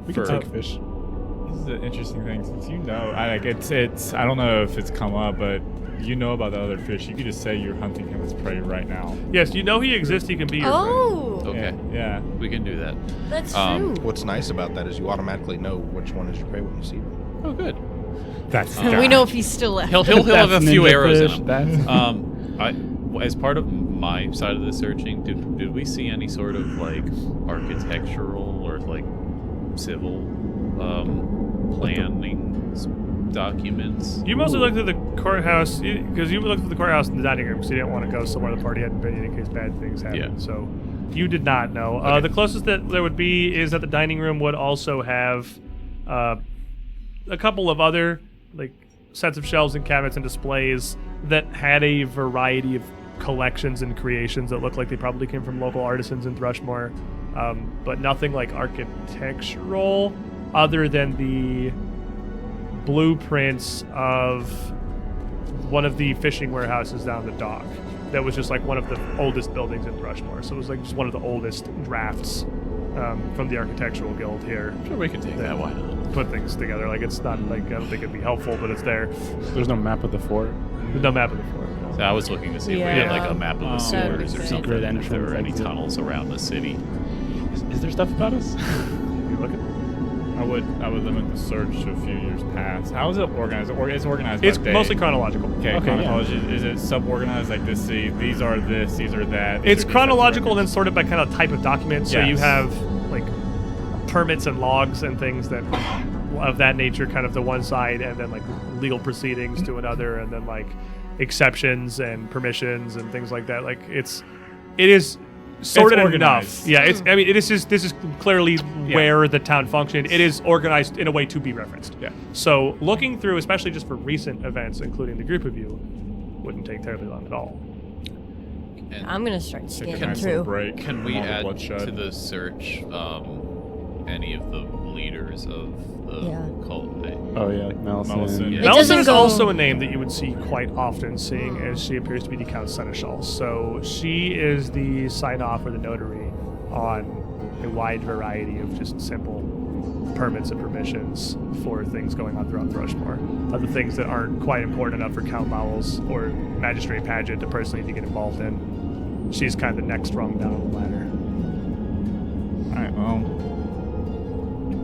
We can For- take fish. This is an interesting thing, since it's I don't know if it's come up, but you know about the other fish. You could just say you're hunting him as prey right now. Yes, you know he exists. He can be your friend. Oh, Okay, Yeah. we can do that. that's Um, true. What's nice about that is you automatically know which one is your prey when you see them. Oh, good. That's We know if he's still left. He'll have a That's few ninja arrows fish, in him. that's- As part of my side of the searching, did we see any sort of like architectural or like civil planning documents. You mostly looked at the courthouse because you looked at the courthouse in the dining room, so you didn't want to go somewhere the party hadn't been in case bad things happened. Yeah. So you did not know. Okay. The closest that there would be is that the dining room would also have a couple of other like sets of shelves and cabinets and displays that had a variety of collections and creations that looked like they probably came from local artisans in Thrushmoor, but nothing like architectural other than the blueprints of one of the fishing warehouses down the dock. That was just like one of the oldest buildings in Thrushmoor. So it was like just one of the oldest drafts from the Architectural Guild here. Sure, we can take that. Why not? Put things together. Like it's not like I don't think it'd be helpful, but it's there. There's no map of the fort. There's no map of the fort. So I was looking to see if we Yeah. had like a map of the That'd be sewers or great. something. Secret If there were any entrance, exit. tunnels around the city. Is there stuff about us? You look at I would limit the search to a few years past. How is it organized? It's organized. it's by day. mostly chronological. Okay, Okay, chronology. Is it sub-organized like this? See, these are this, these are that. these It's are these chronological, then types of sorted by kind of type of document. So you Yes. have like permits and logs and things that of that nature, kind of to one side, and then like legal proceedings to another, and then like exceptions and permissions and things like that. Like it is sorted enough. organized. Yeah, it's. I mean, this is clearly where the town functioned. It is organized in a way to be referenced. Yeah. So looking through, especially just for recent events, including the group of you, wouldn't take terribly long at all. And I'm gonna start Take a scanning nice little through. break. can we from all the add bloodshed. to the search any of the leaders of the Yeah. cult? Oh yeah, like Melson. Melson. Yeah. It Melson doesn't is go- also a name that you would see quite often, seeing as she appears to be the Count Seneschal. So she is the sign-off or the notary on a wide variety of just simple permits and permissions for things going on throughout Thrushmoor. Other things that aren't quite important enough for Count Lowell's or Magistrate Paget to personally to get involved in. She's kind of the next rung down the ladder. Alright, well.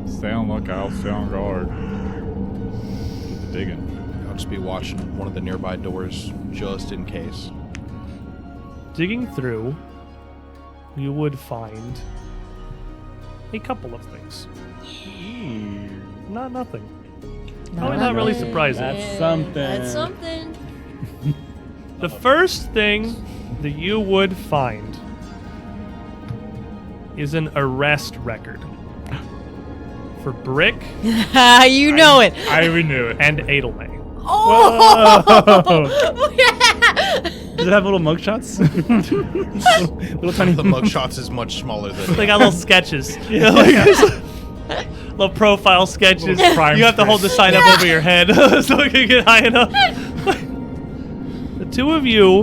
Stay on lookout, stay on guard. Keep the digging. I'll just be watching one of the nearby doors just in case. Digging through, you would find a couple of things. Nothing. Probably not really surprising. That's something. That's something. The first thing that you would find is an arrest record for Brick You know it. We knew it. and Adelme. Oh! Yeah! Does it have little mugshots? little tiny. The mugshots is much smaller than. They got little sketches. You know, like, little profile sketches. Little crime You have to hold the sign up Yeah. over your head so it can get high enough. The two of you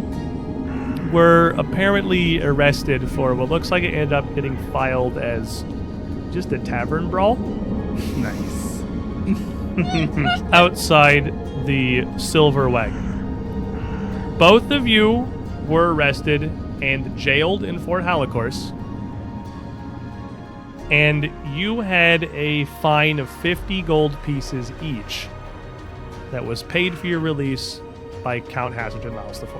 were apparently arrested for what looks like it ended up getting filed as just a tavern brawl. Nice. Outside the Silver Wagon. Both of you were arrested and jailed in Fort Halicourse. And you had a fine of 50 gold pieces each that was paid for your release by Count Hasselton Miles IV.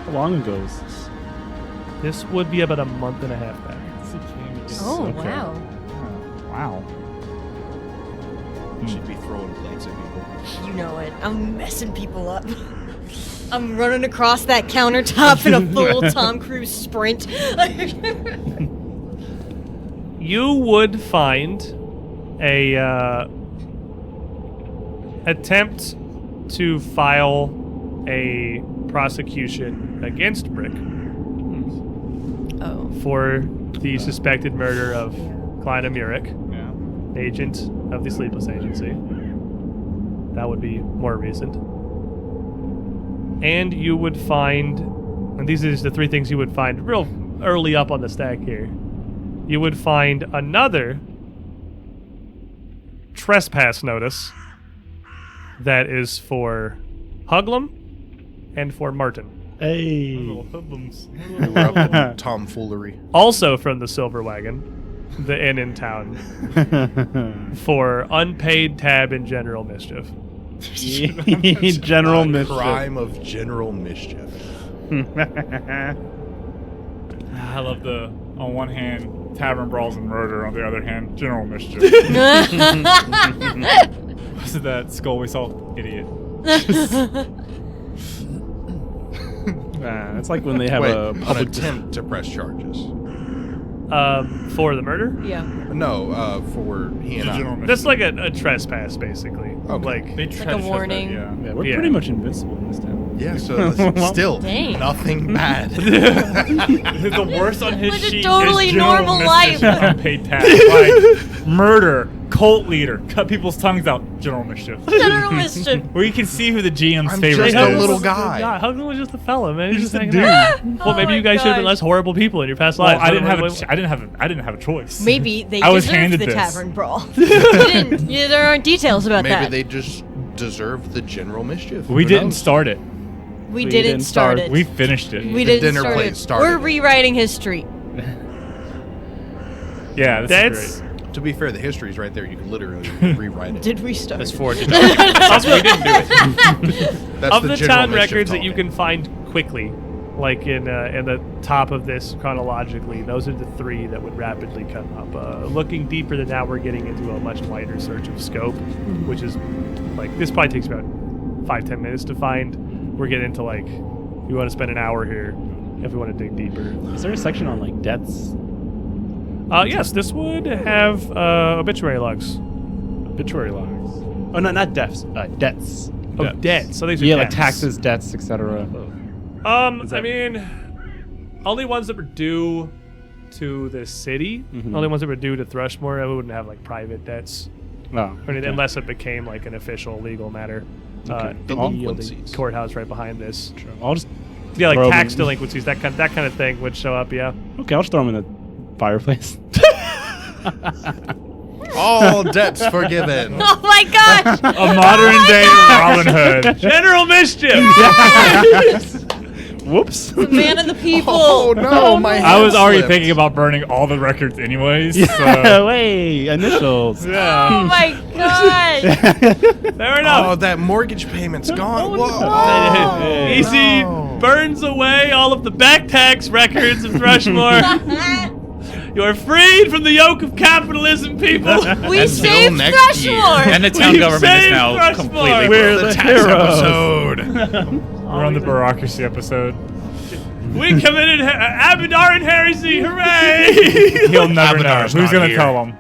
How long ago was this? This would be about a month and a half back. Oh, Okay. wow. Wow. Should be throwing plates at people. You know it. I'm messing people up. I'm running across that countertop in a full Tom Cruise sprint. You would find a attempt to file a prosecution against Brick Oh. for the suspected murder of Klein Murik, Yeah. agent of the Sleepless Agency. That would be more recent. And you would find, and these are just the three things you would find real early up on the stack here. You would find another trespass notice that is for Huglum and for Martin. Hey. We were up to tomfoolery. Also from the Silver Wagon, the inn in town, for unpaid tab and general mischief. General mischief. Crime of general mischief. I love on one hand, tavern brawls and murder. On the other hand, general mischief. Was it that skull we saw? Idiot. It's like when they have Wait, a an public attempt to press charges. For the murder? Yeah. No, for he and General I. mischief. That's like a trespass, basically. Okay. Like, They Like a warning. Yeah. Yeah, we're Yeah. pretty much invincible in this town. Yeah, so it's still Dang. nothing bad. The worst on his Like a sheet totally is general normal mischief life. and unpaid tax. Like murder, cult leader, cut people's tongues out. General mischief. General mischief. Where you can see who the GM's I'm favorite just a is. little guy. Yeah, Hugman was just a fella, man. He's He's just a hanging dude. out. Well, Oh maybe you my guys should have been gosh. less horrible people in your past Well, lives. I didn't have Wait, I didn't have a choice. Maybe they I was deserved handed the this. tavern brawl. You didn't. Yeah, there aren't details about Maybe that. they just deserve the general mischief. We Who didn't knows? start it. we didn't start it. We finished it. We The didn't dinner start plate it. started We're it. rewriting history. Yeah, this That's is great. To be fair, the history's right there. You can literally rewrite it. Did we start? That's for today. We didn't do it. That's of the general town mischief records that you talking. can find quickly, like in the top of this chronologically, those are the three that would rapidly come up. Looking deeper than that, we're getting into a much wider search of scope, which is like this probably takes about 5-10 minutes to find. We're getting into like we want to spend an hour here if we want to dig deeper. Is there a section on like deaths? Yes, this would have obituary logs. Obituary logs. Oh no, not deaths. Debts. Oh, debt. So these are Yeah, like debts. taxes, debts, etc. I mean, only ones that were due to the city, only ones that were due to Thrushmoor, I wouldn't have like private debts, Oh, or anything, okay. unless it became like an official legal matter. Okay. The Delinquencies. courthouse right behind this. I'll just Yeah, like throw 'em tax in. delinquencies, that kind of thing would show up. Yeah. Okay, I'll just throw them in the fireplace. All debts forgiven. Oh my gosh! A modern day Robin Hood. General mischief. Whoops. The man of the people. Oh no, my I was hand already slipped. thinking about burning all the records anyways. Yeah, So, wait, initials. Oh yeah. my gosh! Fair enough. Oh, that mortgage payment's gone. Whoa. no. Easy no. burns away all of the back tax records of Thrushmoor. You are freed from the yoke of capitalism, people. We Until saved next year. Thrushmoor! And the town We've government is saved now Thrushmoor. completely We're broke. the Tax heroes. episode. We're on the bureaucracy episode. We committed Abaddon heresy! Hooray! He'll never know. Abadar's Who's not gonna here. tell him?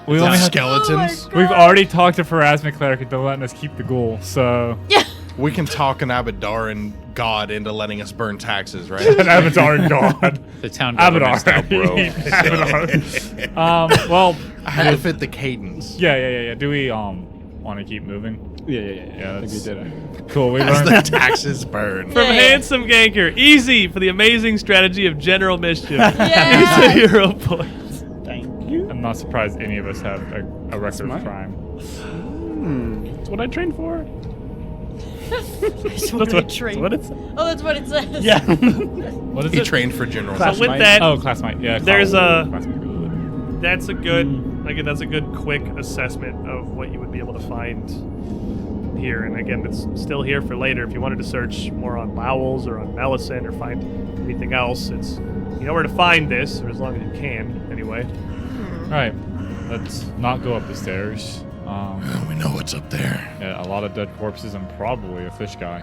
We only have Skeletons. Oh my We've already talked to Pharasmic Cleric into letting us keep the ghoul, so Yeah. We can talk an Abadaran god into letting us burn taxes, right? an Avatar God. The town Avatar. government's now broke. Avatar. Well, I had to fit the cadence. yeah. Do we want to keep moving? Yeah. Yeah, I think we that's did it. cool. We As the learned. taxes burn. From Yeah. Handsome Ganker, easy for the amazing strategy of General Mischief. Yeah. Use a hero point. Thank you. I'm not surprised any of us have a record smart. of crime. That's what I trained for. That's what I trained. What it's. Oh, that's what it says. Yeah. What is He it? trained for general. Class- With Might. that, Oh, classmate. Yeah. There's classmate. that's a good, that's a good quick assessment of what you would be able to find here. And again, it's still here for later. If you wanted to search more on bowels or on Melicent or find anything else, you know where to find this, or as long as you can, anyway. All right. Let's not go up the stairs. We know what's up there. Yeah, a lot of dead corpses and probably a fish guy.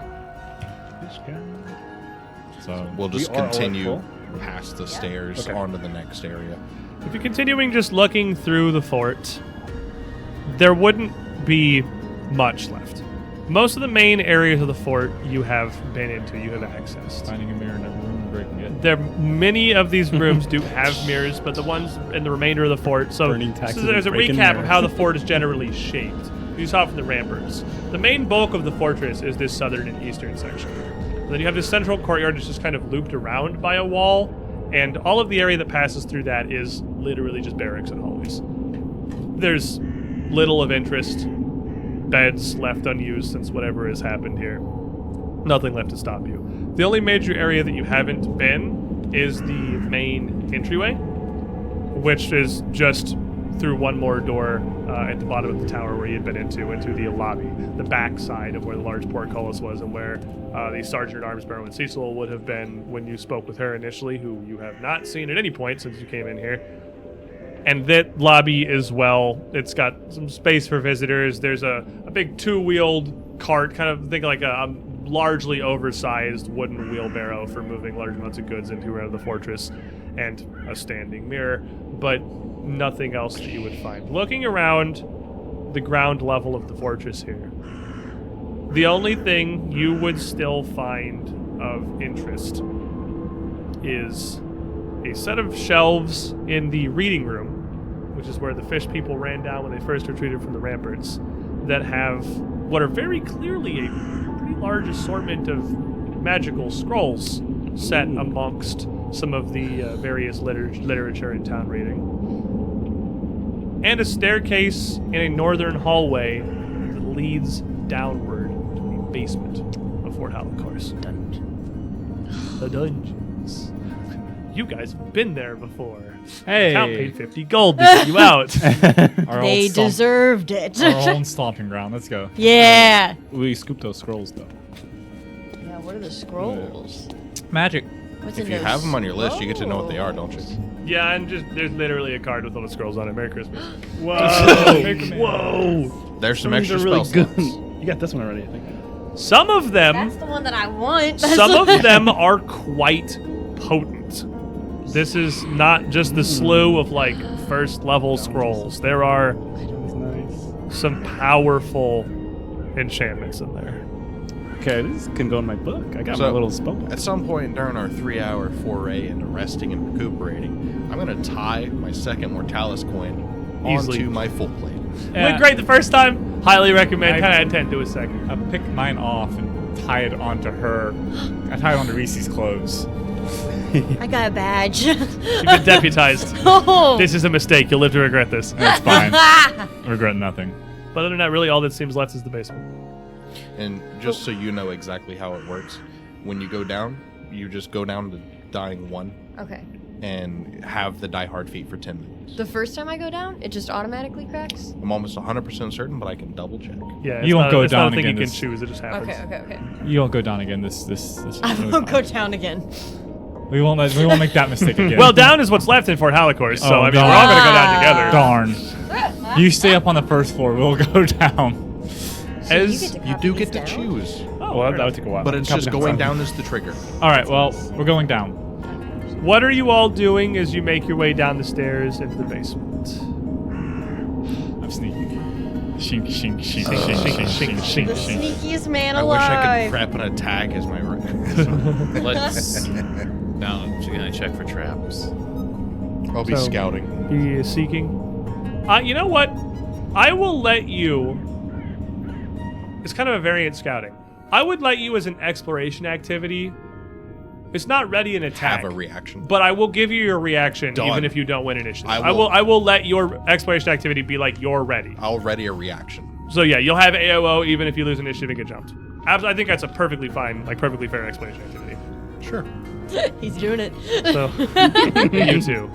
So We'll just We are all continue full? past the stairs Okay. onto the next area. If you're continuing just looking through the fort, there wouldn't be much left. Most of the main areas of the fort you have been into, you have accessed. finding a mirror in every room and breaking it. There, many of these rooms do have mirrors, but the ones in the remainder of the fort. So, Burning taxes there's a and breaking recap of mirrors. how the fort is generally shaped. You saw it from the ramparts. The main bulk of the fortress is this southern and eastern section. And then you have this central courtyard that's just kind of looped around by a wall, and all of the area that passes through that is literally just barracks and hallways. There's little of interest. Beds left unused since whatever has happened here. Nothing left to stop you. The only major area that you haven't been is the main entryway, which is just through one more door at the bottom of the tower where you had been into the lobby, the back side of where the large portcullis was, and where the Sergeant-at-Arms Berwin Cecil would have been when you spoke with her initially, who you have not seen at any point since you came in here. And that lobby as well, it's got some space for visitors. There's a big two-wheeled cart, kind of think like a largely oversized wooden wheelbarrow for moving large amounts of goods into or out of the fortress, and a standing mirror, but nothing else that you would find. Looking around the ground level of the fortress here, the only thing you would still find of interest is a set of shelves in the reading room, which is where the fish people ran down when they first retreated from the ramparts, that have what are very clearly a pretty large assortment of magical scrolls set amongst some of the various literature in town reading. And a staircase in a northern hallway that leads downward to the basement of Fort Holocaust. The dungeons. You guys have been there before. Hey. The count paid 50 gold to get you out. They deserved it. Our own stomping ground. Let's go. Yeah. We scooped those scrolls though. Yeah, what are the scrolls? Magic. What's If in you those have them on your list, you get to know what they are, don't you? Yeah, and just there's literally a card with all the scrolls on it. Merry Christmas. Whoa! There's some These extra are really spell good. slots. You got this one already, I think. Some of them, That's the one that I want. some of them are quite potent. This is not just the slew of like first level scrolls. There are That's nice. some powerful enchantments in there. Okay, this can go in my book. I got So- my little spell book. At some point during our 3-hour foray into resting and recuperating, I'm going to tie my second Mortalis coin Easily. onto my full plate. Went great the first time. Highly recommend. I- Kind of intend to do a second. I picked mine off and tied it onto her. I tied it onto Reese's clothes. I got a badge. You've been deputized. Oh. This is a mistake. You'll live to regret this. That's fine. I regret nothing. But other than that, really all that seems left is the basement. And just so you know exactly how it works, when you go down, you just go down to dying 1 Okay. and have the die hard feat for 10 minutes. The first time I go down, it just automatically cracks? I'm almost 100% certain, but I can double check. Yeah, You won't go it's not down a thing again you can this- choose. It just happens. Okay. You won't go down again. This I won't go down again. We won't make that mistake again. Well, down is what's left in Fort Holocaust, so Oh, I mean, darn. we're all gonna go down together. Darn. You stay up on the first floor. We'll go down. So As You do get to choose, Oh, Well, fair that would enough. take a while. but it's Come just going son. down is the trigger. All right. Well, we're going down. What are you all doing as you make your way down the stairs into the basement? I'm sneaking. Shink, shink, shink, Shink, shink, shink, shink, shink, shink, The shink. sneakiest man I wish I could alive. prep an attack as my Let's down. She's gonna check for traps. I'll be So- scouting. Be seeking. You know what? I will let you. It's kind of a variant scouting. I would let you as an exploration activity. It's not ready an attack. Have a reaction. But I will give you your reaction Done. even if you don't win initiative. I will. I will let your exploration activity be like you're ready. I'll ready a reaction. So yeah, you'll have AOO even if you lose initiative and get jumped. I think that's a perfully fine, like perfectly fair exploration activity. Sure. He's doing it. So you two.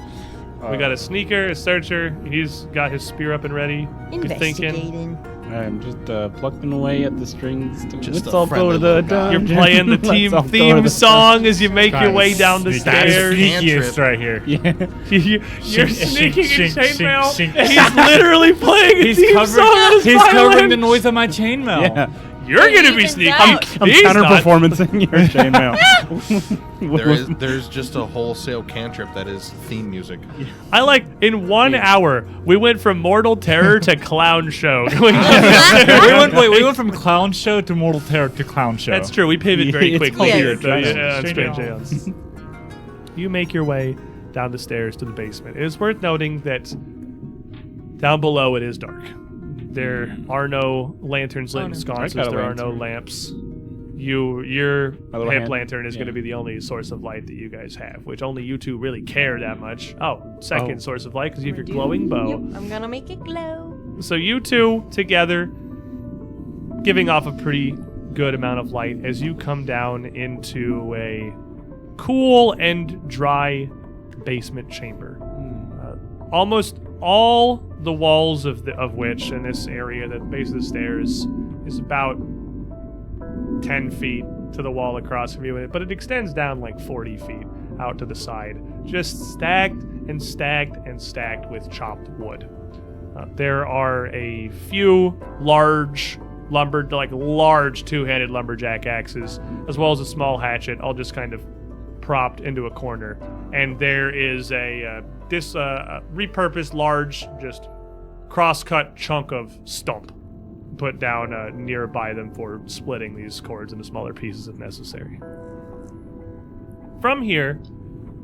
We got a sneaker, a searcher. He's got his spear up and ready. You're thinking. Investigating. I'm just plucking away at the strings. Just Let's a all go friendly to the little guy. You're dungeon. playing the Let's team all go to theme the song as you make your way down the Sneaky. That is stairs. sneakiest right here. Yeah. You're sneaking in chainmail. shink, He's literally playing a He's theme covering. song on his He's covering violin. the noise of my chainmail. Yeah. You're gonna be Even sneaking. that. I'm He's counter not. performancing your chainmail. There's just a wholesale cantrip that is theme music. I like in 1 hour we went from Mortal Terror to Clown Show. Going down the stairs. we went from clown show to mortal terror to clown show. That's true. We pivot very It's quickly called here. Strange at Strange Strange Aeons. You make your way down the stairs to the basement. It is worth noting that down below it is dark. There are no lanterns lit in I sconces. got a There are no lantern. lamps. Your My little hip hand- lantern is yeah. going to be the only source of light that you guys have, which only you two really care that much. Oh, second source of light because you have your glowing bow. Yep, I'm gonna make it glow. So you two together, giving off a pretty good amount of light as you come down into a cool and dry basement chamber. Almost all the walls of which in this area, the base of the stairs, is about 10 feet to the wall across from you, but it extends down like 40 feet out to the side, just stacked and stacked and stacked with chopped wood. There are a few large two-handed lumberjack axes, as well as a small hatchet, all just kind of propped into a corner. And there is a repurposed large, just cross-cut chunk of stump put down nearby them for splitting these cords into smaller pieces if necessary. From here,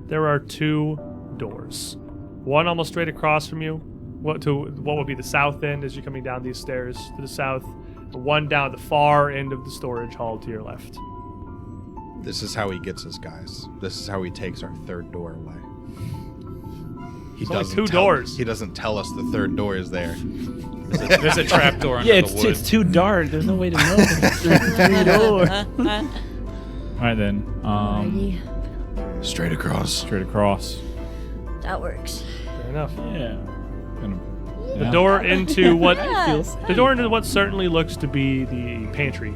there are 2 doors. One almost straight across from you, what would be the south end as you're coming down these stairs to the south. One down the far end of the storage hall to your left. This is how he gets us, guys. This is how he takes our third door away. There's only 2 doors. He doesn't tell us the third door is there. There's a trap door under Yeah, the wood. it's too dark. There's no way to know. All right then. Straight across. Straight across. That works. Fair enough. Yeah. The door into what Yeah. the door into what certainly looks to be the pantry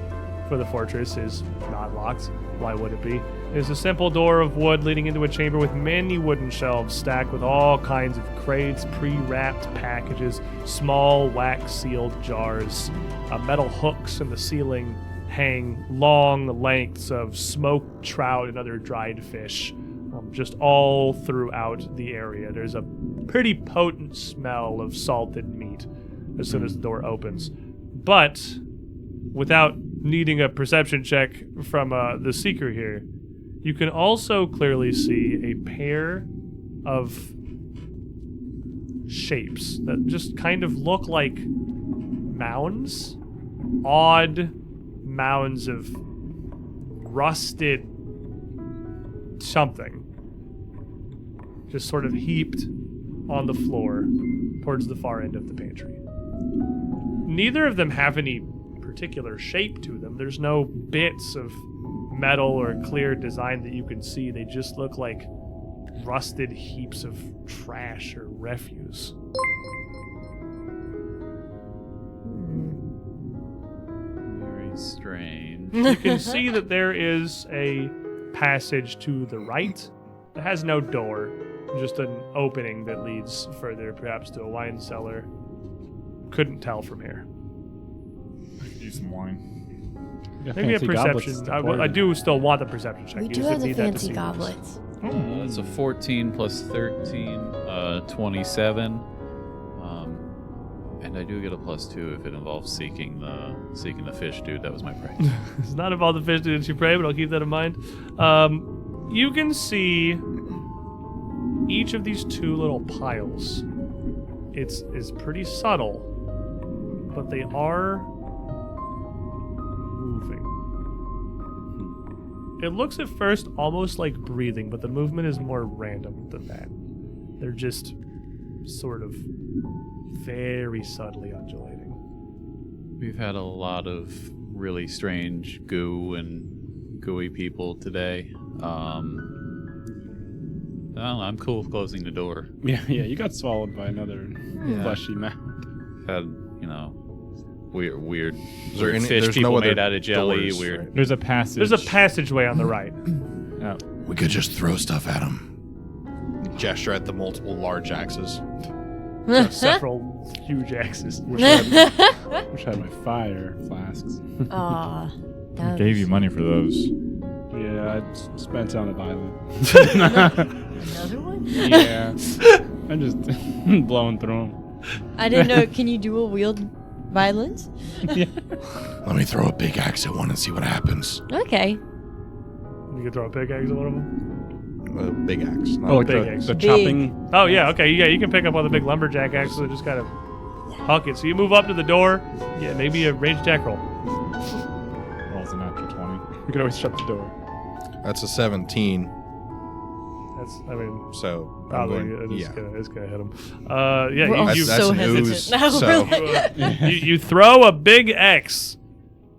for the fortress is not locked. Why would it be? There's a simple door of wood leading into a chamber with many wooden shelves stacked with all kinds of crates, pre-wrapped packages, small wax-sealed jars. Metal hooks in the ceiling hang long lengths of smoked trout and other dried fish, just all throughout the area. There's a pretty potent smell of salted meat as soon as the door opens. But without needing a perception check from the seeker here, you can also clearly see a pair of shapes that just kind of look like mounds. Odd mounds of rusted something. Just sort of heaped on the floor towards the far end of the pantry. Neither of them have any particular shape to them. There's no bits of metal or clear design that you can see. They just look like rusted heaps of trash or refuse. Very strange. You can see that there is a passage to the right that has no door, just an opening that leads further, perhaps to a wine cellar. Couldn't tell from here. I could use some wine. Maybe a perception. I do still want the perception check. We You do just have the need that to fancy see this. goblets. It's a 14 plus 13, 27. And I do get a +2 if it involves seeking the fish dude. That was my prey. It's not about the fish that you pray, but I'll keep that in mind. You can see each of these 2 little piles. It's pretty subtle, but they are moving. It looks at first almost like breathing, but the movement is more random than that. They're just sort of very subtly undulating. We've had a lot of really strange goo and gooey people today. I'm cool with closing the door. Yeah, you got swallowed by another fleshy man. Had, weird there any- fish there's people no other made out of jelly. doors, Weird. right? There's a passage. There's a passageway on the right. Oh. We could just throw stuff at him. Gesture at the multiple large axes. Several huge axes. Wish I had my fire flasks. Aw. I gave you money for those. Yeah, I spent it on a violin. Another one? Yeah. I'm just blowing through them. I didn't know. Can you dual wield violence? Let me throw a big axe at one and see what happens. Okay. You can throw a pickaxe at one of them. A big axe. Not Oh, a like big the axe. The Big. chopping. Oh yeah, okay, yeah, you can pick up one of the big lumberjack axes and just kind of huck it. So you move up to the door. Yeah, maybe a ranged attack roll. Rolls a natural 20. You can always shut the door. That's a 17. So I'm Probably going. it's Yeah. gonna hit him. We're Yeah, all That's so an hesitant ooze, now. so- you throw a big X.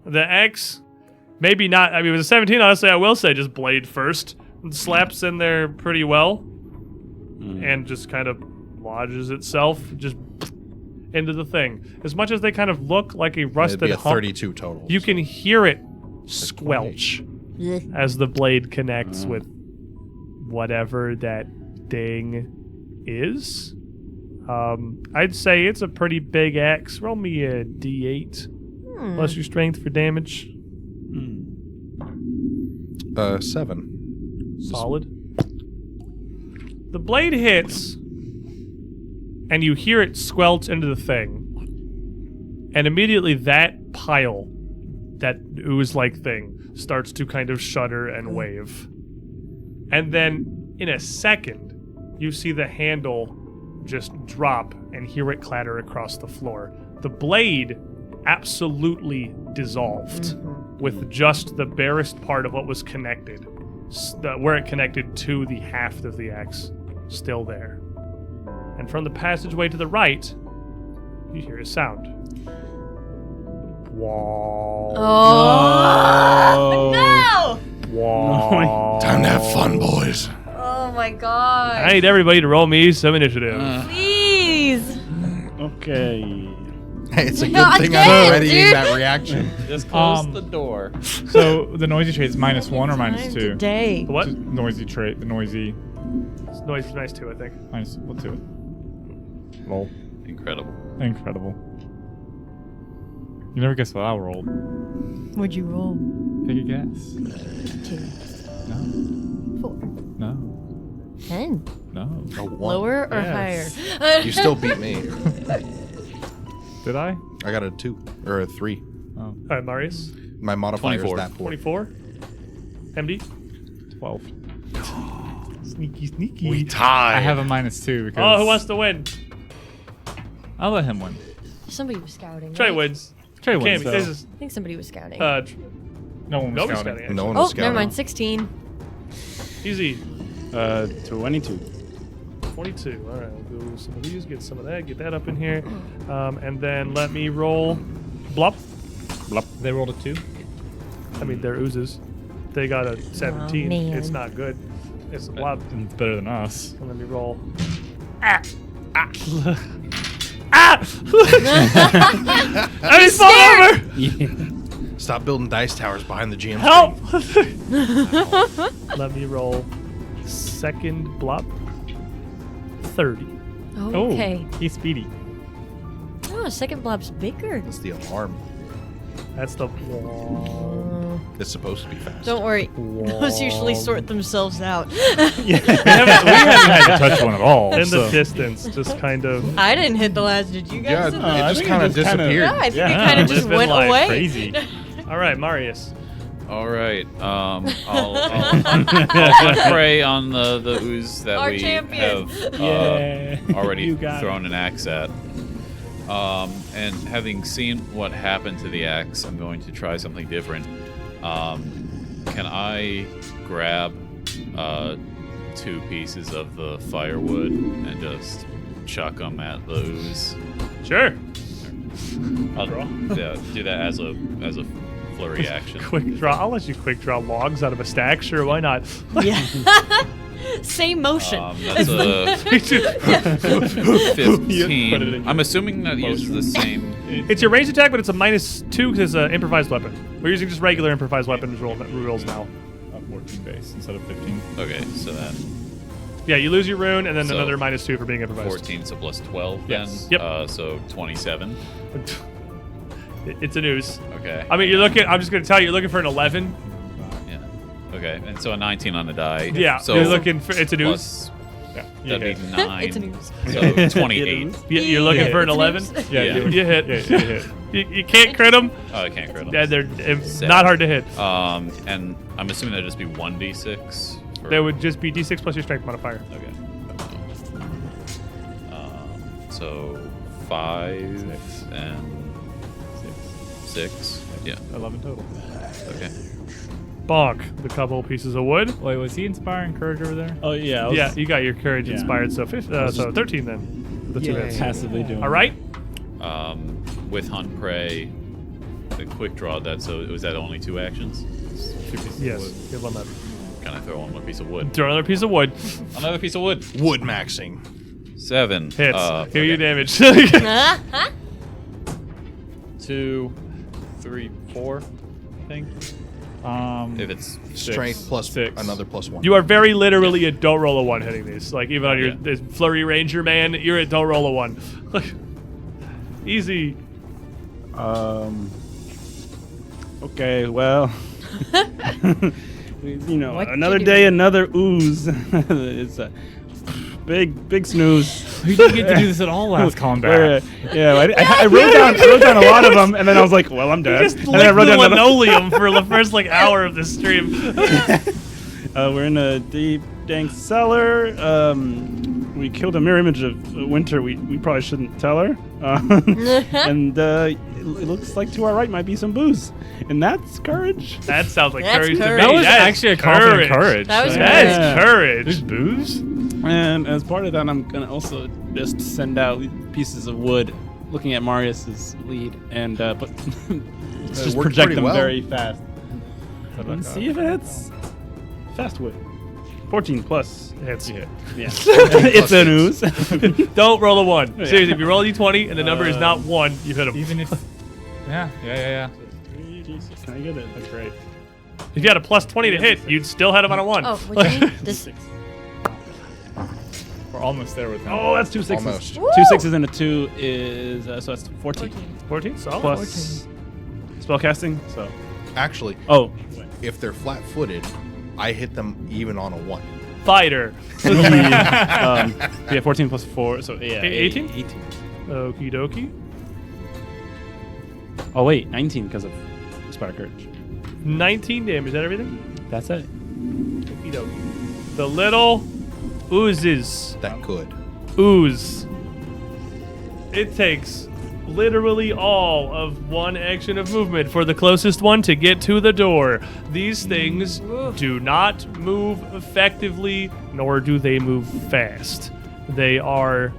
The X, maybe not. I mean, with a 17, honestly, I will say just blade first. It slaps in there pretty well, and just kind of lodges itself. Just into the thing. As much as they kind of look like a It'd rusted be a hump, 32 total. you can hear it squelch as the blade connects with whatever that thing is. I'd say it's a pretty big axe. Roll me a d8 plus your strength for damage. 7. Solid. The blade hits, and you hear it squelch into the thing. And immediately that pile, that ooze-like thing, starts to kind of shudder and wave. And then, in a second, you see the handle just drop and hear it clatter across the floor. The blade absolutely dissolved with just the barest part of what was connected, where it connected to the haft of the axe, still there. And from the passageway to the right, you hear a sound. Wah. Oh no! Wah. Time to have fun, boys. Oh my god! I need everybody to roll me some initiative. Please. Okay. Hey, it's a good God thing damn, I'm readying dude. that reaction. Just close the door. So the noisy trait is -1 or -2? Today. What? Just noisy trait. The noisy. It's nice too, I think. Minus. Let's do it. Lol. Incredible. Incredible. You never guess what I rolled. What'd you roll? Take a guess. 2, No. 4, No. 10. No. A 1. Lower or Yes. higher? You still beat me. Did I? I got a 2 or a 3. Oh. All right, Marius. My modifier is 24. that 4. 24. MD. 12. Sneaky. We tied. I have a -2 because. Oh, who wants to win? I'll let him win. Somebody was scouting. Trey right? wins. Trey Cammy, wins. this So. is, I think somebody was scouting. No one was nobody's scouting. scouting. No one oh, was scouting. never mind. 16. Easy. 22. 22. All right, we'll go some of these, get some of that, get that up in here. And then let me roll Blup. They rolled a 2. I mean, they're oozes. They got a 17. man. It's not good. It's a Blup. It's better than us. And let me roll. Ah! Ah! Ah! I just fall over! Stop building dice towers behind the GM. Help! Let me roll second Blup. 30. Okay. Oh, he's speedy. Oh, second blob's bigger. It's the alarm. That's the. It's supposed to be fast. Don't worry. Those usually sort themselves out. We haven't had to touch one at all. In the so. distance, just kind of. I didn't hit the last. Did you Yeah, guys? it hit I just think kind it of just kinda- disappeared. I think it Yeah, kind of it's just been went like away. Crazy. All right, Marius. All right. I'll prey on the ooze that Our we champion. have Yeah. already You got thrown an axe at. And having seen what happened to the axe, I'm going to try something different. Can I grab 2 pieces of the firewood and just chuck them at the ooze? Sure. I'll do that as a flurry action. Quick draw. I'll let you quick draw logs out of a stack. Sure, why not? Yeah. Same motion. That's a 15. I'm assuming that uses the same. It's your ranged attack, but it's a -2 because it's an improvised weapon. We're using just regular improvised weapons rules now. 14 base instead of 15. Okay, so that Yeah, you lose your rune, and then So, another -2 for being improvised. 14, so plus 12 Yes. then. Yep. So 27. It's a ooze. Okay. I mean, you're looking. I'm just going to tell you, you're looking for an 11. Yeah. Okay, and so a 19 on the die. Yeah, So you're looking for. It's a ooze. plus, that'd be 9. It's a news. So 28. You're looking for an It's a 11. noose. Yeah. You hit. Yeah, you hit. You can't crit them. Oh, I can't crit them. Yeah, they're it's 7. not hard to hit. And I'm assuming that'd just be 1d6. for- There would just be d6 plus your strength modifier. Okay. So 5 and 6. Yeah. 11 total. Okay. Bonk. The couple pieces of wood. Wait, was he inspiring courage over there? Oh yeah. I was Yeah, you got your courage Yeah. inspired. So so 13 then. The 2 hits. passively doing. All right. With hunt prey, the quick draw. Was that only 2 actions? 2 pieces Yes. of wood. Give one that. Can I throw on one piece of wood? Throw another piece of wood. Another piece of wood. Wood maxing. 7. Hits. Give you damage. 2, 3, 4, I think. If it's Strength plus 6. another +1. You are very literally a don't roll a 1 hitting these. Like, even on your this Flurry Ranger, man, you're a don't roll a 1. Easy. Okay, well, What'd another you do? day, another ooze. It's a big snooze. We didn't get to do this at all last combat. I wrote down a lot of them, and then I was like, well, I'm dead. Just And then I lick wrote the down another- linoleum for the first hour of the stream. We're in a deep, dank cellar. We killed a mirror image of Winter. We probably shouldn't tell her. And it looks like to our right might be some booze. And that's courage. That sounds like That's courage to courage. me. That was That is actually a confident courage. That was That Yeah. is courage. There's booze? And as part of that, I'm going to also just send out pieces of wood looking at Marius's lead. And but let's just worked project pretty them well. very fast. And see if it's fast wood. 14 plus hits. Yeah. Yeah. It's an ooze. Don't roll a 1. Seriously, if you roll a d20 and the number is not 1, you hit him. Even if... Yeah. Can I get it? That's great. If you had a +20 to hit, you'd still hit him on a 1. Oh, what do you mean? This. We're almost there with him. Oh, that's 2 6s. Almost. Woo! 2 6s and a 2 is so that's 14. 14? Solid. Plus spellcasting. So Actually, oh, if they're flat-footed, I hit them even on a 1. Fighter. yeah, 14 plus 4, so yeah, 18? 18. Okie dokie. Oh wait, 19 because of Spider Courage. 19 damage. Is that everything? That's it. Okie dokie. The little oozes. That could. Ooze. It takes literally all of one action of movement for the closest one to get to the door. These things do not move effectively, nor do they move fast. They are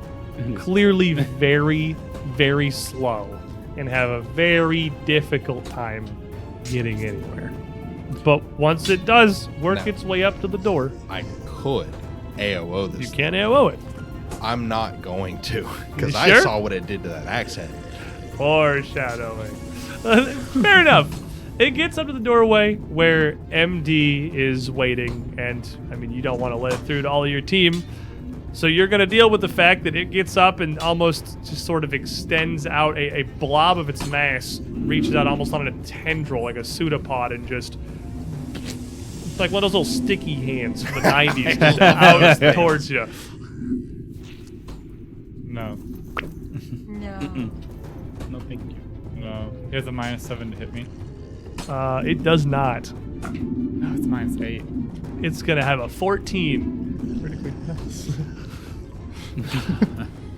clearly very, very slow and have a very difficult time getting anywhere. But once it does work No. its way up to the door, I could AOO this. you can't AOO it. I'm not going to, because You I sure? saw what it did to that axe head. Foreshadowing. Fair enough. It gets up to the doorway where MD is waiting, and I mean, you don't want to let it through to all of your team. So you're going to deal with the fact that it gets up and almost just sort of extends out a blob of its mass, reaches out almost on a tendril, like a pseudopod, and just like one of those little sticky hands from the 90s just out towards you. No. No. No, thank you. No. He has a -7 to hit me. It does not. No, it's -8. It's going to have a 14. Critically.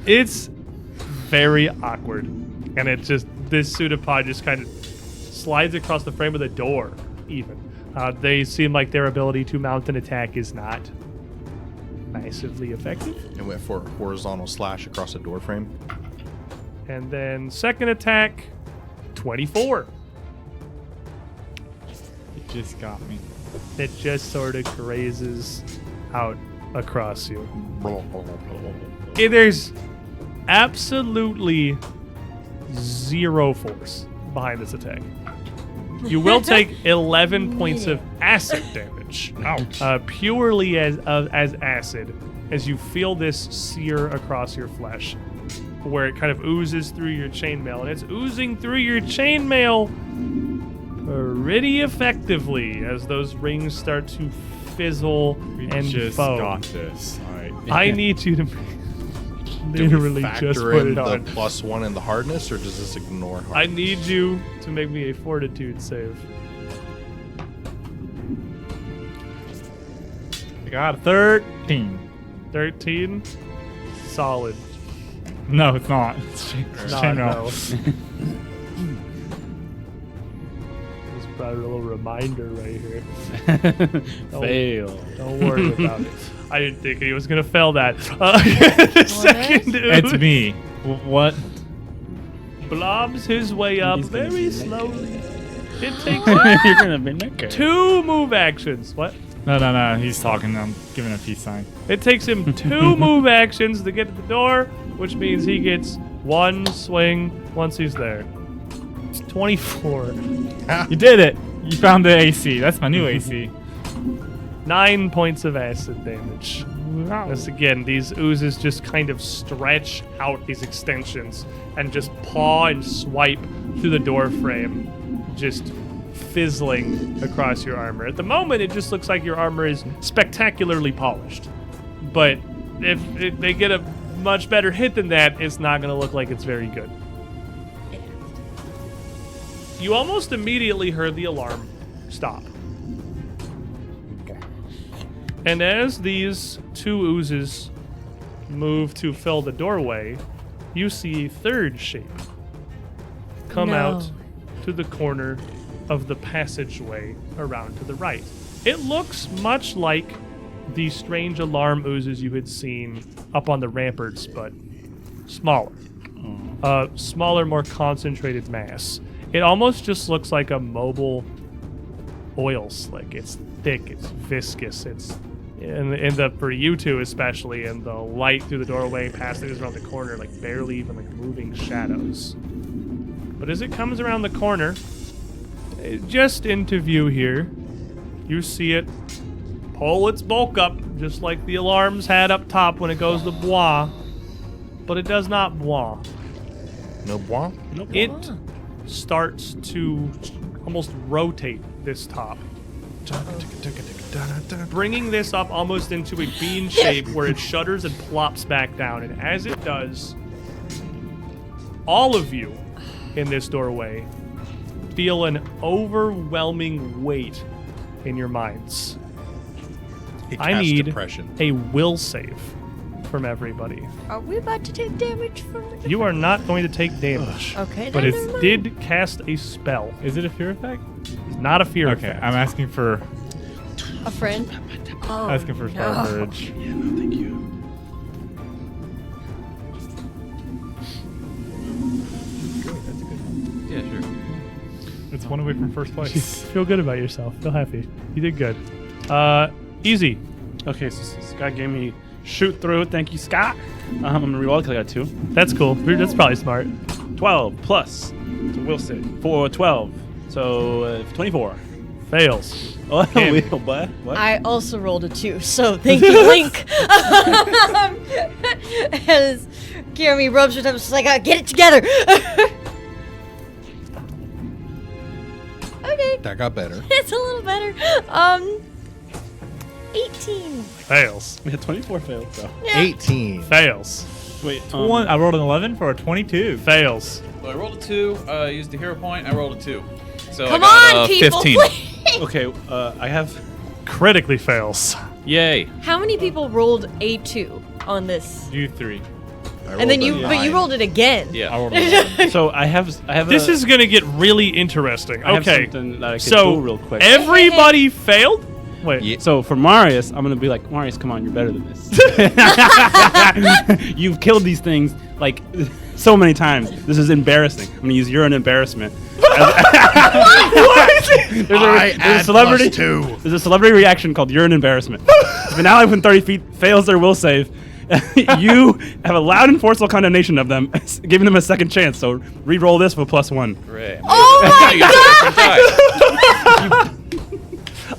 It's very awkward. And it just, this pseudopod just kind of slides across the frame of the door, even. They seem like their ability to mount an attack is not massively effective. It went for a horizontal slash across the door frame. And then second attack, 24. It just got me. It just sort of grazes out across you. There's absolutely zero force behind this attack. You will take 11 points of acid damage. Ouch. Purely as acid, as you feel this sear across your flesh, where it kind of oozes through your chainmail, and it's oozing through your chainmail pretty effectively as those rings start to fizzle We and just foam. got this. All right. I need you to Do we literally factor just put in it the on. +1 in the hardness, or does this ignore hardness? I need you to make me a fortitude save. I got a 13. 13? Solid. No, it's not. It's Not, chainmail. Just probably a little reminder right here. Fail. Don't worry about it. I didn't think he was going to fail that. The second It's dude me. What? blobs his way up He's gonna very be slowly. It takes You're gonna be naked. 2 move actions. What? No. He's talking. I'm giving a peace sign. It takes him 2 move actions to get to the door, which means he gets 1 swing once he's there. It's 24. You did it. You found the AC. That's my new AC. 9 points of acid damage. As again, these oozes just kind of stretch out these extensions and just paw and swipe through the door frame, just fizzling across your armor. At the moment, it just looks like your armor is spectacularly polished. But if they get a much better hit than that, it's not going to look like it's very good. You almost immediately heard the alarm stop. And as these 2 oozes move to fill the doorway, you see a third shape come out to the corner of the passageway around to the right. It looks much like the strange alarm oozes you had seen up on the ramparts, but smaller. Smaller, more concentrated mass. It almost just looks like a mobile oil slick. It's thick, it's viscous, it's for you two especially, and the light through the doorway past it is around the corner, like barely even like moving shadows. But as it comes around the corner, just into view here, you see it pull its bulk up, just like the alarms had up top when it goes to bois. But it does not bois. No bois? It starts to almost rotate this top, bringing this up almost into a bean shape where it shudders and plops back down. And as it does, all of you in this doorway feel an overwhelming weight in your minds. I need depression. a will save from everybody. Are we about to take damage from it? You are not going to take damage. Okay, But then it never mind. did cast a spell. Is it a fear effect? It's not a fear Okay, effect. I'm asking for A friend? Oh, fire no. courage. Yeah, no, thank you. Yeah, sure. It's 1 away from first place. Feel good about yourself. Feel happy. You did good. Easy. Okay, so Scott gave me shoot through. Thank you, Scott. I'm gonna reroll because I got 2. That's cool. That's probably smart. 12 plus. So we'll say for 12. So 24. Fails. Oh, Kim. what? I also rolled a 2, so thank you, Link. As Jeremy rubs her time, she's like, get it together. Okay, That got better. it's a little better. 18. Fails. We had 24 failed though. Yeah. 18. Fails. Wait, I rolled an 11 for a 22. Fails. So I rolled a 2, used the hero point, I rolled a 2. So Come I got, on, people, 15. please. okay, I have. Critically fails. Yay. How many people rolled a 2 on this? You 3. And then but you rolled it again. Yeah. I rolled an 11. So I have. This is going to get really interesting. I have Okay. something that I can So do real quick. everybody failed? Wait. Yeah. So for Marius, I'm gonna be like, Marius, come on, you're better than this. You've killed these things like so many times. This is embarrassing. I'm gonna use urine embarrassment. There's a celebrity. +2. There's a celebrity reaction called urine embarrassment. If an ally within 30 feet fails their will save, you have a loud and forceful condemnation of them, giving them a second chance. So re-roll this with +1. Hooray. Oh my You got a different die.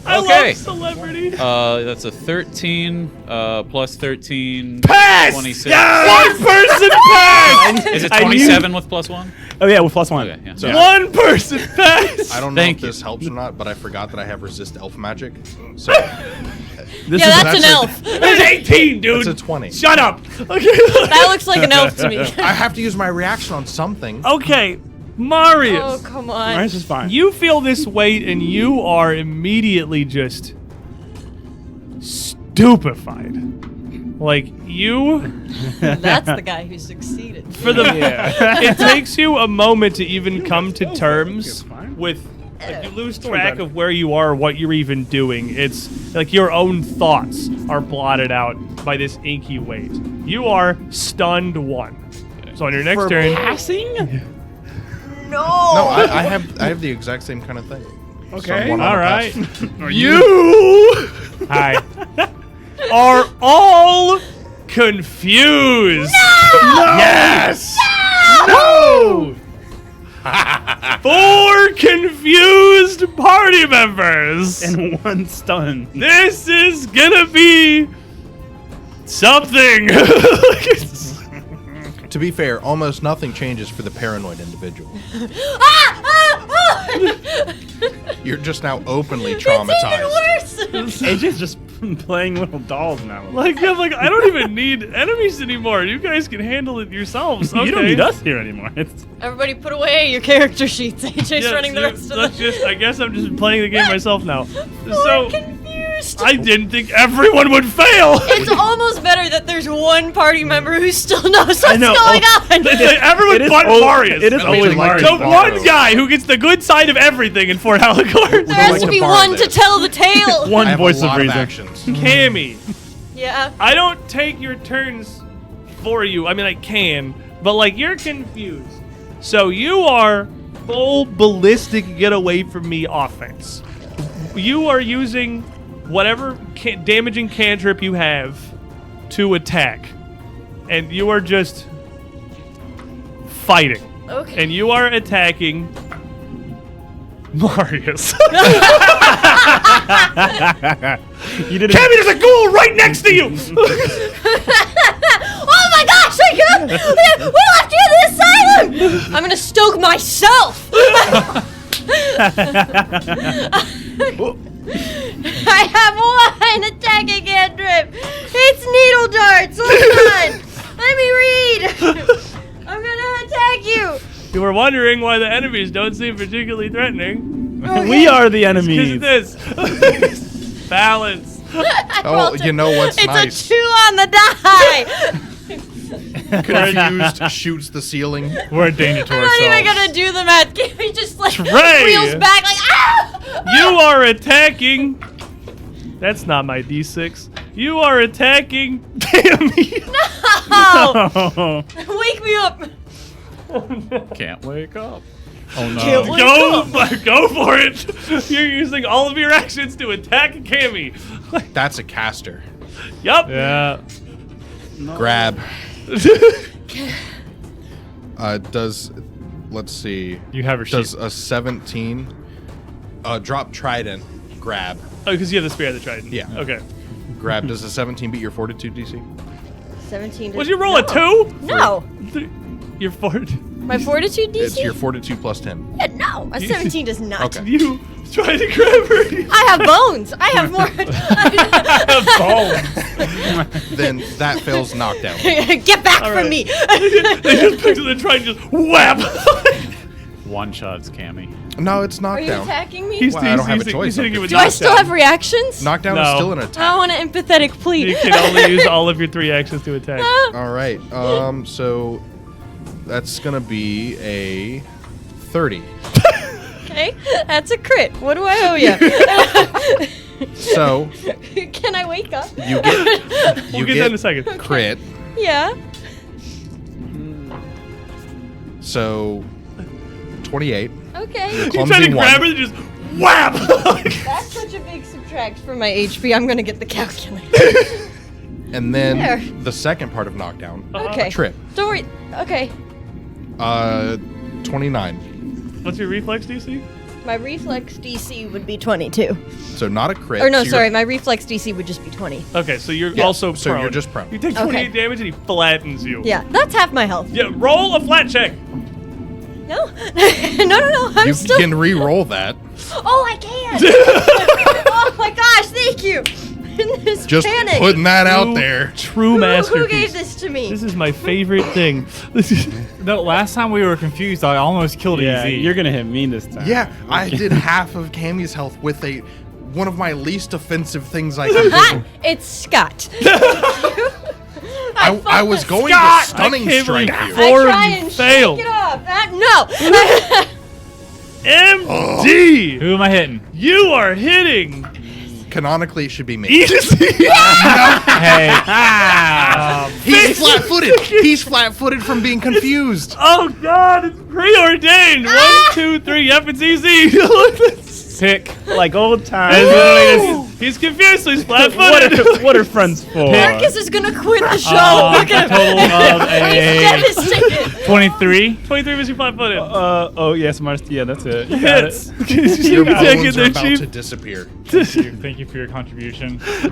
I Okay. love celebrity. That's a 13 plus 13. Pass! 26. One person passed! Is it I knew- 27 with +1? Oh yeah, with +1. Okay, yeah. So- One person passed! I don't know Thank if you. this helps or not, but I forgot that I have resist elf magic. So This Yeah, is that's an elf. That's 18, dude! it's a 20. Shut up! Okay. That looks like an elf to me. I have to use my reaction on something. Okay, Marius. Oh, come on. Marius is fine. You feel this weight and you are immediately just stupefied. Like you That's the guy who succeeded. for the it takes you a moment to even come to terms It's fine. with like you lose track of where you are, what you're even doing. It's like your own thoughts are blotted out by this inky weight. You are stunned 1. So on your next turn, No, I have the exact same kind of thing. Okay. Someone on all the right. path. you Hi. are all confused. Yes! No! 4 confused party members. And one stun. This is gonna be something. To be fair, almost nothing changes for the paranoid individual. You're just now openly traumatized. It's even worse. AJ's just playing little dolls now. I'm like, I don't even need enemies anymore. You guys can handle it yourselves. Okay. You don't need us here anymore. It's Everybody put away your character sheets. AJ's Yeah, running the rest of that's the... just. I guess I'm just playing the game myself now. We're So confused. I didn't think everyone would fail. It's almost better that there's one party member who still knows what's know. going on. It's like everyone It is but al- Marius. it is always the Marius. one guy who gets the good side of everything in Fort Halicore. There has like to to be borrow one to this. tell the tale. one I have voice a of lot reason. actions. Cammy, Yeah. I don't take your turns for you. I mean, I can, but like you're confused. So you are full ballistic get away from me offense. You are using whatever damaging cantrip you have to attack, and you are just fighting. Okay. And you are attacking Marius. You did Cammy, there's a ghoul right next to you. Oh my gosh! We left you in the asylum. I'm gonna stoke myself. I have one attacking cantrip. It's needle darts. Hold on. Let me read. I'm gonna attack you. You were wondering why the enemies don't seem particularly threatening. We are the Because enemies. of this. Balance. I Oh, rolled you know what's it's nice? a 2 on the die. Confused shoots the ceiling. We're a danger to I'm not even ourselves. gonna do the math. He just like Trey! reels back like ah. You are attacking. That's not my D6. You are attacking Cammy. No! Oh. Wake me up. Can't wake up. Oh no. Can't Go for it. You're using all of your actions to attack Cammy. That's a caster. Yup. Yeah. Grab. Let's see. You have her Does sheet. a 17 drop trident grab? Oh, because you have the spear of the trident. Yeah. Okay. Grab. Does a 17 beat your fortitude DC? 17. Would you roll a 2? No. You're fort. My fortitude DC? It's your fortitude plus 10. Yeah, no. A 17 does not. Okay. You try to grab her. I have bones. I have more. Then that fails knockdown. Get back All from right. me. They just picked up the trident and just whap. One shots, Cammy. No, it's Are you knockdown. attacking me? He's, Well, I don't have a he's choice. hitting you with Do I still knockdown. have reactions? Knockdown No. is still an I attack. want an empathetic plea. You can only use all of your 3 actions to attack. All right. So that's gonna be a 30. Okay, that's a crit. What do I owe you? So Can I wake up? you get We'll get that in a second. crit. Yeah. So 28. Okay. You try to Clumsy grab her one. and just whap. That's such a big subtract from my HP. I'm gonna get the calculator. And then There. the second part of knockdown. Okay. Trip. Don't worry. Okay. 29. What's your reflex DC? My reflex DC would be 22. So not a crit. Or no, so you're- sorry, my reflex DC would just be 20. Okay, so you're Yeah, also so prone. you're just prone. You take 28 damage and he flattens you. Yeah, that's half my health. Yeah, roll a flat check. No? no, I'm You still. can re-roll that. Oh, I can! Oh my gosh, thank you! In this Just panic. putting that out there. True Who masterpiece. gave this to me? This is my favorite thing. This is No, last time we were confused, I almost killed Yeah, EZ. you're gonna hit me this time. Yeah, I did half of Cammy's health with one of my least offensive things I can do. It's Scott. I was going Scott! to stunning I can't strike believe you. Four I try and and failed. shake it off. No. MD. Who am I hitting? You are hitting Canonically, it should be me. easy. Hey. He's flat-footed. He's flat-footed from being confused. Oh God, it's preordained. 1, 2, 3. Yep, it's easy. Pick like old times. It's He's confused, so he's flat-footed. What are friends for? Marcus is gonna quit the show. Look at him. Total of He's devastated. 23. 23 was your flat-footed. Oh yes, yeah, that's it. You got it. Hits. Your You taking bones are their about chief. to disappear. Thank you for your contribution. I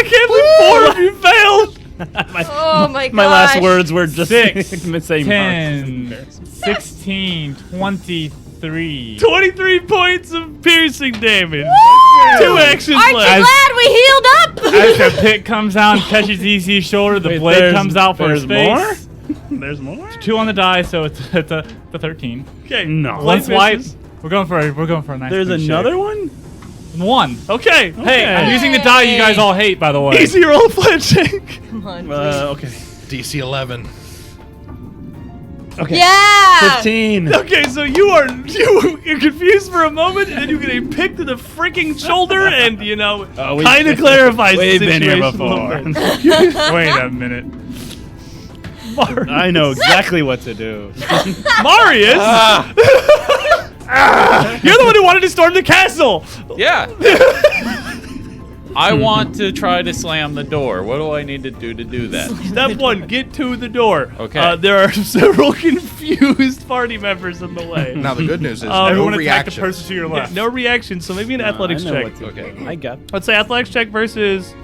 can't believe 4 of you failed. Oh my god. My last words were just 6, saying 10, 16, 23. 23 points of piercing damage. 2 actions Aren't you left. glad we healed up? As the pick comes out and touches DC's shoulder, the blade comes out for his face. There's more? 2 on the die, so it's the 13. Okay. No. One One swipe. misses. We're going for a nice. There's clean another shave. one? 1. Okay. Hey, I'm using the die you guys all hate, by the way. Easy roll flat check. Come on. Okay. DC 11. Okay. Yeah. 15. Okay, so you're confused for a moment, and then you get a pick to the freaking shoulder, and you know, we've kind of clarifies the We've situation been here a little before. bit. Wait a minute. I know exactly what to do. Marius, you're the one who wanted to storm the castle. Yeah. I want to try to slam the door. What do I need to do that? Step 1, get to the door. Okay. There are several confused party members in the way. Now the good news is Everyone no attack the reaction. person to your Yeah, left. no reaction, so maybe an athletics I know check. what to Okay. do. I got. Let's say athletics check versus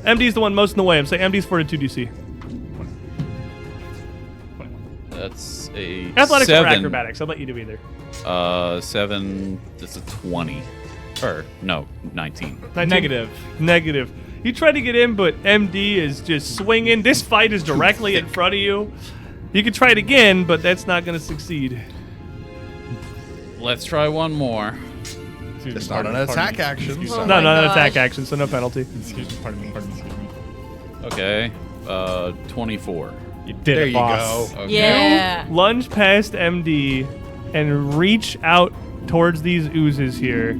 MD's the one most in the way. I'm saying MD's Fortitude DC. That's a Athletics 7. or acrobatics. I'll let you do either. 7. That's a 20. Or no, 19. 19? Negative. Negative. You try to get in, but MD is just swinging. This fight is directly in front of you. You can try it again, but that's not going to succeed. Let's try one more. It's not an attack action. Oh So. No, my not an gosh. attack action, so no penalty. Excuse me, pardon me. Okay. 24. You did There it, you boss. go. Okay. Yeah. Lunge past MD and reach out towards these oozes here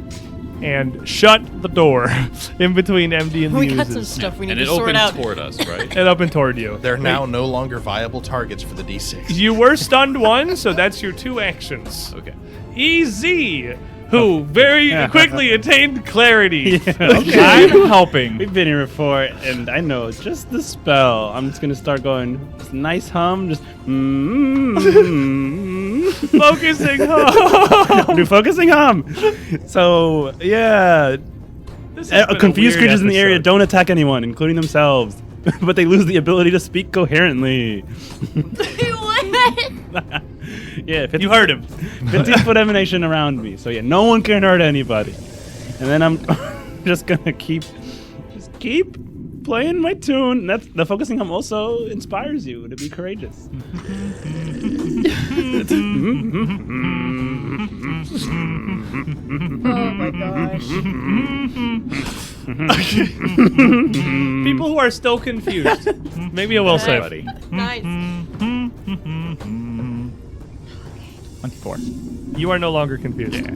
and shut the door in between MD and the We oozes. got some stuff we need And to it sort opens out. toward us, right? And up and toward you. They're now no longer viable targets for the D6. You were stunned 1, so that's your 2 actions. Okay. EZ, who very quickly attained clarity. I'm helping. We've been here before, and I know just the spell. I'm just gonna start going. This nice hum, just. Focusing. Do focusing hum. So yeah, This has been a confused weird creatures in the area episode. don't attack anyone, including themselves, but they lose the ability to speak coherently. What? Yeah, 50, You heard him. 15-foot emanation around me, so yeah, no one can hurt anybody. And then I'm just gonna keep playing my tune. That's the focusing hum also inspires you to be courageous. Oh my gosh. People who are still confused. Maybe a will save. Buddy. Nice. 24. You are no longer confused.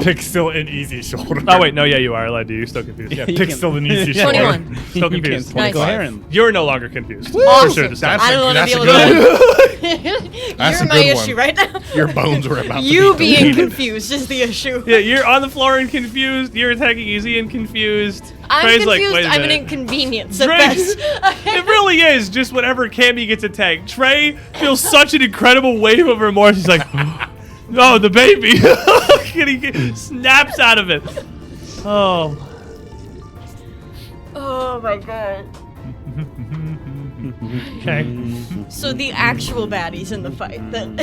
Pick still an easy shoulder. Oh wait, no, yeah, you are. I lied to you. You're still confused. Yeah, Pick you can- still an easy Yeah. shoulder. 21. Still You confused. can't Nice. coherently. You're no longer confused. Awesome. For sure this time. I don't want to That's be a able good to. That's You're a my good issue one. right now. Your bones were about to You be being deleted. confused is the issue. Yeah, you're on the floor and confused. You're attacking easy and confused. I'm Trey's confused. Like, wait a I'm an minute. inconvenience at Trey- best. It really is just whenever Cammy gets attacked. Trey feels such an incredible wave of remorse. He's like, oh, the baby. And he snaps out of it. Oh. Oh my god. Okay. So the actual baddies in the fight then.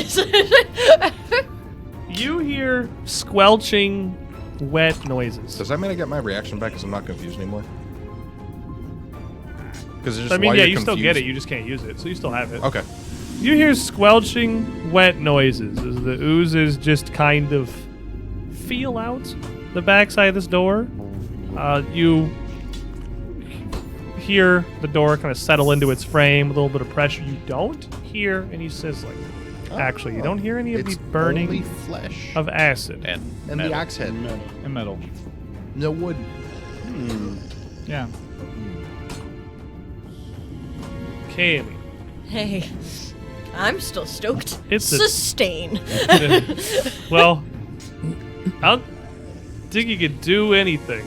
You hear squelching, wet noises. Does that mean I get my reaction back because I'm not confused anymore? Because I mean, yeah, you still get it. You just can't use it. So you still have it. Okay. You hear squelching, wet noises as the oozes just kind of feel out the backside of this door. You hear the door kind of settle into its frame, a little bit of pressure. You don't hear any sizzling. Actually, you don't hear any of It's the burning only flesh of acid. And and metal. the axe head. And metal. No wood. Yeah. Kaylee. Hey, I'm still stoked. It's a- Sustain. Well, think he could do anything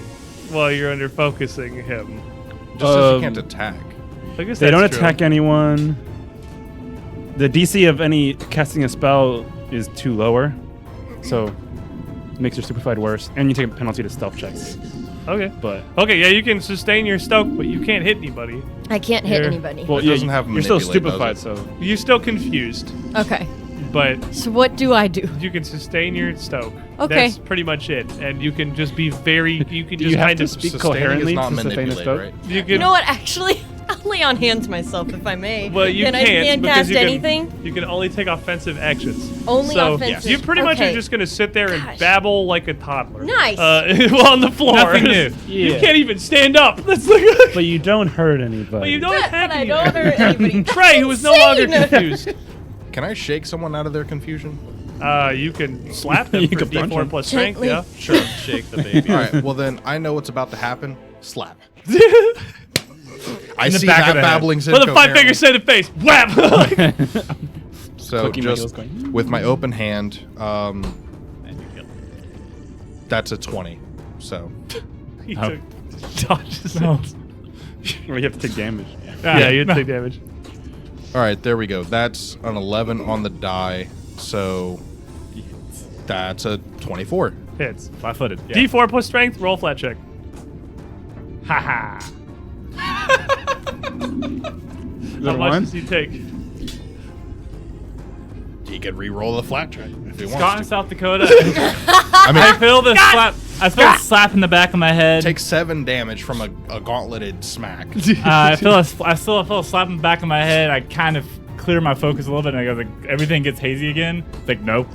while you're under focusing him. Just says you can't attack. I guess They don't that's true. attack anyone. The DC of any casting a spell is 2 lower, so it makes your stupefied worse, and you take a penalty to stealth checks. Okay. But Okay, yeah, you can sustain your stoke, but you can't hit anybody. I can't hit Here. anybody. It doesn't have you're still manipulate, stupefied, does so You're still confused, Okay. but So what do I do? you can sustain your stoke. Okay. That's pretty much it, and you can just be very. You can Do just you have kind to of. speak Sustaining coherently is not to sustain a manipulate, stoke? right? You can. You know what? Actually, I'll lay on hands myself if I may. Well, you then can't I can't because cast you can, anything. You can only take offensive actions. Only so offensive. You pretty much are Okay. just gonna sit there and Gosh. babble like a toddler. Nice. While on the floor. Nothing new. You Yeah. can't even stand up. That's like. But you don't hurt anybody. But you don't But have I any. don't hurt anybody. Trey, who is no longer Insane. confused. Can I shake someone out of their confusion? You can slap them You for can punch D4 them. plus strength. Gently. Yeah. Sure, shake the baby. All right. Well, then I know what's about to happen. Slap. I the see back that of the head. babbling With a 5-finger set of face. Whap. So Clicking my heels just going, with my open hand, that's a 20. So He Oh. took dodges. No. Or you have to take damage. Yeah, you take damage. all right, there we go. That's an 11 on the die. So that's a 24. Hits. Flat-footed. Yeah. D4 plus strength. Roll flat check. Ha ha. How much does he take? He could re-roll the flat check if he Scott in wants to. South Dakota. I mean, I feel the slap. I feel a slap in the back of my head. take 7 damage from a gauntleted smack. I still feel a slap in the back of my head. I kind of clear my focus a little bit, and I go like, everything gets hazy again. It's like no.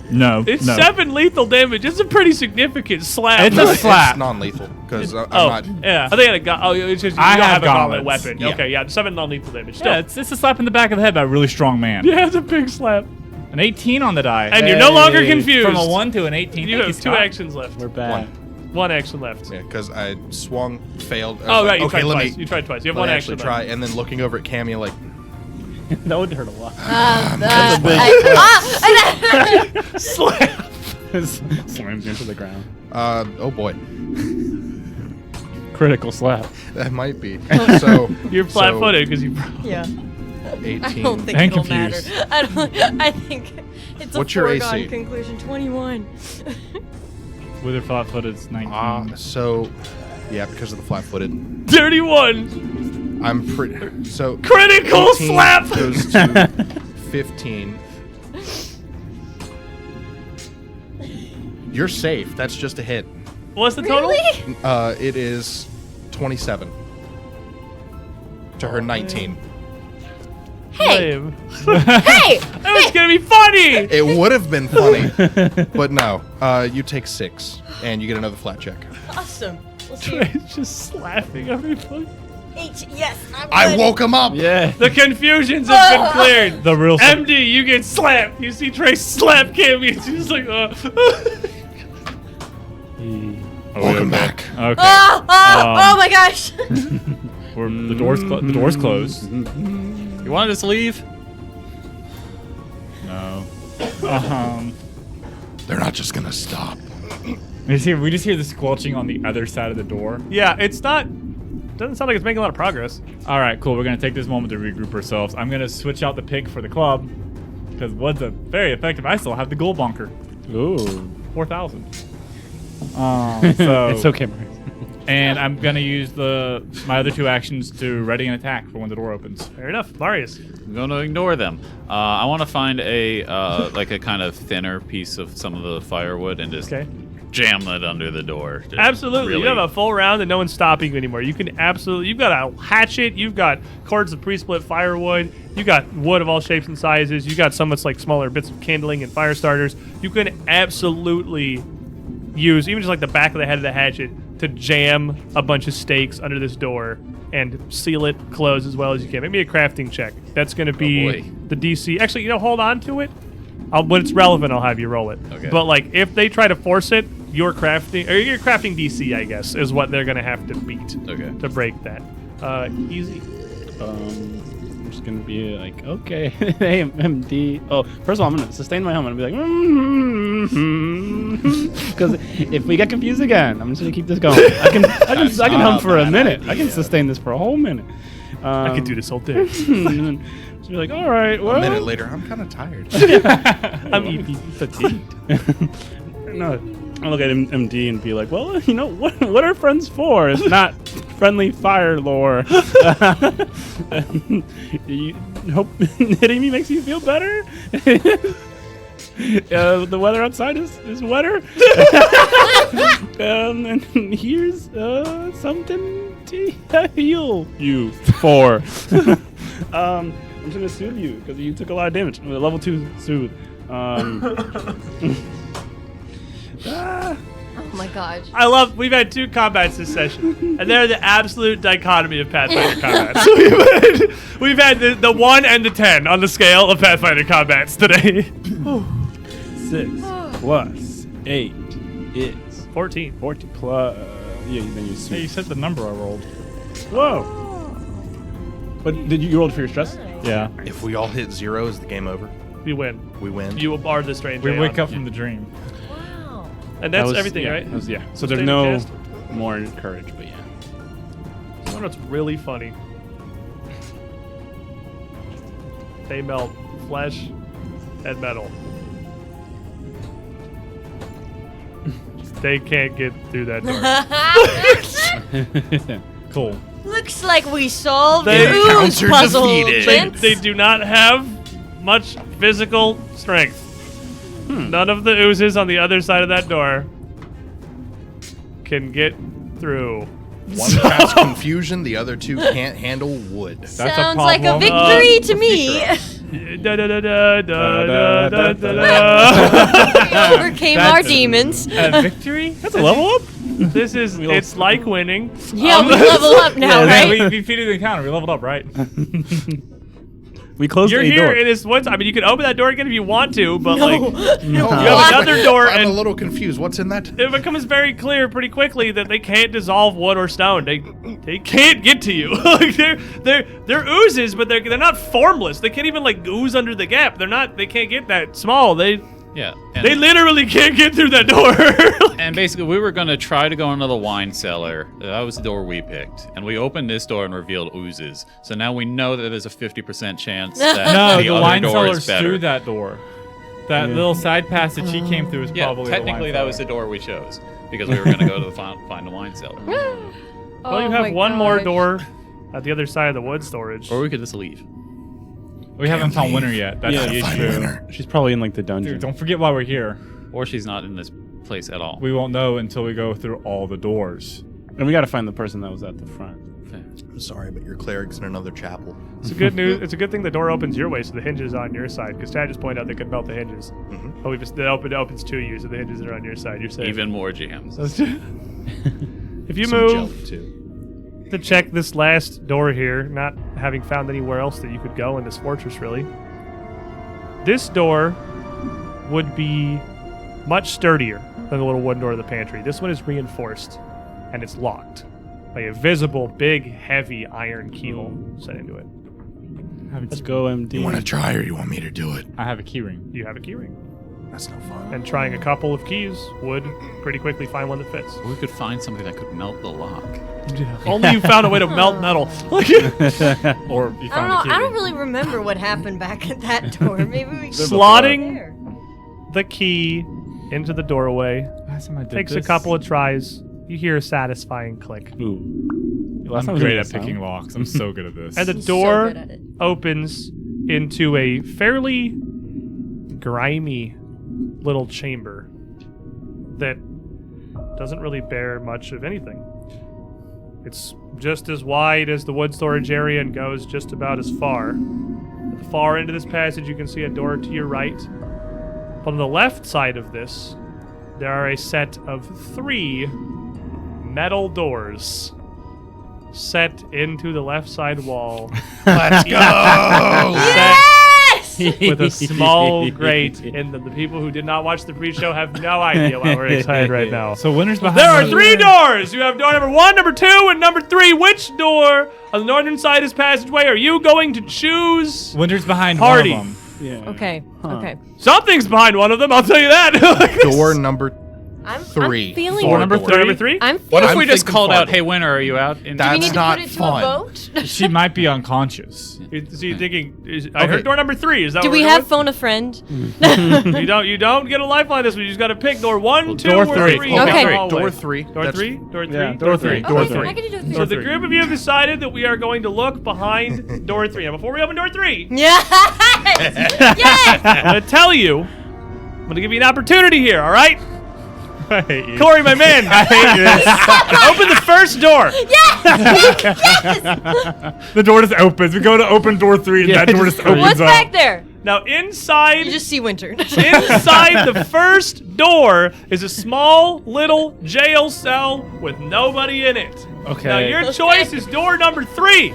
It's no. 7 lethal damage. It's a pretty significant slap. It's a slap. It's non-lethal because I'm Oh, not. yeah. I think I had a gun. Oh, it's just you I don't have have a gauntlet gauntlets. weapon. Yeah. Okay, yeah, 7 non-lethal damage. Still. Yeah, it's a slap in the back of the head by a really strong man. Yeah, it's a big slap. An 18 on the die. And you're no longer confused. From a 1 to an 18. You Thank have 2 Scott. actions left. We're bad. 1 action left. Yeah, because I swung, failed. Oh, right, you okay, tried let twice. me. You tried twice. You have let 1 me action actually left. try, and then looking over at Cammy like, That would hurt a lot. Slap. Slams into the ground. oh boy, Critical slap. that might be. So You're flat-footed because you. Yeah. 18. I don't think And it'll confused. matter. I think it's a What's your foregone AC? conclusion. 21. With her flat-footed, it's 19. So yeah, because of the flat-footed, 31. I'm pretty. So Critical 18 slap. goes to 15. You're safe. That's just a hit. What's the total? Really? It is 27 to her 19. Hey! Lame. Hey! That was gonna be funny. It would have been funny, but no. You take 6, and you get another flat check. Awesome. We'll see. Trey's just slapping everybody. Yes, I'm I good. woke him up. Yeah. The confusions have been cleared. The real. MD, you get slapped. You see Trey slap Cammy, and she's like, Welcome back. Okay. Oh my gosh! The door's closed. You want to just leave? No. They're not just gonna stop. We just hear the squelching on the other side of the door. yeah, it's not. Doesn't sound like it's making a lot of progress. All right, cool. We're gonna take this moment to regroup ourselves. I'm gonna switch out the pick for the club because Wood's a very effective. I still have the gold bonker, Ooh. 4,000. So It's okay, Maurice. and I'm gonna use my other 2 actions to ready an attack for when the door opens. Fair enough, Marius. I'm going to ignore them. I want to find a like a kind of thinner piece of some of the firewood and just Okay. jam it under the door. Just Absolutely. really- You have a full round and no one's stopping you anymore. You can absolutely. You've got a hatchet. You've got cords of pre-split firewood. You got wood of all shapes and sizes. You got some that's like smaller bits of kindling and fire starters. You can absolutely use even just like the back of the head of the hatchet to jam a bunch of stakes under this door and seal it closed as well as you can. Make me a crafting check. That's going to be boy. the DC. Actually, hold on to it. When it's relevant, I'll have you roll it. Okay. But like, if they try to force it, your crafting DC, I guess, is what they're going to have to beat Okay. to break that. Easy. I'm just gonna be like, okay, hey, MD. Oh, first of all, I'm gonna sustain my helmet and be like, because if we get confused again, I'm just gonna keep this going. I can hum for a minute. I can sustain this for a whole minute. I could do this all day. And then just be like, all right, well. A minute later, I'm kind of tired. I'm fatigued. No, I'll look at MD and be like, well, you know, what are friends for if not friendly fire lore? You hope hitting me makes you feel better? The weather outside is wetter. And here's something to heal you for. I'm just going to soothe you because you took a lot of damage. Level 2 soothe. Oh my gosh. We've had 2 combats this session, and they're the absolute dichotomy of Pathfinder combats. We've had the 1 and the 10 on the scale of Pathfinder combats today. 6 plus 8 is 14. 14 plus. Yeah, then you Hey, soothe. you said the number I rolled. Whoa. But did you roll for your stress? Yeah. If we all hit 0, is the game over? You win. We win. You are the Strange We Aeon. wake up from the dream. Wow. And that's That was- everything, yeah, right? that was- yeah. So there's Sustain no the cast? more courage, but yeah. You know what's really funny? They melt flesh and metal. They can't get through that door. Cool. Looks like we solved They- the ooze Counter puzzle, defeated. gents. They do not have much physical strength. None of the oozes on the other side of that door can get through. One casts confusion, the other 2 can't handle wood. That's a Sounds like a problem. victory to me. Da da da da da da da da. We overcame our demons. Victory? That's a level up? It's like winning. Yeah, we level up now, Yeah, right? we defeated the encounter. We leveled up, right? We closed You're a here door. in this one. I mean, you can open that door again if you want to, but No. like, You have another door I'm and- a little confused. What's in that? it becomes very clear pretty quickly that they can't dissolve wood or stone. They can't get to you. Like they're oozes, but they're not formless. They can't even like ooze under the gap. They can't get that small. They literally can't get through that door. And basically, we were going to try to go into the wine cellar. That was the door we picked. And we opened this door and revealed oozes. So now we know that there's a 50% chance that No, the the other wine door cellar's is better. through that door. That little side passage he came through is Yeah, probably technically the that wine was the cellar. door we chose. Because we were going to go to find the wine cellar. Well, you Oh have my one more gosh. door at the other side of the wood storage. Or we could just leave. We haven't found Winter yet. That's the issue. She's probably in like the dungeon. Dude, don't forget why we're here. Or she's not in this place at all. We won't know until we go through all the doors. And we got to find the person that was at the front. I'm sorry, but your cleric's in another chapel. It's a good news. It's a good thing the door opens your way, so the hinges are on your side. Because Tad just pointed out they could melt the hinges. Oh, it opens to you, so the hinges are on your side. You're safe. Even more jams. If you Some move jelly, too. to check this last door here, not having found anywhere else that you could go in this fortress, really, this door would be much sturdier than the little wooden door of the pantry. This one is reinforced, and it's locked by a visible, big, heavy iron keel set into it. Let's go, MD. You want to try or you want me to do it? I have a keyring. You have a keyring. That's no fun. And trying a couple of keys would pretty quickly find one that fits. Or we could find something that could melt the lock. Only you found a way to melt metal. Or you I don't found know. a I keyring. don't really remember what happened back at that door. Maybe we Slotting there. the key into the doorway Last time I did takes a this, couple of tries. You hear a satisfying click. Ooh. I'm great at picking locks. I'm so good at this. And the He's door so good at it. opens into a fairly grimy little chamber that doesn't really bear much of anything. It's just as wide as the wood storage area and goes just about as far. At the far end of this passage, you can see a door to your right. But on the left side of this, there are a set of 3 metal doors set into the left side wall. Let's go! Set Yes! with a small grate in them. The people who did not watch the pre-show have no idea why we're excited right now. So winner's behind. There are 3 doors. You have door number 1, number 2, and number 3. Which door on the northern side is passageway are you going to choose? Winter's behind Hardy. one of them. Yeah. Okay. Okay. Something's behind one of them, I'll tell you that. Door number I'm 3. feeling. Door number 3. Number 3? I'm What if feeling. we just thinking called out, farther. "Hey, winner, are you out?" Do we That's need to not put it to fun. a vote? She might be unconscious. So you're thinking, I Okay. heard door number 3. Is that Do what we we're have doing? phone a friend? You don't get a lifeline this week. You just got to pick door 1, 2, door or 3. 3. Okay. Down the hallway. Door 3. Door That's- 3? Door 3? Yeah, door 3. Door Okay, three. I can do door So 3. the group of you have decided that we are going to look behind door 3. And before we open door 3, Yes! Yes! I'm going to tell you, I'm going to give you an opportunity here, all right? I hate you. Corey, my man, I hate this. open the first door. The door just opens. We go to open door 3, and Yeah, that door just just opens What's up. back there? Now, inside You just see Winter. inside the first door is a small little jail cell with nobody in it. Okay. Now, your choice is door number 3.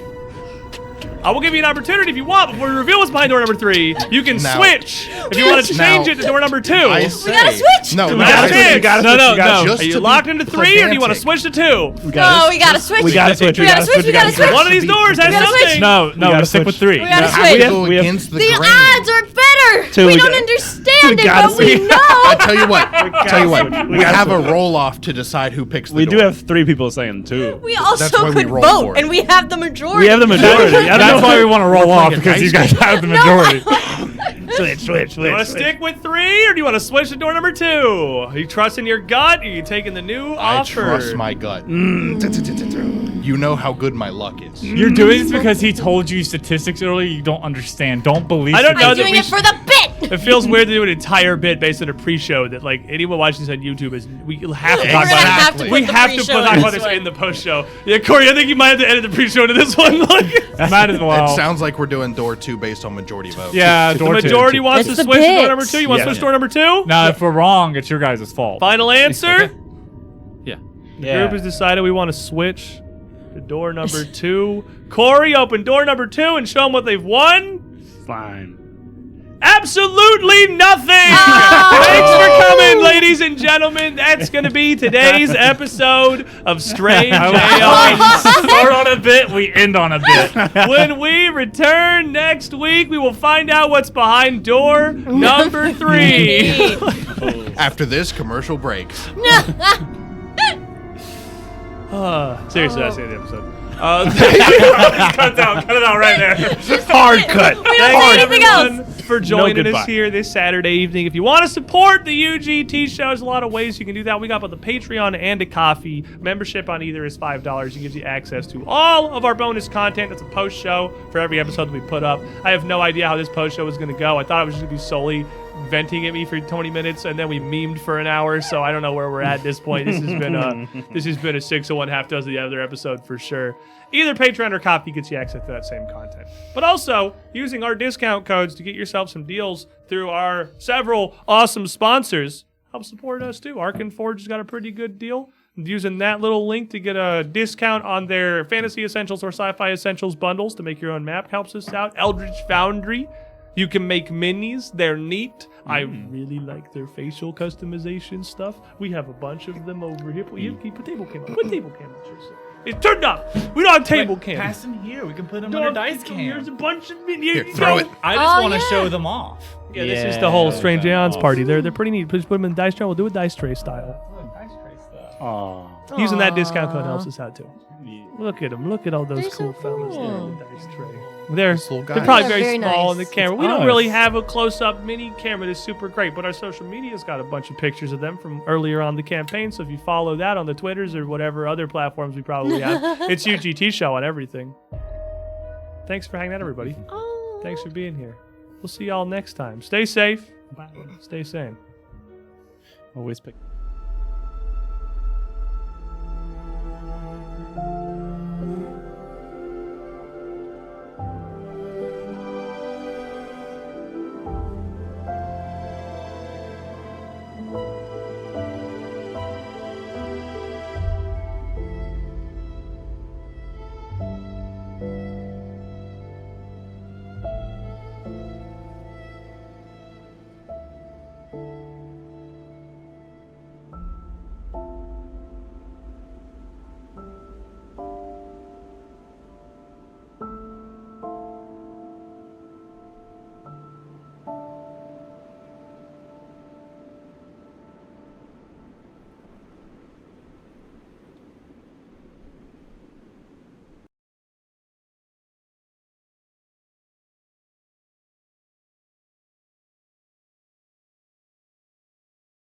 I will give you an opportunity if you want. Before we reveal what's behind door number 3, you can Now- switch if you want to change Now- it to door number 2. I We say, gotta switch. No, We no, gotta I say- switch. No. Just Are you to be locked into 3 or do you want to pedantic. switch to 2? No, we gotta switch. We gotta switch. We gotta switch. We gotta switch. One of these doors has We gotta switch. something. No, We gotta we stick with switch. 3. We gotta No, switch. we have- Go we have- against the The grain. odds are better. Two, we we don't got- understand it, gotta but we switch. know. I tell you what. Tell you what. switch. We gotta have a switch. roll off to decide who picks the We door. do have 3 people saying 2. We also That's why we could roll vote, for it. and we have the majority. We have the majority. I don't That's know. why we want to roll off, playing a because you dice guys have the majority. Switch. Do you want to stick with 3 or do you want to switch to door number 2? Are you trusting your gut or are you taking the new I offer? trust my gut. You know how good my luck is. You're doing this because he told you statistics earlier you don't understand. Don't believe I don't know I'm that doing we it for the bit. It feels weird to do an entire bit based on a pre-show that, like, anyone watching this on YouTube is. We have to We're talk gonna about have to it. put We the have to pre-show talk in about this this one. in the post-show. Yeah, Corey, I think you might have to edit the pre-show into this one. Like, Might as well. It sounds like we're doing door 2 based on majority vote. Yeah, the door 2. majority wants It's to the switch to door bit. number 2. You want to Yeah. switch to door number 2? Now, if we're wrong, it's your guys' fault. Final answer. Yeah. The group has decided we want to switch to door number 2. Corey, open door number 2 and show them what they've won. Fine. Absolutely nothing! Thanks for coming, ladies and gentlemen. That's going to be today's episode of Strange Aeons. Start on a bit, we end on a bit. When we return next week, we will find out what's behind door number 3. After this commercial break. Seriously, that's the end of the episode. Cut it out right there. Hard cut. We don't say anything everyone else. for joining us goodbye. here this Saturday evening. If you want to support the UGT show, there's a lot of ways you can do that. We got both a Patreon and a coffee. Membership on either is $5. It gives you access to all of our bonus content. It's a post show for every episode that we put up. I have no idea how this post show is going to go. I thought it was just going to be solely venting at me for 20 minutes, and then we memed for an hour, so I don't know where we're at this point. This has been a 6 of one, half dozen of the other episode for sure. Either Patreon or Coffee gets you access to that same content. But also, using our discount codes to get yourself some deals through our several awesome sponsors help support us too. Ark and Forge has got a pretty good deal. Using that little link to get a discount on their Fantasy Essentials or Sci-Fi Essentials bundles to make your own map helps us out. Eldritch Foundry. You can make minis. They're neat. I really like their facial customization stuff. We have a bunch of them over here. Put table cam on. Put table cam on. It's turned up. We don't have table cam. Pass them here. We can put them Don't- under dice Here's a cam. bunch of Here, throw it. I just Oh, want to yeah. show them off. Yeah, this is the whole Yeah, Strange that's Aeons party. awesome. They're pretty neat. Please put them in the dice tray. We'll do a dice tray style. Aw. Using that discount code helps us out too. Yeah. Look at them. Look at all those They're cool so fellas there in cool. the dice tray. They're little they're guys. probably They're very very small in nice. the camera. We It's don't us. really have a close-up mini camera that's super great, but our social media's got a bunch of pictures of them from earlier on the campaign. So if you follow that on the Twitters or whatever other platforms we probably have, it's UGT show on everything. Thanks for hanging out, everybody. Oh. Thanks for being here. We'll see y'all next time. Stay safe. Stay sane. Always pick.